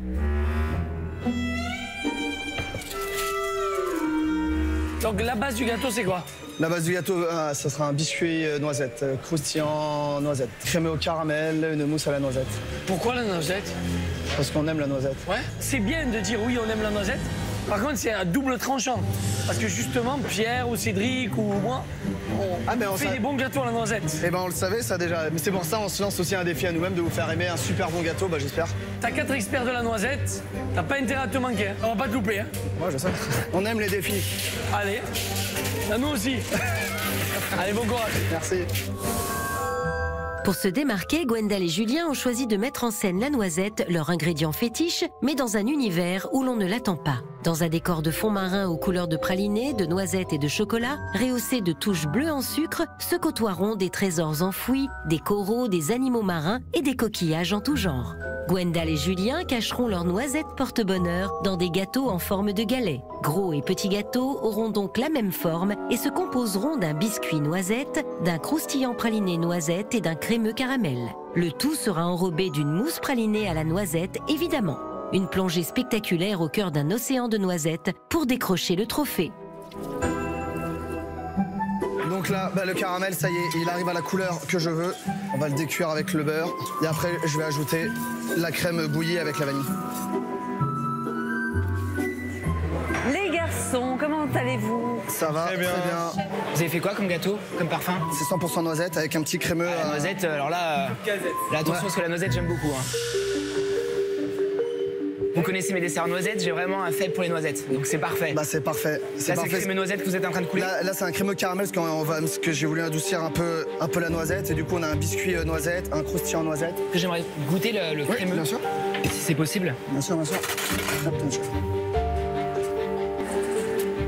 Donc la base du gâteau, c'est quoi? La base du gâteau, ça sera un biscuit noisette, croustillant noisette, crémé au caramel, une mousse à la noisette. Pourquoi la noisette? Parce qu'on aime la noisette. Ouais, c'est bien de dire oui, on aime la noisette. Par contre, c'est un double tranchant. Parce que justement, Pierre ou Cédric ou moi, on fait des bons gâteaux à la noisette. Eh ben, on le savait, ça déjà. Mais c'est pour ça, on se lance aussi un défi à nous-mêmes de vous faire aimer un super bon gâteau, j'espère. T'as 4 experts de la noisette, t'as pas intérêt à te manquer. Hein. On va pas te louper. Hein. Ouais, je sais. On aime les défis. Allez, nous aussi. Allez, bon courage. Merci. Pour se démarquer, Gwendal et Julien ont choisi de mettre en scène la noisette, leur ingrédient fétiche, mais dans un univers où l'on ne l'attend pas. Dans un décor de fond marin aux couleurs de praliné, de noisettes et de chocolat, rehaussé de touches bleues en sucre, se côtoieront des trésors enfouis, des coraux, des animaux marins et des coquillages en tout genre. Gwendal et Julien cacheront leurs noisettes porte-bonheur dans des gâteaux en forme de galets. Gros et petits gâteaux auront donc la même forme et se composeront d'un biscuit noisette, d'un croustillant praliné noisette et d'un crémeux caramel. Le tout sera enrobé d'une mousse pralinée à la noisette, évidemment. Une plongée spectaculaire au cœur d'un océan de noisettes pour décrocher le trophée. Donc là, le caramel, ça y est, il arrive à la couleur que je veux. On va le décuire avec le beurre. Et après, je vais ajouter la crème bouillie avec la vanille. Les garçons, comment allez-vous? Ça va, très bien. Vous avez fait quoi comme gâteau, comme parfum? C'est 100% noisette avec un petit crémeux. La noisette, alors là, attention parce que la noisette, j'aime beaucoup. Vous connaissez mes desserts noisettes, j'ai vraiment un faible pour les noisettes, donc c'est parfait. Bah c'est parfait. Là, c'est le crémeux noisette que vous êtes en train de couler? Là c'est un crémeux caramel parce que j'ai voulu adoucir un peu la noisette et du coup on a un biscuit noisette, un croustillant noisette. J'aimerais goûter le crémeux. Bien sûr. Si c'est possible. Bien sûr, bien sûr.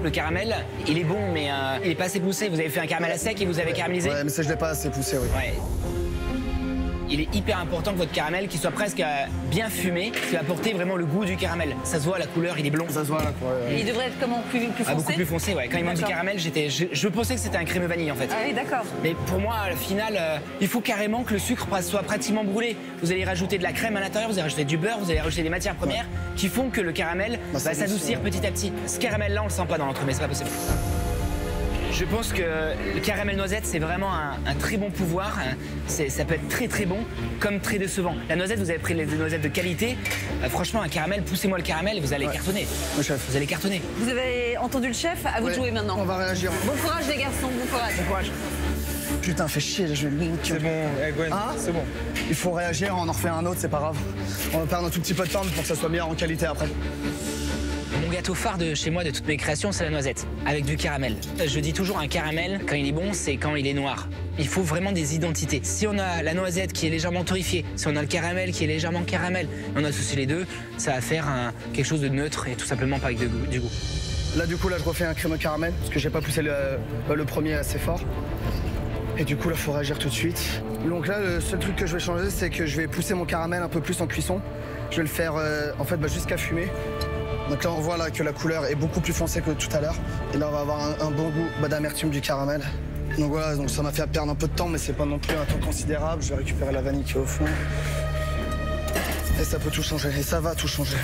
Le caramel, il est bon, mais il est pas assez poussé. Vous avez fait un caramel à sec et vous avez caramélisé? Ouais, mais ça je l'ai pas assez poussé, oui. Ouais. Il est hyper important que votre caramel, qu'il soit presque bien fumé, qui va apporter vraiment le goût du caramel. Ça se voit, la couleur, il est blond. Ça se voit, la couleur. Il devrait être comment, plus foncé? Beaucoup plus foncé, ouais. Quand il manque du caramel, je pensais que c'était un crémeux vanille, en fait. Ah oui, d'accord. Mais pour moi, à la finale, il faut carrément que le sucre soit pratiquement brûlé. Vous allez rajouter de la crème à l'intérieur, vous allez rajouter du beurre, vous allez rajouter des matières premières qui font que le caramel va s'adoucir petit à petit. Ce caramel-là, on le sent pas dans l'entremets, c'est pas possible. Je pense que le caramel noisette, c'est vraiment un très bon pouvoir. Ça peut être très très bon, comme très décevant. La noisette, vous avez pris des noisettes de qualité. Franchement, un caramel, poussez-moi le caramel et vous allez cartonner. Le chef. Vous allez cartonner. Vous avez entendu le chef, à vous de jouer maintenant. On va réagir. Bon courage les garçons, bon courage. Bon courage. Putain, fais chier, je vais le C'est bon, Gwen, c'est bon. Il faut réagir, on en refait un autre, c'est pas grave. On va perdre un tout petit peu de temps pour que ça soit bien en qualité après. Mon gâteau phare de chez moi, de toutes mes créations, c'est la noisette, avec du caramel. Je dis toujours un caramel, quand il est bon, c'est quand il est noir. Il faut vraiment des identités. Si on a la noisette qui est légèrement torréfiée, si on a le caramel qui est légèrement caramel, on associe les deux, ça va faire quelque chose de neutre et tout simplement pas avec du goût. Là, du coup, je refais un crémeux caramel, parce que j'ai pas poussé le premier assez fort. Et du coup, là, il faut réagir tout de suite. Donc là, le seul truc que je vais changer, c'est que je vais pousser mon caramel un peu plus en cuisson. Je vais le faire, en fait, jusqu'à fumer. Donc là, on voit là, que la couleur est beaucoup plus foncée que tout à l'heure. Et là, on va avoir un bon goût d'amertume du caramel. Donc voilà, donc ça m'a fait perdre un peu de temps, mais c'est pas non plus un temps considérable. Je vais récupérer la vanille qui est au fond. Et ça peut tout changer, et ça va tout changer.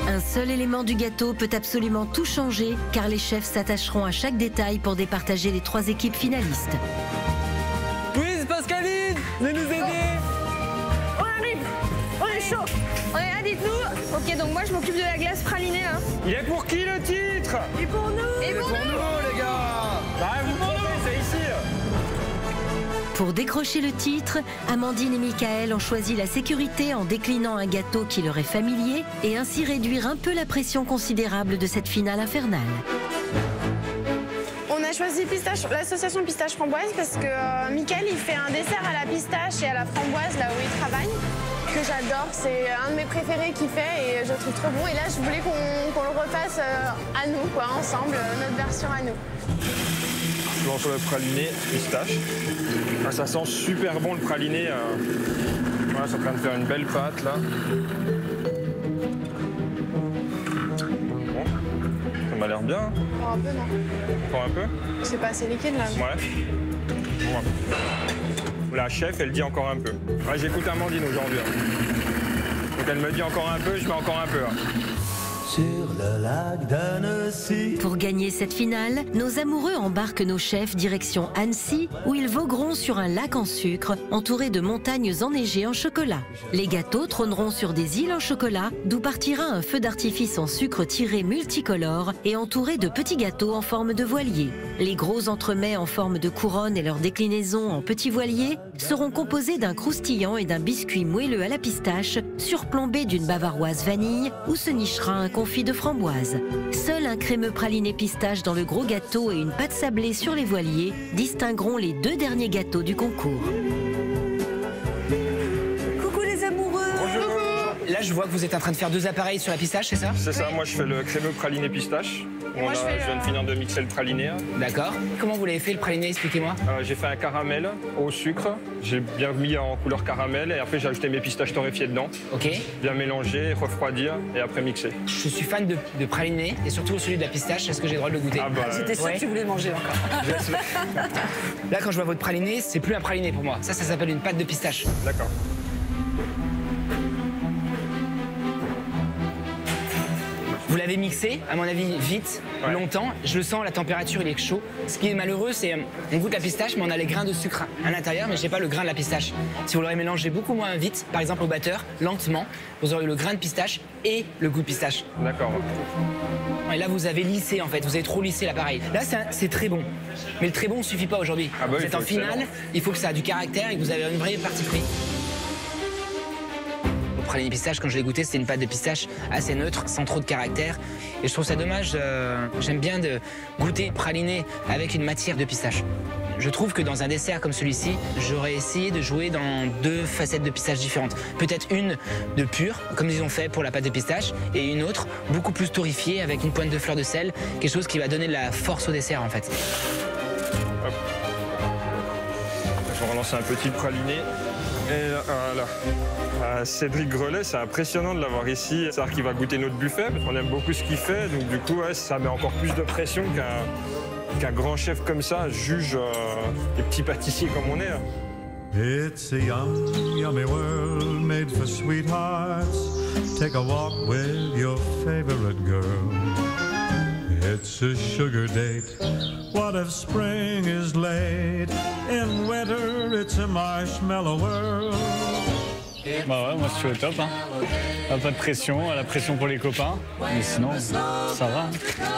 Un seul élément du gâteau peut absolument tout changer, car les chefs s'attacheront à chaque détail pour départager les 3 équipes finalistes. Louise, Pascaline, venez nous aider. On arrive, on est chaud. On est là, dites-nous. Ok, donc moi je m'occupe de la glace pralinée. Hein. Il est pour qui le titre? Et pour nous. Et pour nous, les gars. Bah, vous montez, c'est ici. Pour décrocher le titre, Amandine et Michael ont choisi la sécurité en déclinant un gâteau qui leur est familier et ainsi réduire un peu la pression considérable de cette finale infernale. On a choisi l'association pistache framboise parce que Michael il fait un dessert à la pistache et à la framboise là où il travaille que j'adore, c'est un de mes préférés qu'il fait et je le trouve trop bon et là je voulais qu'on le refasse à nous quoi, ensemble, notre version à nous. Je lance le praliné pistache. Ah, ça sent super bon le praliné. Voilà, c'est en train de faire une belle pâte là. Bon, ça m'a l'air bien. Encore un peu non? Encore un peu? C'est pas assez liquide là. Ouais. Bon. La chef, elle dit encore un peu. Ouais, j'écoute Amandine aujourd'hui. Donc elle me dit encore un peu, je mets encore un peu. Sur le lac d'Annecy. Pour gagner cette finale, nos amoureux embarquent nos chefs direction Annecy, où ils vogueront sur un lac en sucre, entouré de montagnes enneigées en chocolat. Les gâteaux trôneront sur des îles en chocolat, d'où partira un feu d'artifice en sucre tiré multicolore et entouré de petits gâteaux en forme de voilier. Les gros entremets en forme de couronne et leurs déclinaisons en petits voiliers seront composés d'un croustillant et d'un biscuit moelleux à la pistache, surplombé d'une bavaroise vanille, où se nichera un confit de framboise. Seul un crémeux praliné pistache dans le gros gâteau et une pâte sablée sur les voiliers distingueront les 2 derniers gâteaux du concours. Coucou les amoureux. Là, je je vois que vous êtes en train de faire 2 appareils sur la pistache, c'est ça? C'est ça, moi je fais le crémeux praliné pistache. Je viens de finir de mixer le praliné. D'accord. Comment vous l'avez fait le praliné, expliquez-moi. J'ai fait un caramel au sucre, j'ai bien mis en couleur caramel et après j'ai ajouté mes pistaches torréfiées dedans. Ok. Bien mélanger, refroidir et après mixer. Je suis fan de praliné et surtout celui de la pistache, est-ce que j'ai le droit de le goûter? J'étais sûre que tu voulais manger encore. Là quand je vois votre praliné, c'est plus un praliné pour moi. Ça s'appelle une pâte de pistache. D'accord. Vous l'avez mixé, à mon avis, vite, longtemps. Je le sens, la température, il est chaud. Ce qui est malheureux, c'est on goûte la pistache, mais on a les grains de sucre à l'intérieur, mais j'ai pas le grain de la pistache. Si vous l'aurez mélangé beaucoup moins vite, par exemple au batteur, lentement, vous aurez le grain de pistache et le goût de pistache. D'accord. Et là, vous avez lissé, en fait. Vous avez trop lissé l'appareil. Là, c'est très bon. Mais le très bon ne suffit pas aujourd'hui. Vous êtes en finale, il faut que ça ait du caractère et que vous avez une vraie partie pris. Le praliné pistache, quand je l'ai goûté, c'était une pâte de pistache assez neutre, sans trop de caractère. Et je trouve ça dommage. J'aime bien de goûter praliné avec une matière de pistache. Je trouve que dans un dessert comme celui-ci, j'aurais essayé de jouer dans 2 facettes de pistache différentes. Peut-être une de pure, comme ils ont fait pour la pâte de pistache, et une autre beaucoup plus torréfiée avec une pointe de fleur de sel, quelque chose qui va donner de la force au dessert en fait. Hop. Je vais relancer un petit praliné. Et là, voilà. Cédric Grelet, c'est impressionnant de l'avoir ici. C'est-à-dire qu'il va goûter notre buffet, parce qu'on aime beaucoup ce qu'il fait, donc du coup, ça met encore plus de pression qu'un grand chef comme ça juge les petits pâtissiers comme on est. It's a young, yummy world made for sweethearts. Take a walk with your favorite girl. It's a sugar date. What if spring is late? In winter, it's a marshmallow world. Bah ouais, moi je suis au top. Hein. Pas de pression, la pression pour les copains. Mais sinon, ça va.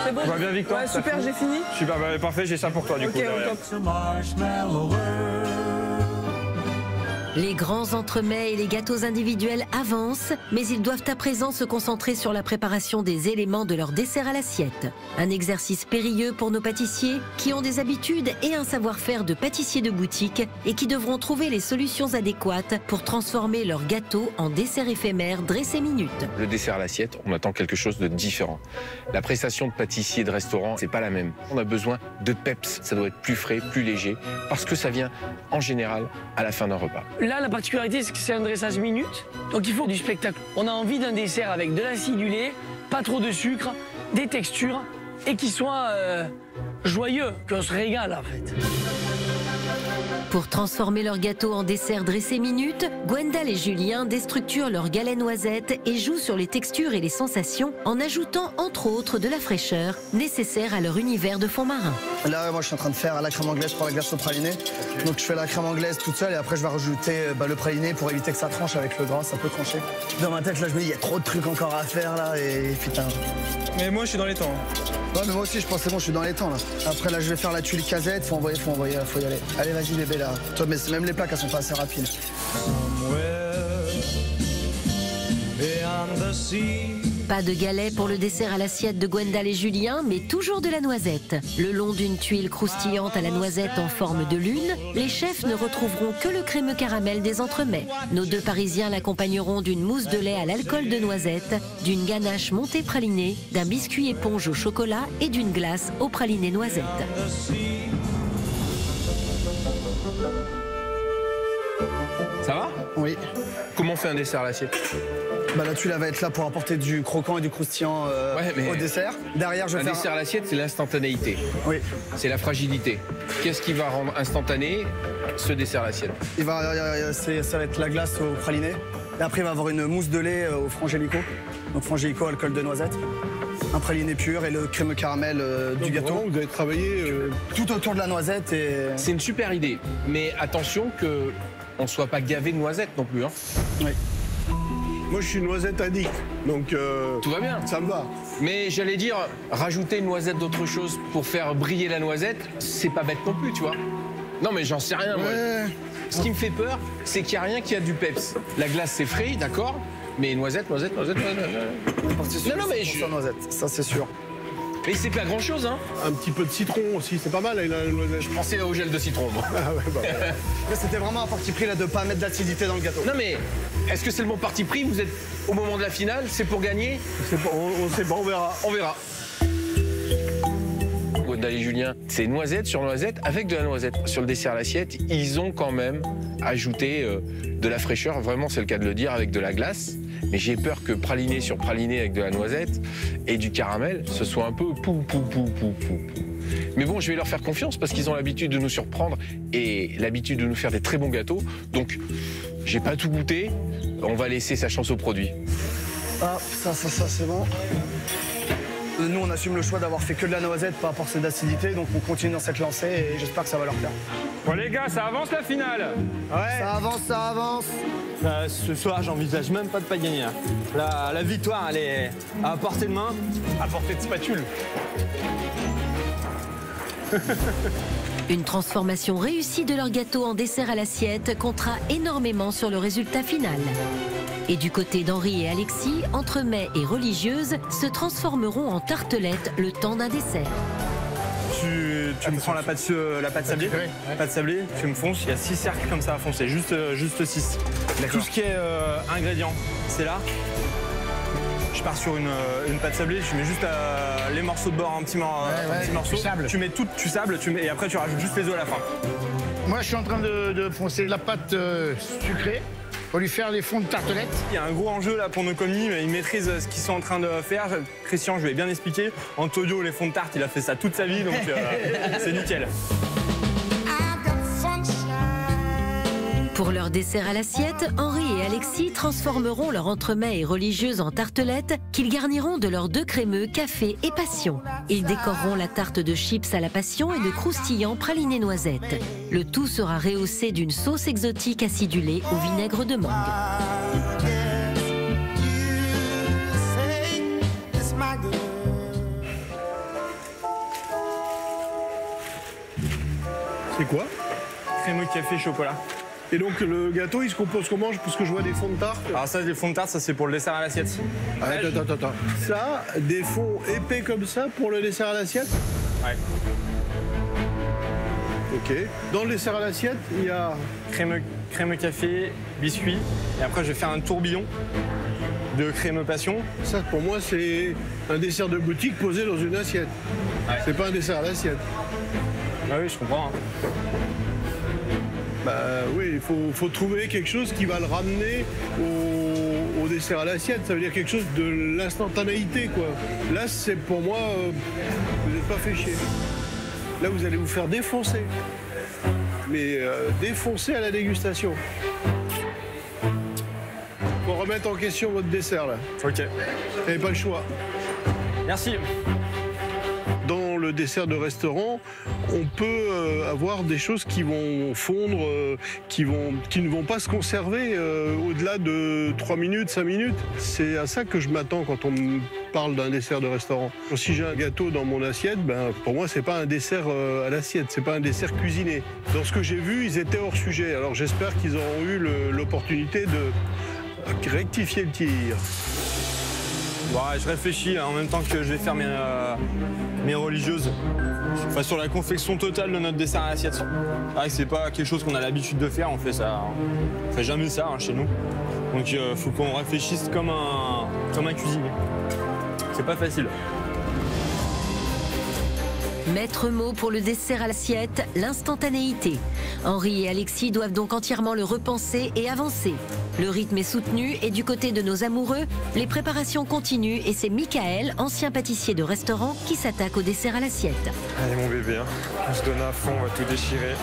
C'est bon? On va bien, Victoire? Ouais, super, j'ai fini. Super, bah, parfait, j'ai ça pour toi du coup. Derrière. Les grands entremets et les gâteaux individuels avancent, mais ils doivent à présent se concentrer sur la préparation des éléments de leur dessert à l'assiette. Un exercice périlleux pour nos pâtissiers qui ont des habitudes et un savoir-faire de pâtissiers de boutique et qui devront trouver les solutions adéquates pour transformer leur gâteau en dessert éphémère dressé minute. Le dessert à l'assiette, on attend quelque chose de différent. La prestation de pâtissier de restaurant, c'est pas la même. On a besoin de peps, ça doit être plus frais, plus léger, parce que ça vient en général à la fin d'un repas. Là, la particularité, c'est que c'est un dressage minute, donc il faut du spectacle. On a envie d'un dessert avec de l'acidulé, pas trop de sucre, des textures, et qui soit joyeux, qu'on se régale en fait. Pour transformer leur gâteau en dessert dressé minute, Gwendal et Julien déstructurent leur galet noisette et jouent sur les textures et les sensations en ajoutant entre autres de la fraîcheur nécessaire à leur univers de fond marin. Là, moi je suis en train de faire la crème anglaise pour la glace au praliné. Donc je fais la crème anglaise toute seule et après je vais rajouter le praliné pour éviter que ça tranche avec le gras, ça peut trancher. Dans ma tête là je me dis il y a trop de trucs encore à faire là et putain. Mais moi je suis dans les temps. Ouais mais moi aussi je pense c'est bon, je suis dans les temps là. Après là je vais faire la tuile casette, faut envoyer, faut y aller. Allez vas-y bébé là. Toi mais même les plaques elles sont pas assez rapides. Pas de galet pour le dessert à l'assiette de Gwendal et Julien, mais toujours de la noisette. Le long d'une tuile croustillante à la noisette en forme de lune, les chefs ne retrouveront que le crémeux caramel des entremets. Nos 2 Parisiens l'accompagneront d'une mousse de lait à l'alcool de noisette, d'une ganache montée pralinée, d'un biscuit éponge au chocolat et d'une glace au praliné noisette. Ça va? Oui. Comment on fait un dessert à l'assiette? La tuile elle va être là pour apporter du croquant et du croustillant au dessert. Derrière, je vais un dessert à l'assiette, c'est l'instantanéité. Oui. C'est la fragilité. Qu'est-ce qui va rendre instantané ce dessert à l'assiette? Ça va être la glace au praliné. Et après, il va y avoir une mousse de lait au frangélico. Donc frangélico, alcool de noisette. Un praliné pur et le crémeux caramel du gâteau. Vraiment, vous avez travaillé tout autour de la noisette. C'est une super idée. Mais attention qu'on ne soit pas gavé de noisettes non plus. Hein. Oui. Moi, je suis noisette addict, donc tout va bien. Ça me va. Mais j'allais dire, rajouter une noisette d'autre chose pour faire briller la noisette, c'est pas bête non plus, tu vois. Non, mais j'en sais rien, moi. Ce qui me fait peur, c'est qu'il n'y a rien qui a du peps. La glace, c'est frais, d'accord, mais noisette. Non, mais noisette, ça c'est sûr. Mais c'est pas grand chose, hein. Un petit peu de citron aussi, c'est pas mal avec la noisette. Je pensais au gel de citron, moi. Mais c'était vraiment un parti pris là de pas mettre d'acidité dans le gâteau. Non mais Est-ce que c'est le bon parti pris? Vous êtes au moment de la finale, c'est pour gagner? On sait pas, on verra. On verra. Gwendal et Julien, c'est noisette sur noisette avec de la noisette. Sur le dessert à l'assiette, ils ont quand même ajouté de la fraîcheur, vraiment c'est le cas de le dire, avec de la glace. Mais j'ai peur que praliné sur praliné avec de la noisette et du caramel, ce soit un peu pou. Mais bon, je vais leur faire confiance parce qu'ils ont l'habitude de nous surprendre et l'habitude de nous faire des très bons gâteaux. Donc, j'ai pas tout goûté, on va laisser sa chance au produit. Ah, ça, c'est bon. Nous, on assume le choix d'avoir fait que de la noisette par rapport à cette acidité, donc on continue dans cette lancée et j'espère que ça va leur plaire. Bon les gars, ça avance la finale. Ouais. Ça avance. Ce soir, j'envisage même pas de pas gagner. La victoire, elle est à portée de main. À portée de spatule. Une transformation réussie de leur gâteau en dessert à l'assiette comptera énormément sur le résultat final. Et du côté d'Henri et Alexis, entremets et religieuses se transformeront en tartelettes le temps d'un dessert. Tu me prends la pâte sablée, tu me fonces, il y a 6 cercles comme ça à foncer, juste 6. Tout ce qui est ingrédients, c'est là. Je pars sur une pâte sablée, je mets juste les morceaux de bord, un petit morceau. Tu mets tout, tu sables, et après tu rajoutes juste les œufs à la fin. Moi je suis en train de foncer la pâte sucrée. Pour lui faire les fonds de tartelettes. Il y a un gros enjeu là pour nos commis, ils maîtrisent ce qu'ils sont en train de faire. Christian, je lui ai bien expliqué. Antonio, les fonds de tarte, il a fait ça toute sa vie, donc c'est nickel. Pour leur dessert à l'assiette, Henri et Alexis transformeront leur entremets et religieuses en tartelettes qu'ils garniront de leurs 2 crémeux café et passion. Ils décoreront la tarte de chips à la passion et de croustillants pralinés noisettes. Le tout sera rehaussé d'une sauce exotique acidulée au vinaigre de mangue. C'est quoi? Crémeux café chocolat. Et donc le gâteau, il se compose comment? Parce que je vois des fonds de tarte. Alors ça, les fonds de tarte, ça c'est pour le dessert à l'assiette. Attends. Ça, des fonds épais comme ça pour le dessert à l'assiette? Ouais. Ok. Dans le dessert à l'assiette, il y a... Crémeux café, biscuit. Et après, je vais faire un tourbillon de crémeux passion. Ça, pour moi, c'est un dessert de boutique posé dans une assiette. Ouais. C'est pas un dessert à l'assiette. Ah oui, je comprends. Hein. Bah oui, il faut trouver quelque chose qui va le ramener au dessert à l'assiette. Ça veut dire quelque chose de l'instantanéité, quoi. Là, c'est pour moi, vous n'êtes pas fait chier. Là, vous allez vous faire défoncer. Mais défoncer à la dégustation. Faut remettre en question votre dessert, là. Ok. Vous n'avez pas le choix. Merci. Dans le dessert de restaurant, on peut avoir des choses qui vont fondre, qui ne vont pas se conserver au-delà de 3 minutes, 5 minutes. C'est à ça que je m'attends quand on me parle d'un dessert de restaurant. Si j'ai un gâteau dans mon assiette, ben, pour moi, c'est pas un dessert à l'assiette, c'est pas un dessert cuisiné. Dans ce que j'ai vu, ils étaient hors sujet. Alors j'espère qu'ils auront eu l'opportunité de rectifier le tir. Ouais, je réfléchis en même temps que je vais faire mes religieuses. Enfin, sur la confection totale de notre dessert à l'assiette. C'est pas quelque chose qu'on a l'habitude de faire, on fait ça. On fait jamais ça chez nous. Donc il faut qu'on réfléchisse comme un cuisinier. C'est pas facile. Maître mot pour le dessert à l'assiette, l'instantanéité. Henri et Alexis doivent donc entièrement le repenser et avancer. Le rythme est soutenu et du côté de nos amoureux, les préparations continuent et c'est Michael, ancien pâtissier de restaurant, qui s'attaque au dessert à l'assiette. Allez mon bébé, hein. On se donne à fond, on va tout déchirer.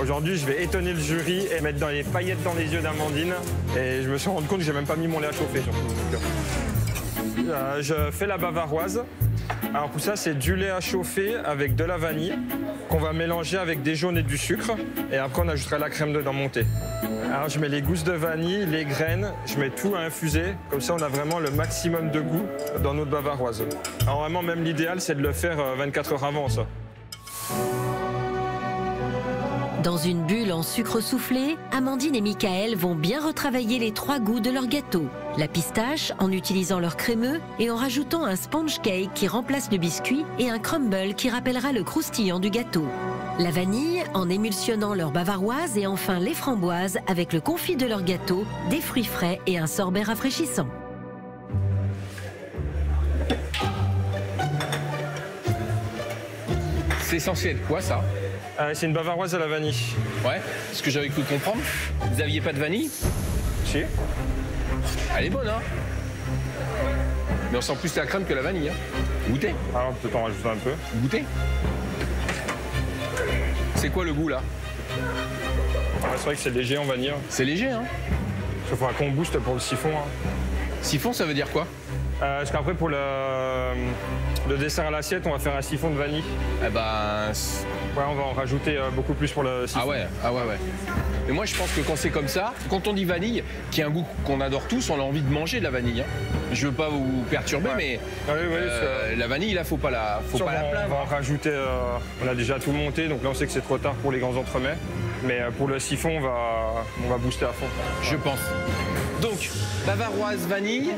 Aujourd'hui, je vais étonner le jury et mettre dans les paillettes dans les yeux d'Amandine. Et je me suis rendu compte que j'ai même pas mis mon lait à chauffer surtout. Je fais la bavaroise. Alors pour ça, c'est du lait à chauffer avec de la vanille qu'on va mélanger avec des jaunes et du sucre. Et après, on ajoutera la crème dedans montée. Alors je mets les gousses de vanille, les graines, je mets tout à infuser. Comme ça, on a vraiment le maximum de goût dans notre bavaroise. Alors vraiment, même l'idéal, c'est de le faire 24 heures avant ça. Dans une bulle en sucre soufflé, Amandine et Michael vont bien retravailler les 3 goûts de leur gâteau. La pistache en utilisant leur crémeux et en rajoutant un sponge cake qui remplace le biscuit et un crumble qui rappellera le croustillant du gâteau. La vanille en émulsionnant leur bavaroise et enfin les framboises avec le confit de leur gâteau, des fruits frais et un sorbet rafraîchissant. C'est censé être quoi ça? C'est une bavaroise à la vanille. Ouais, ce que j'avais cru comprendre. Vous aviez pas de vanille? Si. Elle est bonne, hein? Mais on sent plus la crème que la vanille, hein? Goûtez. Alors peut-être en rajouter un peu. Goûtez. C'est quoi le goût là? C'est vrai que c'est léger en vanille. C'est léger, hein? Il faudra qu'on booste pour le siphon. Hein. Siphon, ça veut dire quoi? Parce qu'après, pour le dessert à l'assiette, on va faire un siphon de vanille. Eh ben... Ouais, on va en rajouter beaucoup plus pour le siphon. Ah ouais. Mais moi, je pense que quand c'est comme ça, quand on dit vanille, qui est un goût qu'on adore tous, on a envie de manger de la vanille. Hein. Je veux pas vous perturber, mais la vanille, là, faut pas la plaindre. On va en rajouter, on a déjà tout monté, donc là, on sait que c'est trop tard pour les grands entremets. Mais pour le siphon, on va booster à fond. Je pense. Donc, bavaroise vanille,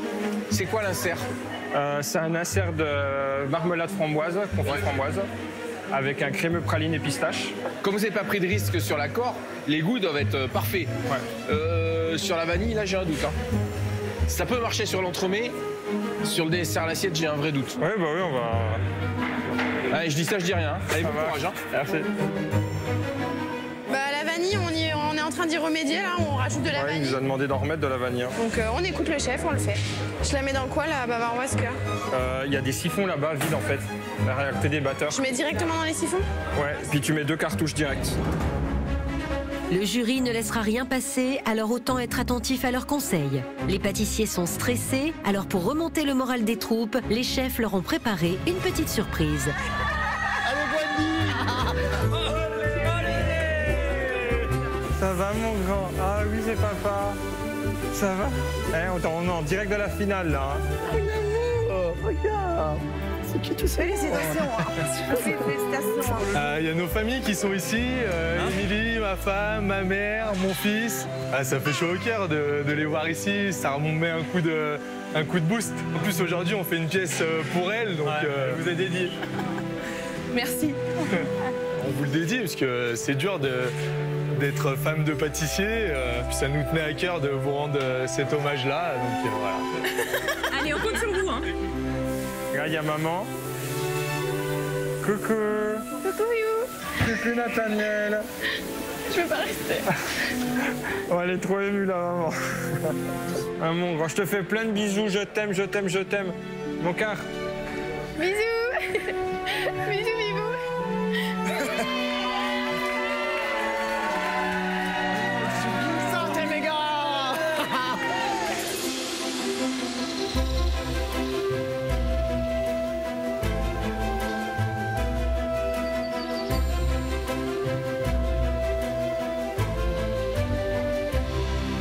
c'est quoi l'insert? C'est un insert de marmelade framboise, confit framboise, avec un crémeux praline et pistache. Comme vous n'avez pas pris de risque sur l'accord, les goûts doivent être parfaits. Ouais. Sur la vanille, là, j'ai un doute. Hein. Ça peut marcher sur l'entremet. Sur le dessert à l'assiette, j'ai un vrai doute. Ouais, bah oui, on va... Allez, je dis ça, je dis rien. Hein. Allez, bon courage. Hein. Merci. Bah, la vanille, on est en train d'y remédier, là, on rajoute de la vanille. Il nous a demandé d'en remettre de la vanille. Donc on écoute le chef, on le fait. Je la mets dans quoi, la bavaroise que? Il y a des siphons là-bas, vides en fait. La réacté des batteurs. Je mets directement dans les siphons? Ouais, puis tu mets 2 cartouches directes. Le jury ne laissera rien passer, alors autant être attentif à leurs conseils. Les pâtissiers sont stressés, alors pour remonter le moral des troupes, les chefs leur ont préparé une petite surprise. Ça va mon grand? Ah oui, c'est papa. Ça va? On est en direct de la finale là. Regarde. C'est qui tout ça? Félicitations. Félicitations. Il y a nos familles qui sont ici. Émilie, ma femme, ma mère, mon fils. Ça fait chaud au cœur de les voir ici. Ça remet un coup de boost. En plus, aujourd'hui, on fait une pièce pour elle, donc vous est dédié. Merci. On vous le dédie parce que c'est dur d'être femme de pâtissier. Puis ça nous tenait à cœur de vous rendre cet hommage-là. Donc voilà. Allez, on compte sur vous. Hein. Là, il y a maman. Coucou. Coucou, You. Coucou, Nathaniel. Je veux pas rester. Oh, elle est trop émue, là, maman. Ah, mon grand, je te fais plein de bisous. Je t'aime, je t'aime, je t'aime. Mon cœur. Bisous. Bisous, bisous. Sortez, mes gars.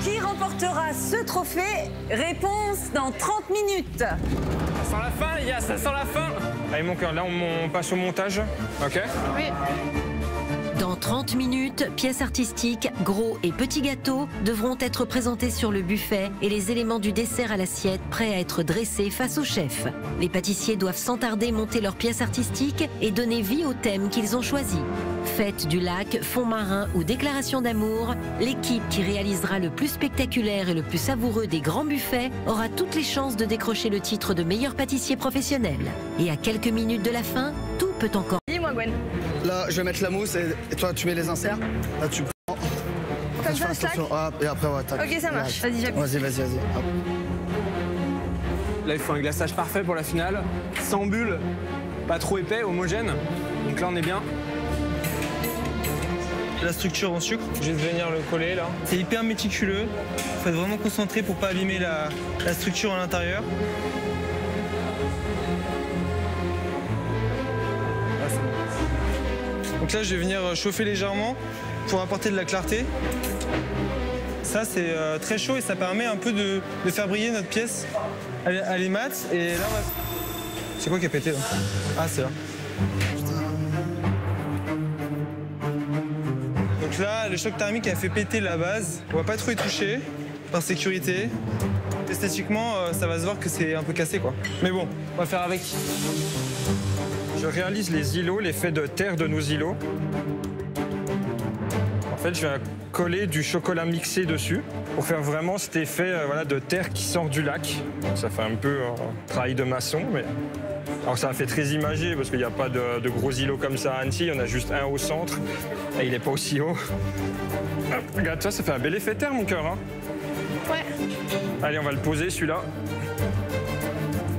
Qui remportera ce trophée? Réponse dans 30 minutes. Ça sent la fin, les gars, ça sent la fin. Allez, mon cœur, là, on passe au montage. OK? Oui. Dans 30 minutes, pièces artistiques, gros et petits gâteaux devront être présentés sur le buffet et les éléments du dessert à l'assiette prêts à être dressés face au chef. Les pâtissiers doivent sans tarder monter leurs pièces artistiques et donner vie au thème qu'ils ont choisi. Fête du lac, fond marin ou déclaration d'amour, l'équipe qui réalisera le plus spectaculaire et le plus savoureux des grands buffets aura toutes les chances de décrocher le titre de meilleur pâtissier professionnel. Et à quelques minutes de la fin, tout peut encore... Dis-moi, Gwen. Là, je vais mettre la mousse et toi, tu mets les inserts. Là, tu prends. Comme ça, attention. Ah, et après, ouais, tac. Ok, ça marche. Vas-y, j'appuie. Vas-y. Hop. Là, il faut un glaçage parfait pour la finale. Sans bulles, pas trop épais, homogène. Donc là, on est bien. La structure en sucre, je vais venir le coller là. C'est hyper méticuleux. Il faut être vraiment concentré pour pas abîmer la structure à l'intérieur. Donc là, je vais venir chauffer légèrement pour apporter de la clarté. Ça, c'est très chaud et ça permet un peu de faire briller notre pièce. Elle est mate et là, on va... C'est quoi qui a pété là? Ah, c'est là. Donc là, le choc thermique a fait péter la base. On va pas trop y toucher, par sécurité. Esthétiquement, ça va se voir que c'est un peu cassé, quoi. Mais bon, on va faire avec. Je réalise les îlots, l'effet de terre de nos îlots. fait, je viens coller du chocolat mixé dessus pour faire vraiment cet effet voilà, de terre qui sort du lac. Ça fait un peu travail de maçon, mais... Alors ça a fait très imagé parce qu'il n'y a pas de gros îlots comme ça à Annecy, il y en a juste un au centre et il n'est pas aussi haut. Hop, regarde ça, ça fait un bel effet terre mon cœur. Hein. Ouais. Allez, on va le poser celui-là.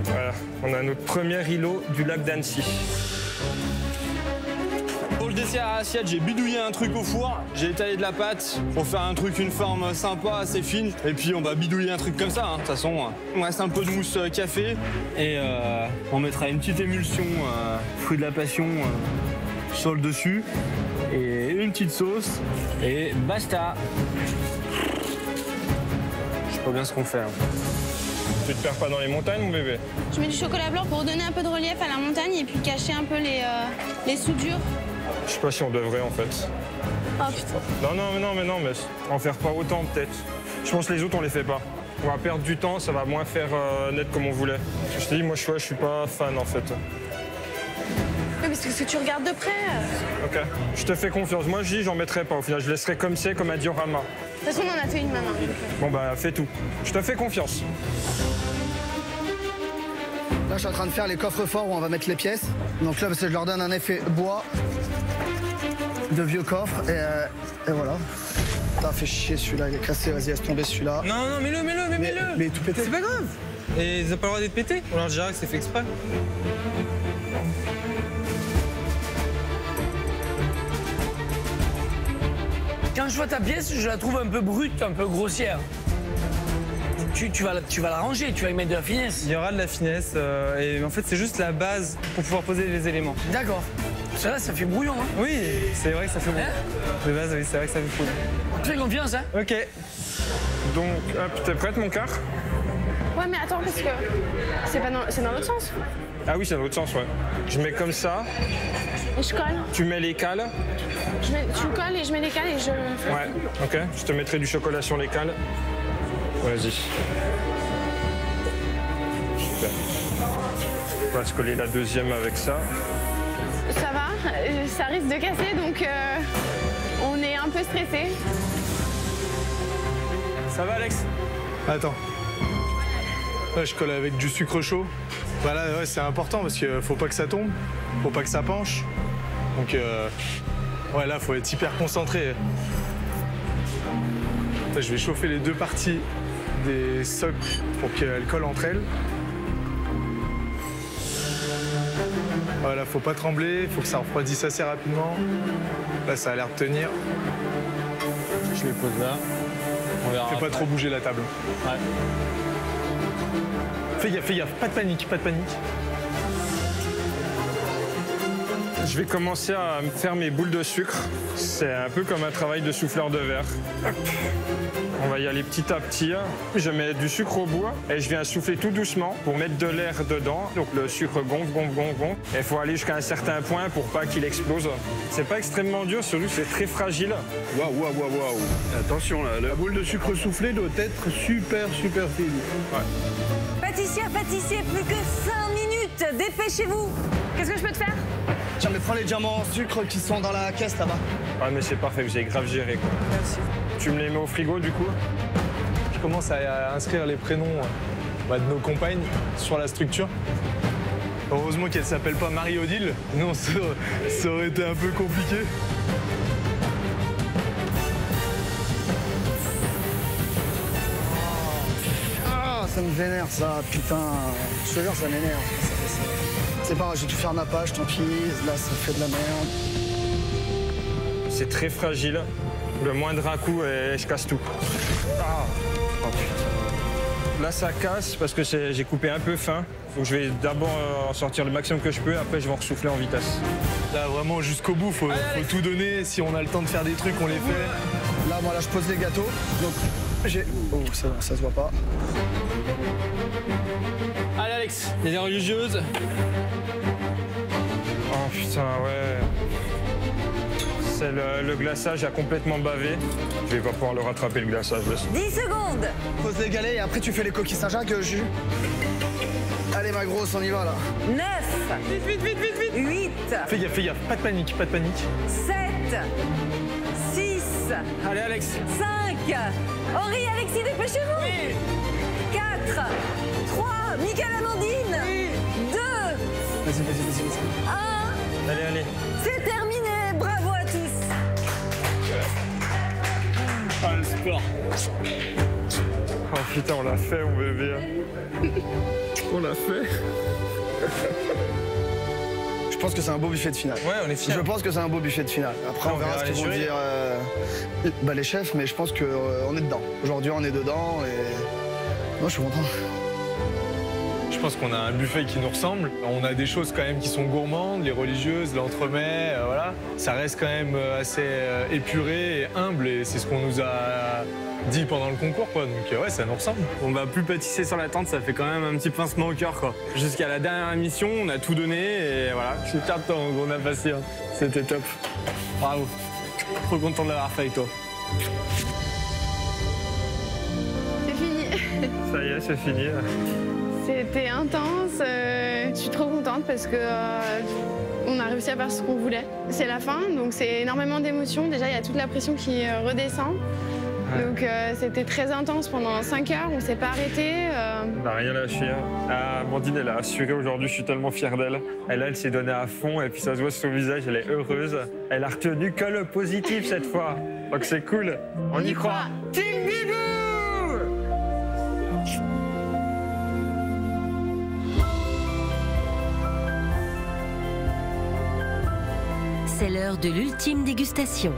Voilà, on a notre premier îlot du lac d'Annecy. Pour le dessert à l'assiette, j'ai bidouillé un truc au four, j'ai étalé de la pâte pour faire un truc, une forme sympa, assez fine. Et puis on va bidouiller un truc comme ça, hein. De toute façon, il me reste un peu de mousse café et on mettra une petite émulsion fruit de la passion sur le dessus et une petite sauce et basta. Je sais pas bien ce qu'on fait. Hein. Tu te perds pas dans les montagnes, mon bébé? Je mets du chocolat blanc pour donner un peu de relief à la montagne et puis cacher un peu les soudures. Je sais pas si on devrait en fait. Oh putain. Non, mais en faire pas autant peut-être. Je pense que les autres on les fait pas. On va perdre du temps, ça va moins faire net comme on voulait. Je te dis, moi je suis pas fan en fait. Oui, parce que tu regardes de près. Ok, je te fais confiance. Moi je dis, j'en mettrai pas au final, je laisserai comme c'est, comme un diorama. De toute façon, on en a fait une maintenant. Bon bah fais tout. Je te fais confiance. Là, je suis en train de faire les coffres forts où on va mettre les pièces. Donc là, parce que je leur donne un effet bois de vieux coffres. Et voilà. T'as fait chier celui-là, il est cassé. Vas-y, laisse tomber celui-là. Non, mets-le. Mais tout pété. C'est pas grave. Et ils n'ont pas le droit d'être pétés. On leur dira que c'est fait exprès. Quand je vois ta pièce, je la trouve un peu brute, un peu grossière. Tu vas la ranger, tu vas y mettre de la finesse. Il y aura de la finesse et en fait c'est juste la base pour pouvoir poser les éléments. D'accord. Ça là, ça fait brouillon, hein? Oui, c'est vrai que ça fait brouillon. De base, oui, c'est vrai que ça fait brouillon. On te fait confiance, hein? Ok. Donc, hop, t'es prête, mon cœur? Ouais, mais attends, parce que c'est dans l'autre sens. Ah oui, c'est dans l'autre sens, ouais. Je mets comme ça. Et je colle. Tu mets les cales. Tu colles et je mets les cales et je... Ouais, ok. Je te mettrai du chocolat sur les cales. Vas-y. Super. On va se coller la deuxième avec ça. Ça va, ça risque de casser, donc on est un peu stressé. Ça va, Alex? Attends. Là, je colle avec du sucre chaud. Voilà, ouais, c'est important parce qu'il faut pas que ça tombe, faut pas que ça penche. Donc, ouais, là, faut être hyper concentré. Là, je vais chauffer les deux parties des socles pour qu'elles collent entre elles. Voilà, faut pas trembler, faut que ça refroidisse assez rapidement. Là, ça a l'air de tenir. Je les pose là. On verra. Fais pas trop bouger la table. Ouais. Fais gaffe, pas de panique, pas de panique. Je vais commencer à me faire mes boules de sucre. C'est un peu comme un travail de souffleur de verre. Hop. On va y aller petit à petit. Je mets du sucre au bout et je viens souffler tout doucement pour mettre de l'air dedans. Donc le sucre gonfle. Et il faut aller jusqu'à un certain point pour pas qu'il explose. C'est pas extrêmement dur, surtout que c'est très fragile. Waouh. Attention, là, la boule de sucre soufflé doit être super fine. Ouais. Pâtissier, plus que 5 minutes. Dépêchez-vous. Qu'est-ce que je peux te faire? Tiens, mais prends les diamants en sucre qui sont dans la caisse là-bas. Ouais, mais c'est parfait, vous avez grave géré, quoi. Merci. Tu me les mets au frigo, du coup? Je commence à inscrire les prénoms de nos compagnes sur la structure. Heureusement qu'elle s'appelle pas Marie-Odile, sinon ça aurait été un peu compliqué. Ah, ça me vénère ça, putain. Je te jure, ça m'énerve. C'est pas grave, j'ai tout fait à ma page, tant pis. Là, ça fait de la merde. C'est très fragile. Le moindre à coup et je casse tout. Ah. Oh, putain. Là, ça casse parce que j'ai coupé un peu fin. Donc je vais d'abord en sortir le maximum que je peux, après je vais en ressouffler en vitesse. Là, vraiment, jusqu'au bout, faut tout donner. Si on a le temps de faire des trucs, on les fait. Là, moi, là, je pose les gâteaux. Donc, j'ai... Oh, ça se voit pas. Allez, Alex, il y a des religieuses. Oh, putain, ouais. Le glaçage a complètement bavé. Je vais pas pouvoir le rattraper, le glaçage. 10 secondes. Pose les galets et après tu fais les coquilles Saint-Jacques, jus. Allez ma grosse, on y va là. 9. Vite. 8. Fais gaffe, pas de panique. 7. 6. Allez, Alex. 5. Henri, Alexis, dépêchez-vous. Oui. 4. 3. Michael, Amandine. Oui. 2. Vas-y. 1. Allez, allez. C'est terminé. Bravo à tous. Ah, le sport. Oh putain, on l'a fait, mon bébé. On l'a fait. Je pense que c'est un beau buffet de finale. Ouais, on est fiers. Je pense que c'est un beau buffet de finale. Après, on verra ce qu'ils vont dire les chefs, mais je pense qu'on est dedans. Aujourd'hui, on est dedans et moi, je suis content. Je pense qu'on a un buffet qui nous ressemble. On a des choses quand même qui sont gourmandes, les religieuses, l'entremets, voilà. Ça reste quand même assez épuré et humble et c'est ce qu'on nous a dit pendant le concours, quoi. Donc ouais, ça nous ressemble. On va plus pâtisser sur la tente, ça fait quand même un petit pincement au cœur, quoi. Jusqu'à la dernière émission, on a tout donné et voilà. Je suis fier de temps qu'on a passé, hein. C'était top. Bravo. Trop content de l'avoir fait avec toi. C'est fini. Ça y est, c'est fini. C'était intense. Je suis trop contente parce que on a réussi à faire ce qu'on voulait. C'est la fin, donc c'est énormément d'émotions. Déjà, il y a toute la pression qui redescend. Ouais. Donc c'était très intense pendant 5 heures. On s'est pas arrêté. On n'a rien lâché. Amandine, elle a assuré aujourd'hui. Je suis tellement fier d'elle. Elle s'est donnée à fond et puis ça se voit sur son visage. Elle est heureuse. Elle a retenu que le positif cette fois. Donc c'est cool. On y croit. Team Bibou! C'est l'heure de l'ultime dégustation.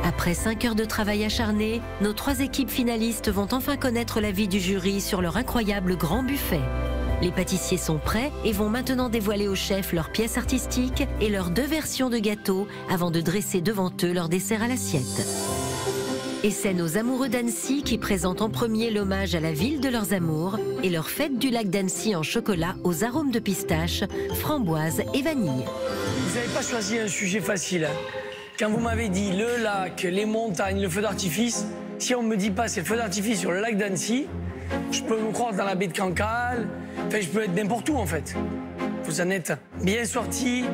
Après 5 heures de travail acharné, nos 3 équipes finalistes vont enfin connaître l'avis du jury sur leur incroyable grand buffet. Les pâtissiers sont prêts et vont maintenant dévoiler aux chefs leurs pièces artistiques et leurs 2 versions de gâteaux avant de dresser devant eux leur dessert à l'assiette. Et c'est nos amoureux d'Annecy qui présentent en premier l'hommage à la ville de leurs amours et leur fête du lac d'Annecy en chocolat aux arômes de pistache, framboise et vanille. Vous n'avez pas choisi un sujet facile. Quand vous m'avez dit le lac, les montagnes, le feu d'artifice, si on me dit pas c'est le feu d'artifice sur le lac d'Annecy, je peux me croire dans la baie de Cancale, enfin je peux être n'importe où en fait. Vous en êtes bien sortis,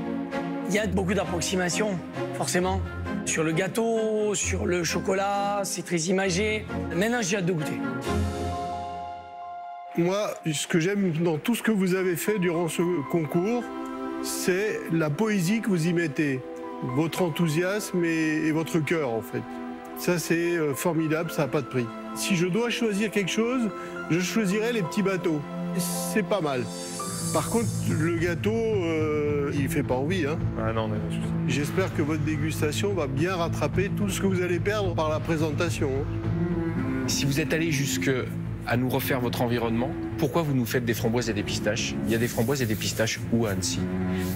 il y a beaucoup d'approximations, forcément. Sur le gâteau, sur le chocolat, c'est très imagé. Maintenant, j'ai hâte de goûter. Moi, ce que j'aime dans tout ce que vous avez fait durant ce concours, c'est la poésie que vous y mettez, votre enthousiasme et votre cœur, en fait. Ça, c'est formidable, ça n'a pas de prix. Si je dois choisir quelque chose, je choisirais les petits bateaux. C'est pas mal. Par contre, le gâteau, il fait pas envie, hein. Ah non, mais j'espère que votre dégustation va bien rattraper tout ce que vous allez perdre par la présentation. Si vous êtes allé jusqu'à nous refaire votre environnement, pourquoi vous nous faites des framboises et des pistaches? Il y a des framboises et des pistaches où à Annecy?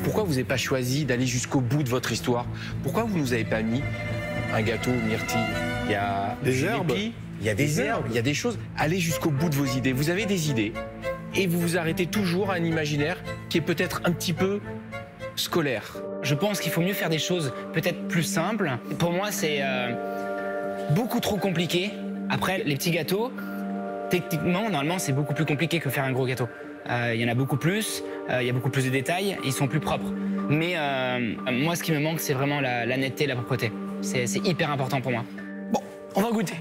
Pourquoi vous n'avez pas choisi d'aller jusqu'au bout de votre histoire? Pourquoi vous nous avez pas mis un gâteau myrtille? Il y a des herbes, il y a des herbes, il y a des choses. Allez jusqu'au bout de vos idées. Vous avez des idées et vous vous arrêtez toujours à un imaginaire qui est peut-être un petit peu scolaire. Je pense qu'il faut mieux faire des choses peut-être plus simples. Pour moi, c'est beaucoup trop compliqué. Après, les petits gâteaux, techniquement, normalement, c'est beaucoup plus compliqué que faire un gros gâteau. Il y en a beaucoup plus, il y a beaucoup plus de détails, ils sont plus propres. Mais moi, ce qui me manque, c'est vraiment la netteté, la propreté. C'est hyper important pour moi. Bon, on va goûter.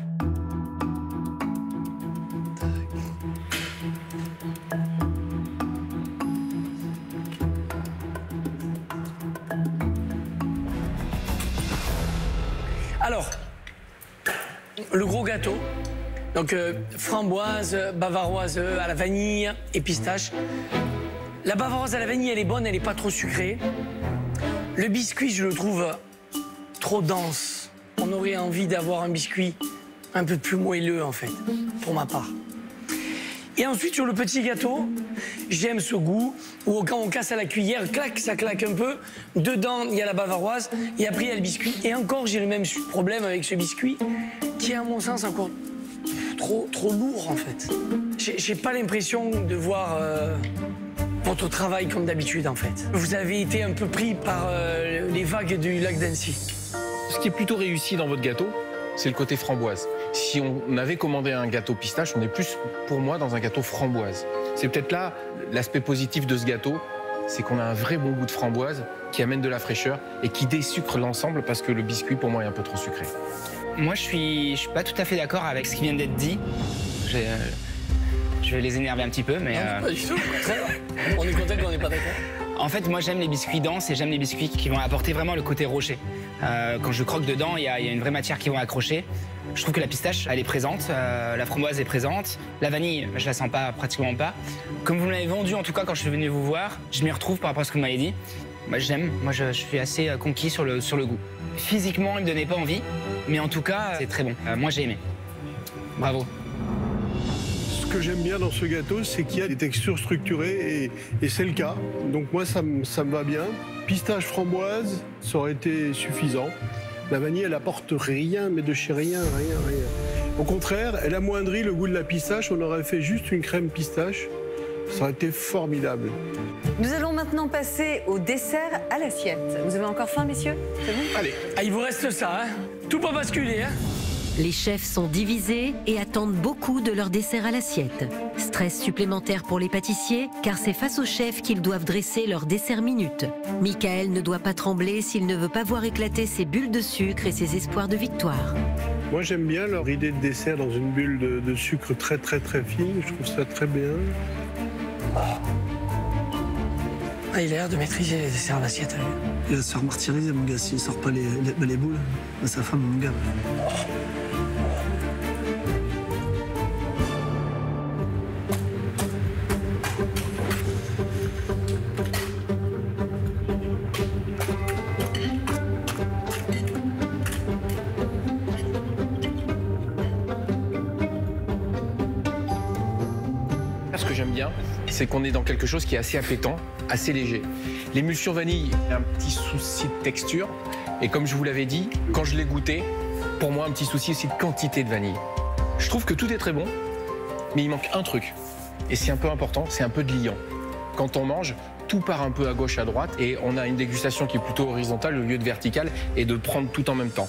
Alors, le gros gâteau, donc framboise, bavaroise à la vanille et pistache. La bavaroise à la vanille, elle est bonne, elle n'est pas trop sucrée. Le biscuit, je le trouve trop dense. On aurait envie d'avoir un biscuit un peu plus moelleux, en fait, pour ma part. Et ensuite, sur le petit gâteau, j'aime ce goût où quand on casse à la cuillère, clac, ça claque un peu. Dedans, il y a la bavaroise et après, il y a le biscuit. Et encore, j'ai le même problème avec ce biscuit qui est, à mon sens, encore trop lourd, en fait. J'ai pas l'impression de voir votre travail comme d'habitude, en fait. Vous avez été un peu pris par les vagues du lac d'Annecy. Ce qui est plutôt réussi dans votre gâteau, c'est le côté framboise. Si on avait commandé un gâteau pistache, on est plus, pour moi, dans un gâteau framboise. C'est peut-être là l'aspect positif de ce gâteau, c'est qu'on a un vrai bon goût de framboise qui amène de la fraîcheur et qui désucre l'ensemble parce que le biscuit, pour moi, est un peu trop sucré. Moi, je suis pas tout à fait d'accord avec ce qui vient d'être dit. Je vais les énerver un petit peu, mais... Non, pas du tout. On est content qu'on n'est pas d'accord. En fait, moi, j'aime les biscuits denses et j'aime les biscuits qui vont apporter vraiment le côté rocher. Quand je croque dedans, il y a une vraie matière qui va accrocher. Je trouve que la pistache, elle est présente, la framboise est présente. La vanille, je la sens pas, pratiquement pas. Comme vous me l'avez vendu, en tout cas, quand je suis venu vous voir, je m'y retrouve par rapport à ce que vous m'avez dit. Moi, j'aime. Moi, je suis assez conquis sur le goût. Physiquement, il me donnait pas envie, mais en tout cas, c'est très bon. Moi, j'ai aimé. Bravo. Ce que j'aime bien dans ce gâteau, c'est qu'il y a des textures structurées et c'est le cas. Donc moi, ça me va bien. Pistache framboise, ça aurait été suffisant. La vanille, elle apporte rien, mais de chez rien. Au contraire, elle amoindrit le goût de la pistache. On aurait fait juste une crème pistache. Ça aurait été formidable. Nous allons maintenant passer au dessert à l'assiette. Vous avez encore faim, messieurs? C'est bon? Allez, il vous reste ça, hein. Tout peut basculer, hein. Les chefs sont divisés et attendent beaucoup de leur dessert à l'assiette. Stress supplémentaire pour les pâtissiers, car c'est face aux chefs qu'ils doivent dresser leur dessert minute. Michael ne doit pas trembler s'il ne veut pas voir éclater ses bulles de sucre et ses espoirs de victoire. Moi, j'aime bien leur idée de dessert dans une bulle de sucre très fine. Je trouve ça très bien. Ah, il a l'air de maîtriser les desserts à l'assiette. Il va se faire martyriser, mon gars, s'il sort pas les boules. Sa femme, mon gars. Ce que j'aime bien, c'est qu'on est dans quelque chose qui est assez appétant, assez léger. L'émulsion vanille, un petit souci de texture. Et comme je vous l'avais dit, quand je l'ai goûté, pour moi, un petit souci aussi de quantité de vanille. Je trouve que tout est très bon, mais il manque un truc. Et c'est un peu important, c'est un peu de liant. Quand on mange, tout part un peu à gauche, à droite, et on a une dégustation qui est plutôt horizontale au lieu de verticale, et de prendre tout en même temps.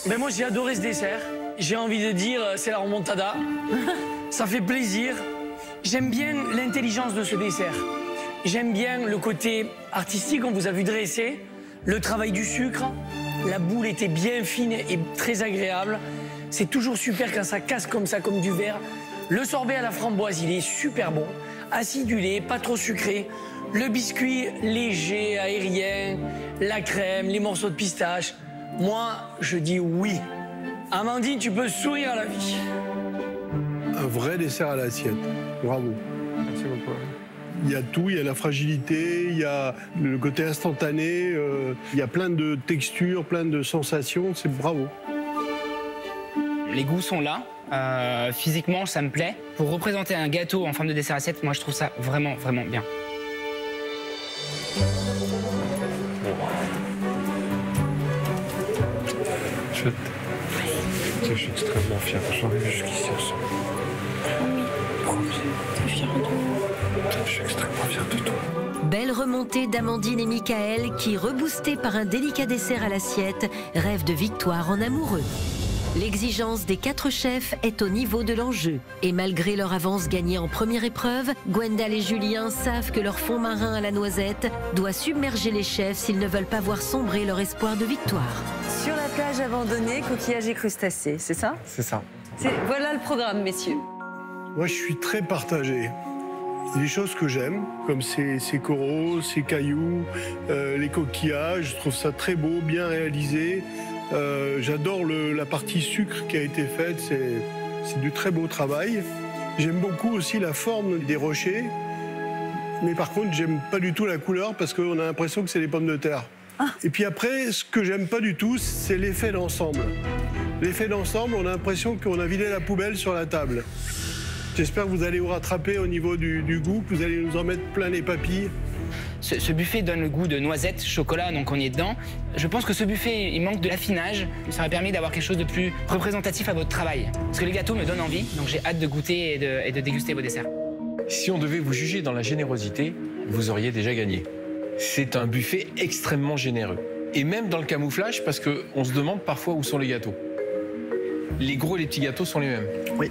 Mais moi, j'ai adoré ce dessert. J'ai envie de dire, c'est la remontada. Ça fait plaisir. J'aime bien l'intelligence de ce dessert. J'aime bien le côté artistique, on vous a vu dresser, le travail du sucre. La boule était bien fine et très agréable. C'est toujours super quand ça casse comme ça, comme du verre. Le sorbet à la framboise, il est super bon. Acidulé, pas trop sucré. Le biscuit léger, aérien, la crème, les morceaux de pistache. Moi, je dis oui. Amandine, tu peux sourire à la vie. Un vrai dessert à l'assiette. Bravo. Merci beaucoup. Il y a tout, il y a la fragilité, il y a le côté instantané, il y a plein de textures, plein de sensations, c'est bravo. Les goûts sont là, physiquement ça me plaît. Pour représenter un gâteau en forme de dessert assiette, moi je trouve ça vraiment bien. Je suis extrêmement fier, j'en ai vu jusqu'ici ensemble. Je suis extrêmement fier de toi. Belle remontée d'Amandine et Michael qui, reboostés par un délicat dessert à l'assiette, rêvent de victoire en amoureux. L'exigence des 4 chefs est au niveau de l'enjeu. Et malgré leur avance gagnée en première épreuve, Gwendal et Julien savent que leur fond marin à la noisette doit submerger les chefs s'ils ne veulent pas voir sombrer leur espoir de victoire. Sur la plage abandonnée, coquillages et crustacés, c'est ça? C'est ça. Voilà le programme, messieurs. Moi, je suis très partagé. Il y a des choses que j'aime, comme ces coraux, ces cailloux, les coquillages. Je trouve ça très beau, bien réalisé. J'adore la partie sucre qui a été faite. C'est du très beau travail. J'aime beaucoup aussi la forme des rochers. Mais par contre, j'aime pas du tout la couleur parce qu'on a l'impression que c'est des pommes de terre. Et puis après, ce que j'aime pas du tout, c'est l'effet d'ensemble. L'effet d'ensemble, on a l'impression qu'on a vidé la poubelle sur la table. J'espère que vous allez vous rattraper au niveau du goût, que vous allez nous en mettre plein les papilles. Ce buffet donne le goût de noisettes, chocolat, donc on y est dedans. Je pense que ce buffet, il manque de l'affinage. Ça aurait permis d'avoir quelque chose de plus représentatif à votre travail. Parce que les gâteaux me donnent envie, donc j'ai hâte de goûter et de déguster vos desserts. Si on devait vous juger dans la générosité, vous auriez déjà gagné. C'est un buffet extrêmement généreux. Et même dans le camouflage, parce qu'on se demande parfois où sont les gâteaux. Les gros et les petits gâteaux sont les mêmes. Oui.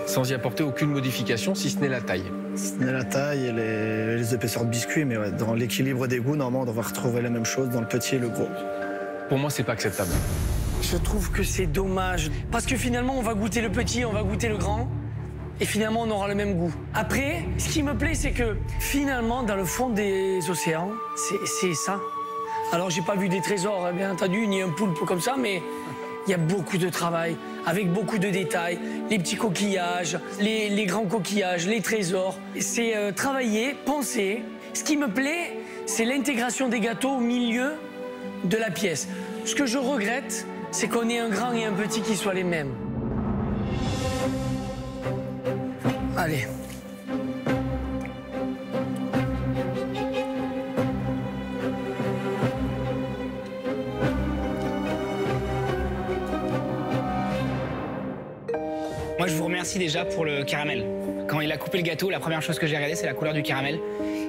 Sans y apporter aucune modification, si ce n'est la taille. Ce n'est la taille et les épaisseurs de biscuits, mais ouais, dans l'équilibre des goûts, normalement, on va retrouver la même chose dans le petit et le gros. Pour moi, c'est pas acceptable. Je trouve que c'est dommage. Parce que finalement, on va goûter le petit, on va goûter le grand. Et finalement, on aura le même goût. Après, ce qui me plaît, c'est que finalement, dans le fond des océans, c'est ça. Alors, j'ai pas vu des trésors, bien entendu, ni un poulpe comme ça, mais il y a beaucoup de travail, avec beaucoup de détails. Les petits coquillages, les grands coquillages, les trésors. C'est travailler, penser. Ce qui me plaît, c'est l'intégration des gâteaux au milieu de la pièce. Ce que je regrette, c'est qu'on ait un grand et un petit qui soient les mêmes. Allez. Moi, je vous remercie déjà pour le caramel. Quand il a coupé le gâteau, la première chose que j'ai regardée, c'est la couleur du caramel.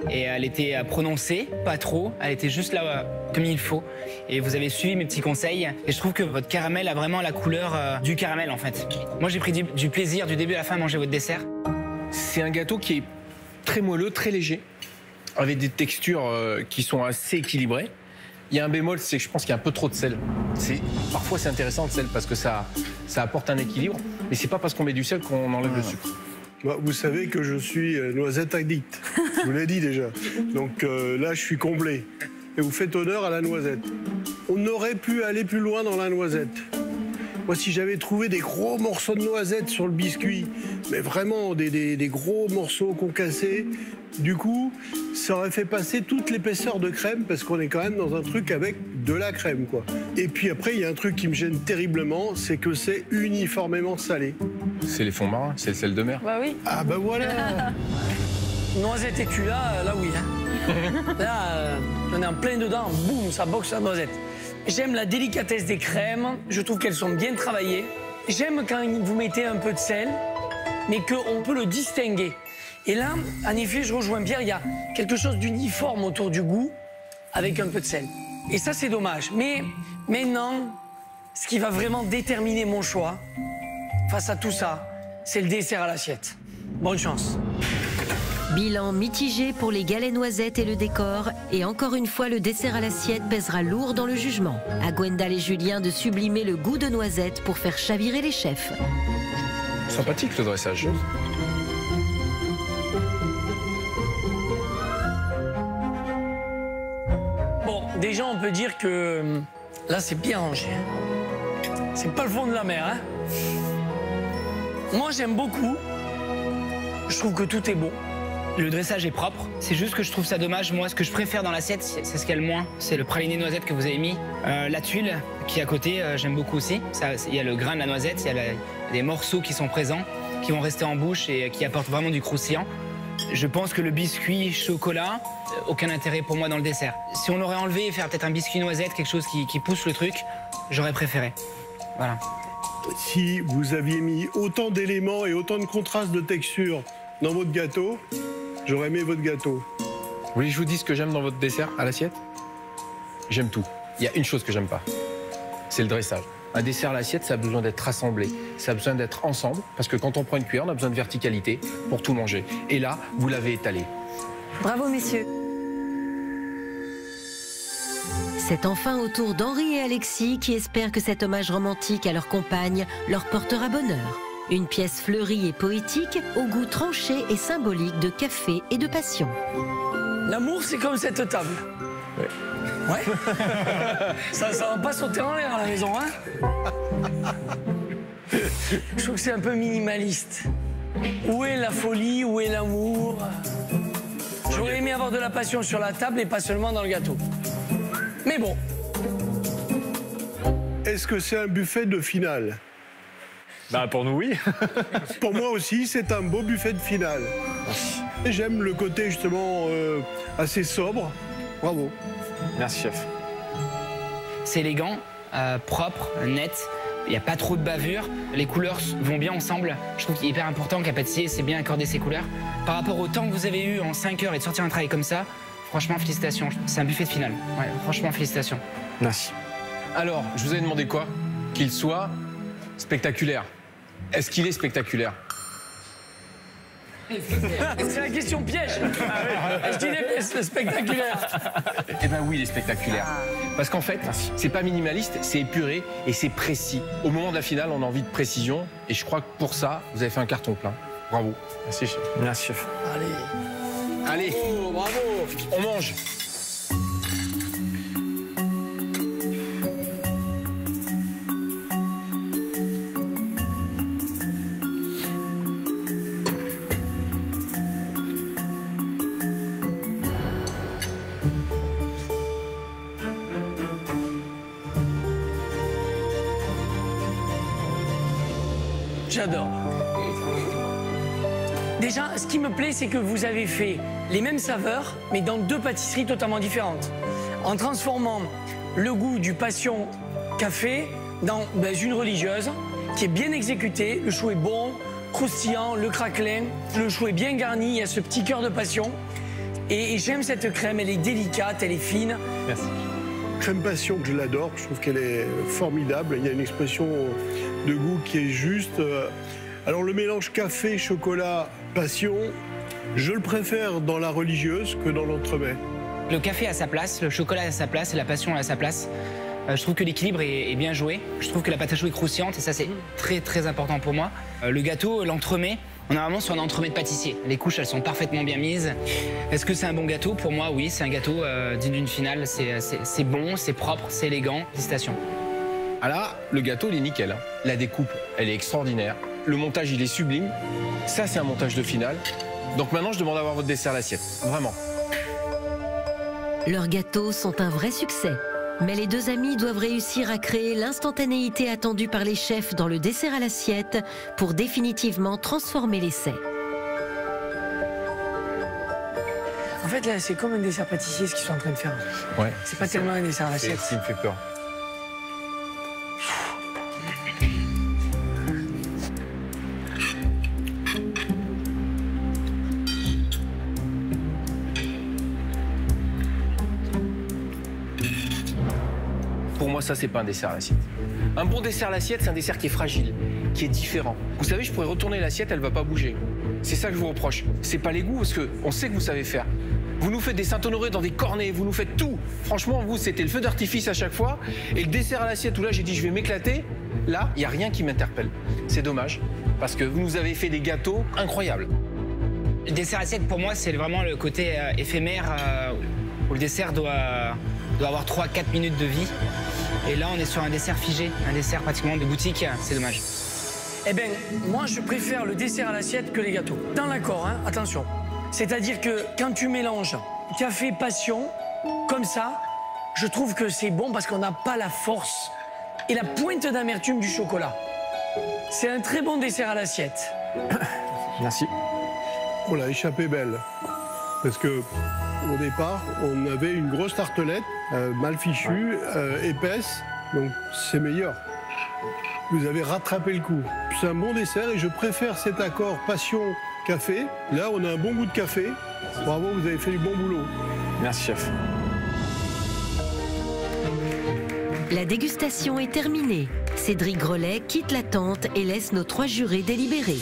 Et elle était prononcée, pas trop. Elle était juste là comme il faut. Et vous avez suivi mes petits conseils. Et je trouve que votre caramel a vraiment la couleur du caramel, en fait. Moi, j'ai pris du plaisir du début à la fin à manger votre dessert. C'est un gâteau qui est très moelleux, très léger, avec des textures qui sont assez équilibrées. Il y a un bémol, c'est que je pense qu'il y a un peu trop de sel. Parfois, c'est intéressant le sel parce que ça apporte un équilibre, mais c'est pas parce qu'on met du sel qu'on enlève le sucre. Bah, vous savez que je suis noisette addict, je vous l'ai dit déjà. Donc là, je suis comblé. Et vous faites honneur à la noisette. On aurait pu aller plus loin dans la noisette. Moi, si j'avais trouvé des gros morceaux de noisettes sur le biscuit, mais vraiment des gros morceaux concassés, du coup, ça aurait fait passer toute l'épaisseur de crème, parce qu'on est quand même dans un truc avec de la crème, quoi. Et puis après, il y a un truc qui me gêne terriblement, c'est que c'est uniformément salé. C'est les fonds marins, c'est le sel de mer. Bah oui. Ah bah voilà. Noisette et tu là oui. Hein. Là, on est en plein dedans, boum, ça boxe la noisette. J'aime la délicatesse des crèmes, je trouve qu'elles sont bien travaillées. J'aime quand vous mettez un peu de sel, mais qu'on peut le distinguer. Et là, en effet, je rejoins Pierre, il y a quelque chose d'uniforme autour du goût avec un peu de sel. Et ça, c'est dommage. Mais maintenant, ce qui va vraiment déterminer mon choix, face à tout ça, c'est le dessert à l'assiette. Bonne chance. Bilan mitigé pour les galets noisettes et le décor. Et encore une fois, le dessert à l'assiette pèsera lourd dans le jugement. À Gwendal et Julien de sublimer le goût de noisette pour faire chavirer les chefs. Sympathique le dressage. Bon, déjà, on peut dire que là, c'est bien rangé. C'est pas le fond de la mer, hein. Moi, j'aime beaucoup. Je trouve que tout est beau. Le dressage est propre, c'est juste que je trouve ça dommage. Moi, ce que je préfère dans l'assiette, c'est ce qu'il y a le moins. C'est le praliné noisette que vous avez mis. La tuile qui est à côté, j'aime beaucoup aussi. Il y a le grain de la noisette, il y a des morceaux qui sont présents, qui vont rester en bouche et qui apportent vraiment du croustillant. Je pense que le biscuit chocolat, aucun intérêt pour moi dans le dessert. Si on aurait enlevé et faire peut-être un biscuit noisette, quelque chose qui pousse le truc, j'aurais préféré. Voilà. Si vous aviez mis autant d'éléments et autant de contrastes de texture dans votre gâteau, j'aurais aimé votre gâteau. Vous voulez que je vous dise ce que j'aime dans votre dessert à l'assiette? J'aime tout. Il y a une chose que j'aime pas, c'est le dressage. Un dessert à l'assiette, ça a besoin d'être rassemblé, ça a besoin d'être ensemble, parce que quand on prend une cuillère, on a besoin de verticalité pour tout manger. Et là, vous l'avez étalé. Bravo, messieurs. C'est enfin au tour d'Henri et Alexis qui espèrent que cet hommage romantique à leur compagne leur portera bonheur. Une pièce fleurie et poétique, au goût tranché et symbolique de café et de passion. L'amour, c'est comme cette table. Ouais. Ouais. Ça va pas sauter en l'air à la maison, hein. Je trouve que c'est un peu minimaliste. Où est la folie, où est l'amour? J'aurais aimé avoir de la passion sur la table et pas seulement dans le gâteau. Mais bon. Est-ce que c'est un buffet de finale? Bah pour nous, oui. Pour moi aussi, c'est un beau buffet de finale. J'aime le côté justement assez sobre. Bravo. Merci, chef. C'est élégant, propre, net. Il n'y a pas trop de bavure. Les couleurs vont bien ensemble. Je trouve qu'il est hyper important qu'un pâtissier sait bien accorder ses couleurs. Par rapport au temps que vous avez eu en 5 heures et de sortir un travail comme ça, franchement, félicitations. C'est un buffet de finale. Ouais, franchement, félicitations. Merci. Alors, je vous ai demandé quoi? Qu'il soit spectaculaire. Est-ce qu'il est spectaculaire? C'est la question piège. Je dis les spectaculaires. Eh ben oui, les spectaculaires. Parce qu'en fait, c'est pas minimaliste, c'est épuré et c'est précis. Au moment de la finale, on a envie de précision. Et je crois que pour ça, vous avez fait un carton plein. Bravo. Merci, chef. Merci, chef. Allez, Oh, bravo. on mange. J'adore. Déjà, ce qui me plaît, c'est que vous avez fait les mêmes saveurs, mais dans deux pâtisseries totalement différentes. En transformant le goût du passion café dans une religieuse qui est bien exécutée. Le chou est bon, croustillant, le craquelin. Le chou est bien garni, il y a ce petit cœur de passion. Et j'aime cette crème, elle est délicate, elle est fine. Merci. Crème passion, je l'adore, je trouve qu'elle est formidable. Il y a une expression de goût qui est juste. Alors le mélange café, chocolat, passion, je le préfère dans la religieuse que dans l'entremet. Le café à sa place, le chocolat à sa place et la passion à sa place. Je trouve que l'équilibre est bien joué. Je trouve que la pâte à choux est croustillante et ça c'est très important pour moi. Le gâteau, l'entremet, on est vraiment sur un entremet de pâtissier. Les couches elles sont parfaitement bien mises. Est-ce que c'est un bon gâteau? Pour moi oui, c'est un gâteau digne d'une finale. C'est bon, c'est propre, c'est élégant. Félicitations. Ah là, le gâteau il est nickel. La découpe, elle est extraordinaire. Le montage il est sublime. Ça c'est un montage de finale. Donc maintenant je demande à voir votre dessert à l'assiette. Vraiment. Leurs gâteaux sont un vrai succès. Mais les deux amis doivent réussir à créer l'instantanéité attendue par les chefs dans le dessert à l'assiette pour définitivement transformer l'essai. En fait, là, c'est comme un dessert pâtissier ce qu'ils sont en train de faire. Ouais. C'est pas tellement un dessert à l'assiette. C'est ce qui me fait peur. Pour moi, ça, c'est pas un dessert à l'assiette. Un bon dessert à l'assiette, c'est un dessert qui est fragile, qui est différent. Vous savez, je pourrais retourner l'assiette, elle va pas bouger. C'est ça que je vous reproche. C'est pas les goûts, parce qu'on sait que vous savez faire. Vous nous faites des Saint-Honoré dans des cornets, vous nous faites tout. Franchement, vous, c'était le feu d'artifice à chaque fois. Et le dessert à l'assiette, où là, j'ai dit, je vais m'éclater. Là, il n'y a rien qui m'interpelle. C'est dommage, parce que vous nous avez fait des gâteaux incroyables. Le dessert à l'assiette, pour moi, c'est vraiment le côté éphémère où le dessert doit avoir 3-4 minutes de vie. Et là, on est sur un dessert figé, un dessert pratiquement de boutique. C'est dommage. Eh bien, moi, je préfère le dessert à l'assiette que les gâteaux. Dans l'accord, hein, attention. C'est-à-dire que quand tu mélanges café passion, comme ça, je trouve que c'est bon parce qu'on n'a pas la force et la pointe d'amertume du chocolat. C'est un très bon dessert à l'assiette. Merci. On l'a échappé belle. Parce que au départ, on avait une grosse tartelette, mal fichue, épaisse, donc c'est meilleur. Vous avez rattrapé le coup. C'est un bon dessert et je préfère cet accord passion-café. Là, on a un bon goût de café. Bravo, vous avez fait du bon boulot. Merci, chef. La dégustation est terminée. Cédric Grolet quitte la tente et laisse nos 3 jurés délibérer.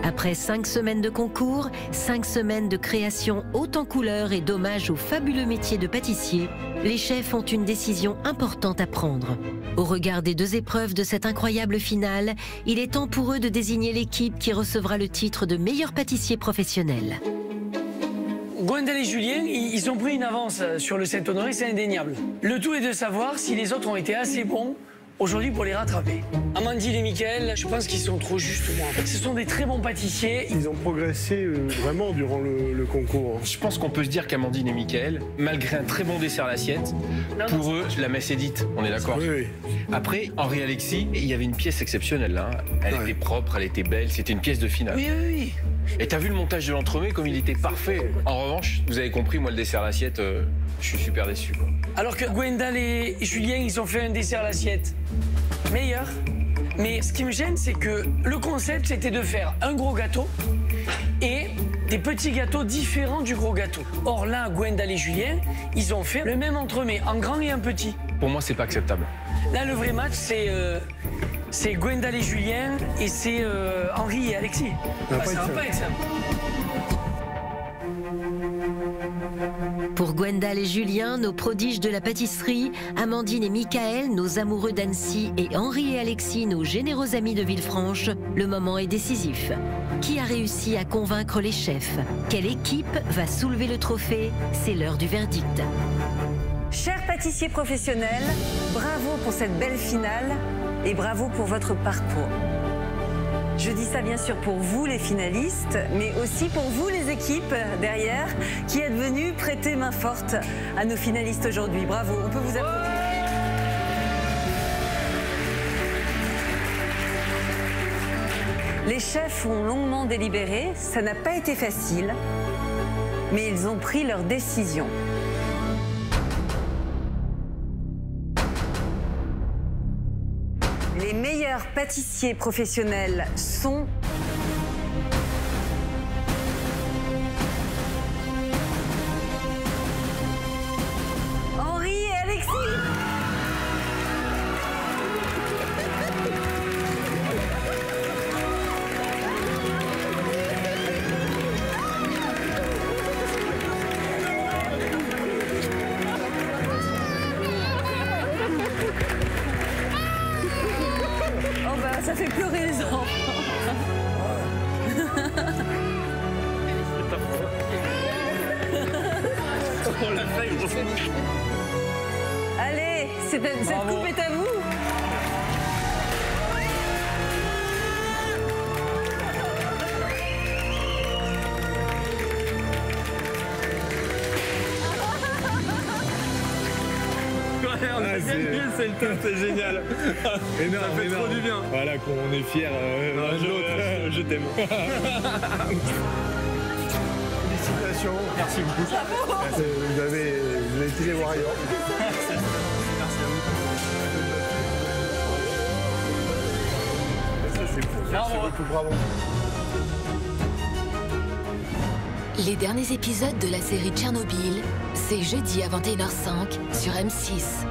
Après 5 semaines de concours, 5 semaines de création haute en couleurs et d'hommage au fabuleux métier de pâtissier, les chefs ont une décision importante à prendre. Au regard des 2 épreuves de cette incroyable finale, il est temps pour eux de désigner l'équipe qui recevra le titre de meilleur pâtissier professionnel. Gwendal et Julien, ils ont pris une avance sur le Saint-Honoré, c'est indéniable. Le tout est de savoir si les autres ont été assez bons aujourd'hui pour les rattraper. Amandine et Mickaël, je pense qu'ils sont trop justes moi. Ce sont des très bons pâtissiers. Ils ont progressé vraiment durant le concours. Je pense qu'on peut se dire qu'Amandine et Mickaël, malgré un très bon dessert à l'assiette, pour eux, la messe est dite, on est d'accord? Oui, oui. Après, Henri-Alexis, il y avait une pièce exceptionnelle. Hein. Elle était propre, elle était belle, c'était une pièce de finale. Oui, oui, oui. Et t'as vu le montage de l'entremet comme il était parfait. En revanche, vous avez compris, moi, le dessert à l'assiette, je suis super déçu. Quoi. Alors que Gwendal et Julien, ils ont fait un dessert à l'assiette meilleur. Mais ce qui me gêne, c'est que le concept, c'était de faire un gros gâteau et des petits gâteaux différents du gros gâteau. Or là, Gwendal et Julien, ils ont fait le même entremets, en grand et en petit. Pour moi, c'est pas acceptable. Là, le vrai match, c'est Gwendal et Julien et c'est Henri et Alexis. Ça va pas être ça. Pour Gwendal et Julien, nos prodiges de la pâtisserie, Amandine et Michael, nos amoureux d'Annecy, et Henri et Alexis, nos généreux amis de Villefranche, le moment est décisif. Qui a réussi à convaincre les chefs? Quelle équipe va soulever le trophée? C'est l'heure du verdict. Chers pâtissiers professionnels, bravo pour cette belle finale et bravo pour votre parcours. Je dis ça bien sûr pour vous les finalistes, mais aussi pour vous les équipes derrière qui êtes venus prêter main forte à nos finalistes aujourd'hui. Bravo, on peut vous applaudir. Les chefs ont longuement délibéré, ça n'a pas été facile, mais ils ont pris leur décision. Les meilleurs pâtissiers professionnels sont... Henri et Alexis. Oh bah ça fait pleurer les enfants. Allez, cette coupe est à vous. C'est le top, c'est génial. Énorme, ça fait trop du bien. Voilà, qu'on est fiers. Je t'aime. Félicitations. Merci beaucoup. Vous avez été les Warriors. Merci à vous. Ça, c'est fou. Merci beaucoup, bravo. Les derniers épisodes de la série Tchernobyl, c'est jeudi à 21h05 sur M6.